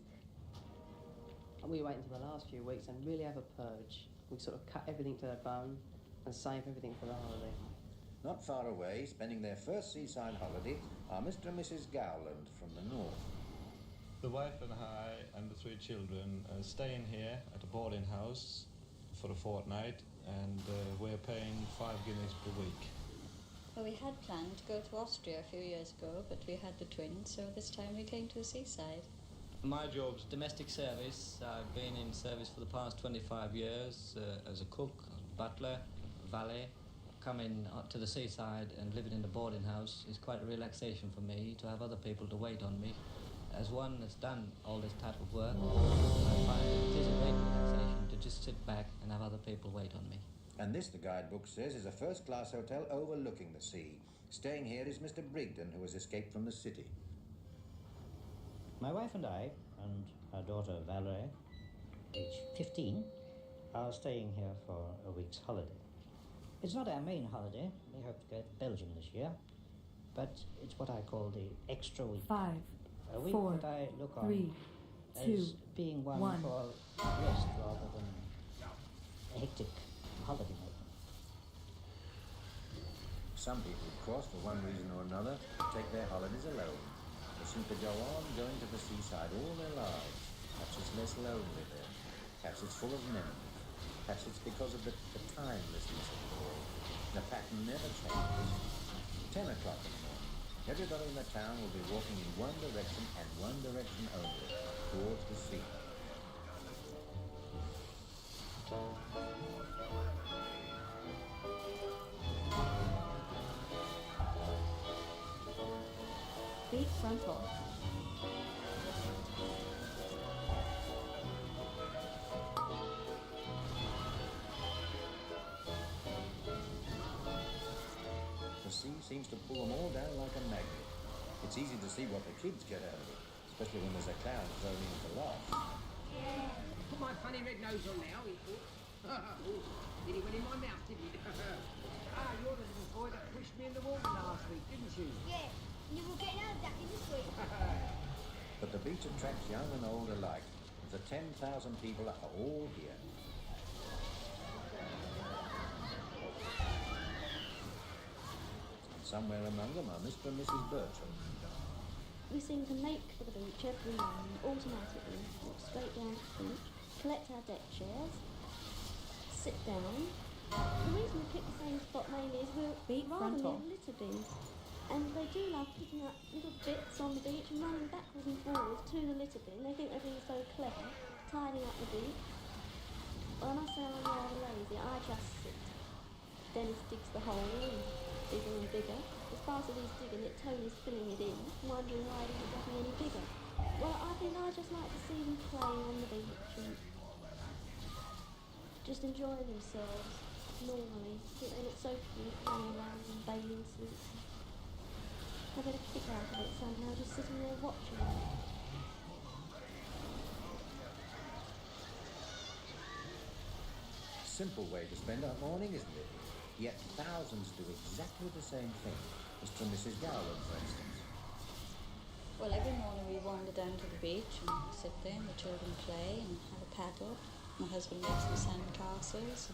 We wait until the last few weeks and really have a purge. We sort of cut everything to the bone and save everything for the holiday. Not far away, spending their first seaside holiday, are Mr. and Mrs. Gowland from the north. The wife and I and the 3 children are staying here at a boarding house for a fortnight, and we're paying 5 guineas per week. Well, we had planned to go to Austria a few years ago, but we had the twins, so this time we came to the seaside. My job's domestic service. I've been in service for the past 25 years as a cook, butler, valet. Coming up to the seaside and living in a boarding house is quite a relaxation for me to have other people to wait on me. As one that's done all this type of work, I find it is a great relaxation to just sit back and have other people wait on me. And this, the guidebook says, is a first-class hotel overlooking the sea. Staying here is Mr. Brigden, who has escaped from the city. My wife and I, and our daughter Valerie, age 15, are staying here for a week's holiday. It's not our main holiday. We hope to go to Belgium this year, but it's what I call the extra week. 5, A week 4, that I look on 3, as 2, being one 1. for rest rather than a hectic holiday making. Some people cross for one reason or another, take their holidays alone. They seem to go on going to the seaside all their lives. Perhaps it's less lonely there. Perhaps it's full of memories. Perhaps it's because of the timelessness of it all. The pattern never changes. 10 o'clock in the morning. Everybody in the town will be walking in one direction and one direction only, towards the sea. Deep frontal. The sea seems to pull them all down like a magnet. It's easy to see what the kids get out of it, especially when there's a clown thrown in for laughs. Put my funny red nose on now, he thought. Did he went in my mouth, didn't he? You're the little boy that pushed me in the water last week, didn't you? Yeah, you were getting out of that in this week. But the beach attracts young and old alike. The 10,000 people are all here. And somewhere among them are Mr. and Mrs. Bertram. We seem to make for the beach every morning automatically, walk straight down to the beach, collect our deck chairs, sit down. The reason we pick the same spot mainly is we're rather near the litter bin, and they do love picking up little bits on the beach and running backwards and forwards to the litter bin. They think they're being so clever, tidying up the beach. Well, I must say I'm rather lazy. I just sit. Dennis digs the hole and bigger and bigger. As fast as he's digging it, Tony's filling it in, wondering why it isn't getting any bigger. Well, I think I just like to see them playing on the beach and just enjoy themselves normally. I think they look so cute running around in bathing suits. I get a kick out of it somehow, just sitting there watching them. Simple way to spend our morning, isn't it? Yet thousands do exactly the same thing. Mr. and Mrs. Gowland, for instance. Well, every morning we wander down to the beach and sit there and the children play and have a paddle. My husband makes some sand castles.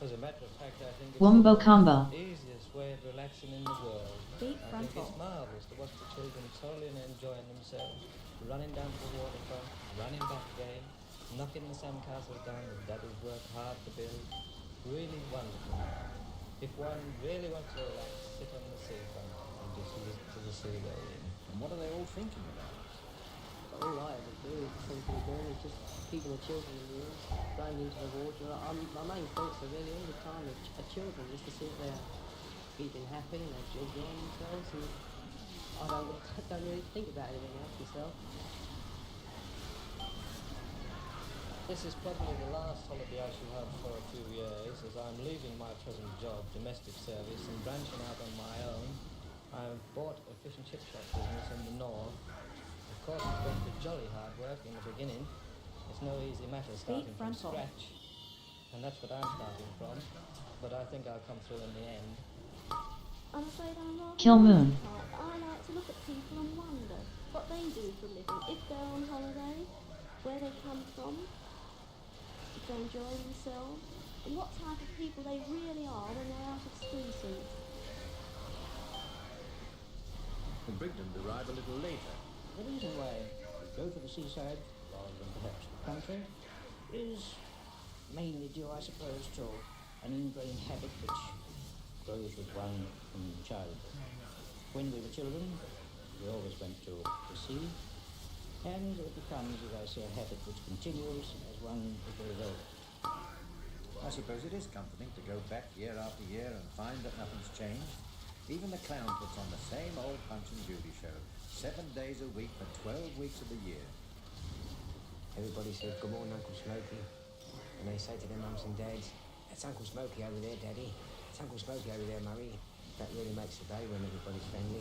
As a matter of fact, I think it's Wombo combo. the easiest way of relaxing in the world. Deep I think frontal. it's marvellous to watch the children totally enjoying themselves, running down to the waterfront, running back again, knocking the sandcastles down that daddy's worked hard to build. Really wonderful. If one really wants to relax, sit on the seafront and just listen to the sea go in. And what are they all thinking about? All I ever do is simply do is just keeping the children in the room, going into the water. My main thoughts are really all the time of children, just to sit there keeping happy and they're enjoying themselves. And I don't really think about anything else myself. This is probably the last holiday I shall have for a few years, as I'm leaving my present job, domestic service, and branching out on my own. I've bought a fish and chip shop business in the north. Of course, it's going to be jolly hard work in the beginning. It's no easy matter starting from scratch, and that's what I'm starting from. But I think I'll come through in the end. I'm afraid I'm not. Kill Moon. I like to look at people and wonder what they do for a living, if they're on holiday, where they come from, if they enjoy themselves, and what type of people they really are when they're out of ski suits. The Brigdens arrive a little later. The reason why we go to the seaside rather than perhaps the country is mainly due, I suppose, to an ingrained habit which grows always with one from childhood. When we were children, we always went to the sea, and it becomes, as I say, a habit which continues as one grows older. I suppose it is comforting to go back year after year and find that nothing's changed. Even the clown puts on the same old Punch and Judy show, 7 days a week for 12 weeks of the year. Everybody says, "Good morning, Uncle Smokey." And they say to their mums and dads, "That's Uncle Smokey over there, Daddy. That's Uncle Smokey over there, Mummy." That really makes the day when everybody's friendly.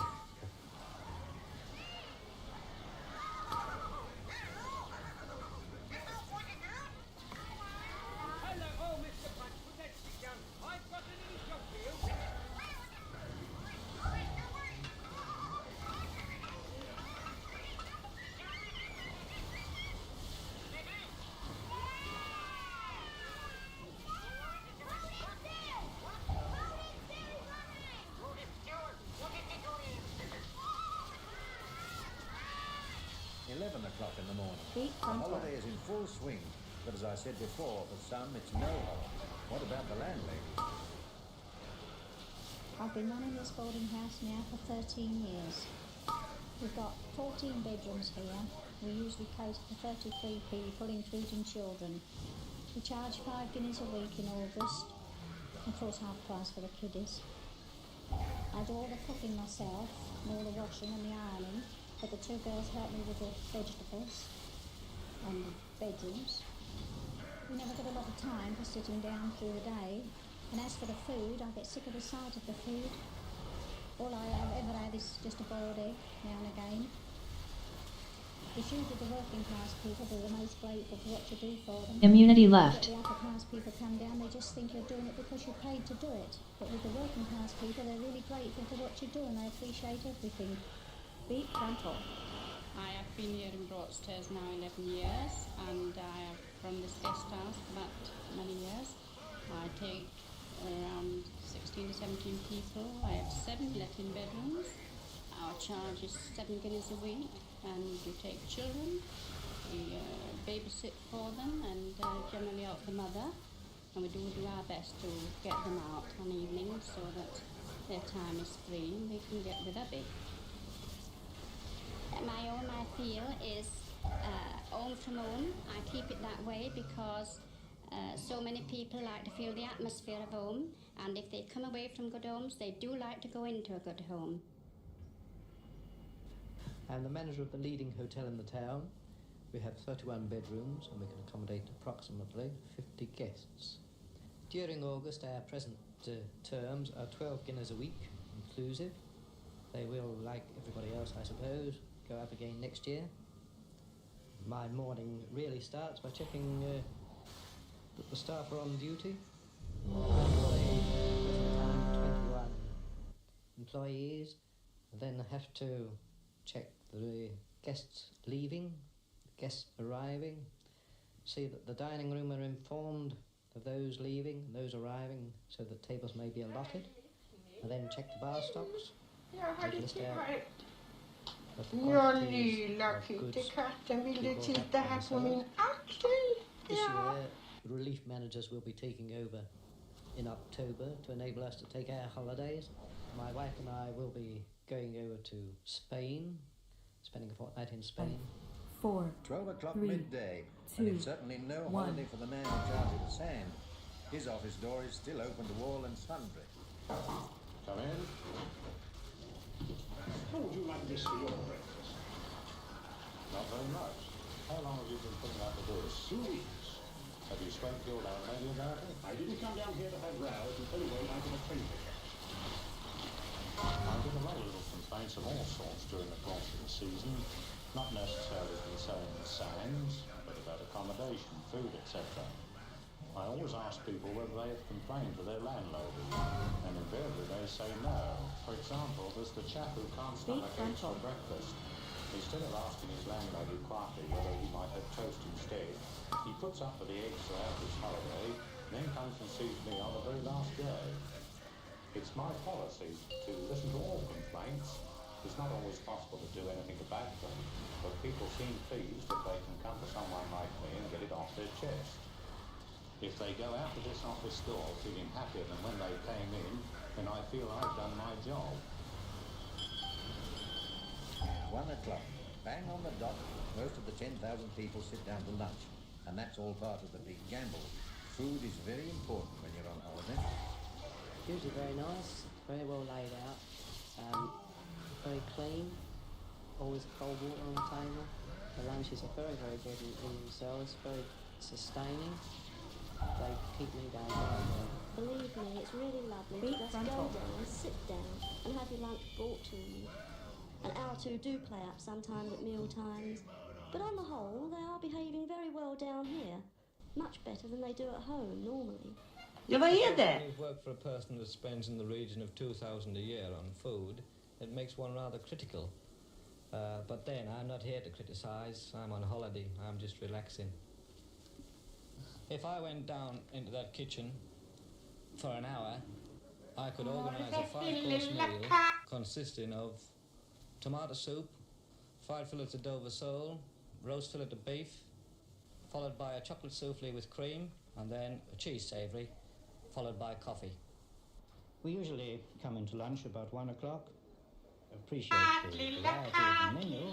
Hello, oh, Mr. Punch, put that stick down. I've got a little job for you. 11 o'clock in the morning. Beat The front holiday is in full swing, but as I said before, for some it's no holiday. What about the landlady? I've been running this boarding house now for 13 years. We've got 14 bedrooms here. We usually cater for 33 people, including children. We charge 5 guineas a week in August, of course half price for the kiddies. I do all the cooking myself, and all the washing and the ironing, but the 2 girls help me with the vegetables and the bedrooms. We never get a lot of time for sitting down through the day, and as for the food, I get sick of the sight of the food. All I have ever had is just a boiled egg now and again. It's usually the working class people who are the most grateful for what you do for them. Immunity But left. the upper class people come down, they just think you're doing it because you're paid to do it. But with the working class people, they're really grateful for what you do and they appreciate everything. Beat frontal. I have been here in Broadstairs now 11 years, and I have run this guest house for that many years. I take around 16 to 17 people. I have 7 let-in bedrooms. Our charge is 7 guineas a week, and we take children, we babysit for them, and generally out the mother, and we do our best to get them out on evenings so that their time is free and they can get with hubby. My home, I feel, is home from home. I keep it that way because so many people like to feel the atmosphere of home, and if they come away from good homes, they do like to go into a good home. I'm the manager of the leading hotel in the town. We have 31 bedrooms and we can accommodate approximately 50 guests. During August, our present terms are 12 guineas a week, inclusive. They will, like everybody else, I suppose, go up again next year. My morning really starts by checking that the staff are on duty. I've got a present time 21 employees, and then I have to check the guests leaving, guests arriving, see that the dining room are informed of those leaving and those arriving so that tables may be allotted, and then check the bar stocks. Jag hade List inte out varit. what the Jag quantities lilla of goods katten ville people titta have här on på sale. min axel. This Ja. year, relief managers will be taking over in October to enable us to take our holidays. My wife and I will be going over to Spain, spending a fortnight in Spain. 4, 12 o'clock 3, midday, 2, and it's certainly no 1. holiday for the man in charge of the sand. His office door is still open to all and sundry. Come in. How would you like this for your breakfast? Not very much. How long have you been putting out the doors? 2 weeks. Have you spoken to your landlady about it? I didn't come down here to have rows, and anyway, I got a friend to catch. I get a lot of little complaints of all sorts during the course of the season, not necessarily concerning the sands, but about accommodation, food, etc. I always ask people whether they have complained to their landlady, and invariably they say no. For example, there's the chap who can't stomach eggs for breakfast. Instead of asking his landlady quietly whether he might have toast instead, he puts up with the eggs throughout his holiday, then comes and sees me on the very last day. It's my policy to listen to all complaints. It's not always possible to do anything about them, but people seem pleased if they can come to someone like me and get it off their chest. If they go out of this office door feeling happier than when they came in, then I feel I've done my job. 1 o'clock. Bang on the dot, most of the 10,000 people sit down to lunch. And that's all part of the big gamble. Food is very important when you're on holiday. Usually very nice, very well laid out, very clean, always cold water on the table. The lunches are very, very good in themselves, very sustaining. They keep me going very well. Believe me, it's really lovely to just go down, sit down and have your lunch brought to you. An hour or two do play up sometimes at meal times, but on the whole they are behaving very well down here. Much better than they do at home normally. You ever hear that? When you work for a person that spends in the region of 2,000 a year on food, it makes one rather critical. But then, I'm not here to criticise. I'm on holiday. I'm just relaxing. If I went down into that kitchen for an hour, I could organise a 5-course meal consisting of tomato soup, fried fillets of Dover sole, roast fillet of beef, followed by a chocolate souffle with cream, and then a cheese savoury, followed by coffee. We usually come into lunch about 1 o'clock, appreciate the variety of the menu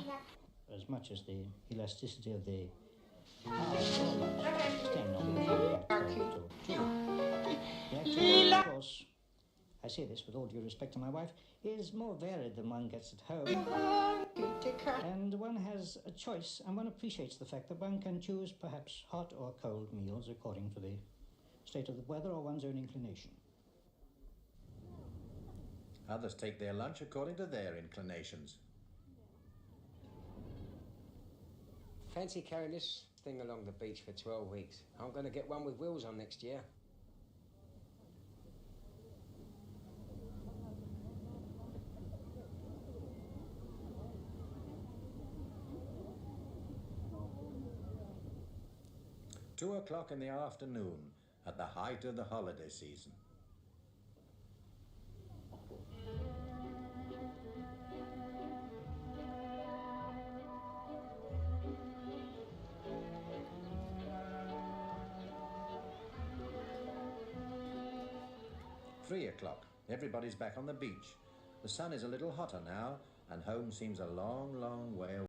as much as the elasticity of the hour for lunch, 10 normally about 12 to 2. The actual, of course, I say this with all due respect to my wife, is more varied than one gets at home. And one has a choice, and one appreciates the fact that one can choose perhaps hot or cold meals according to the state of the weather or one's own inclination. Others take their lunch according to their inclinations. Fancy carrying this thing along the beach for 12 weeks. I'm going to get one with wheels on next year. Two 2 o'clock in the afternoon, at the height of the holiday season. Three 3 o'clock. Everybody's back on the beach. The sun is a little hotter now, and home seems a long, long way away.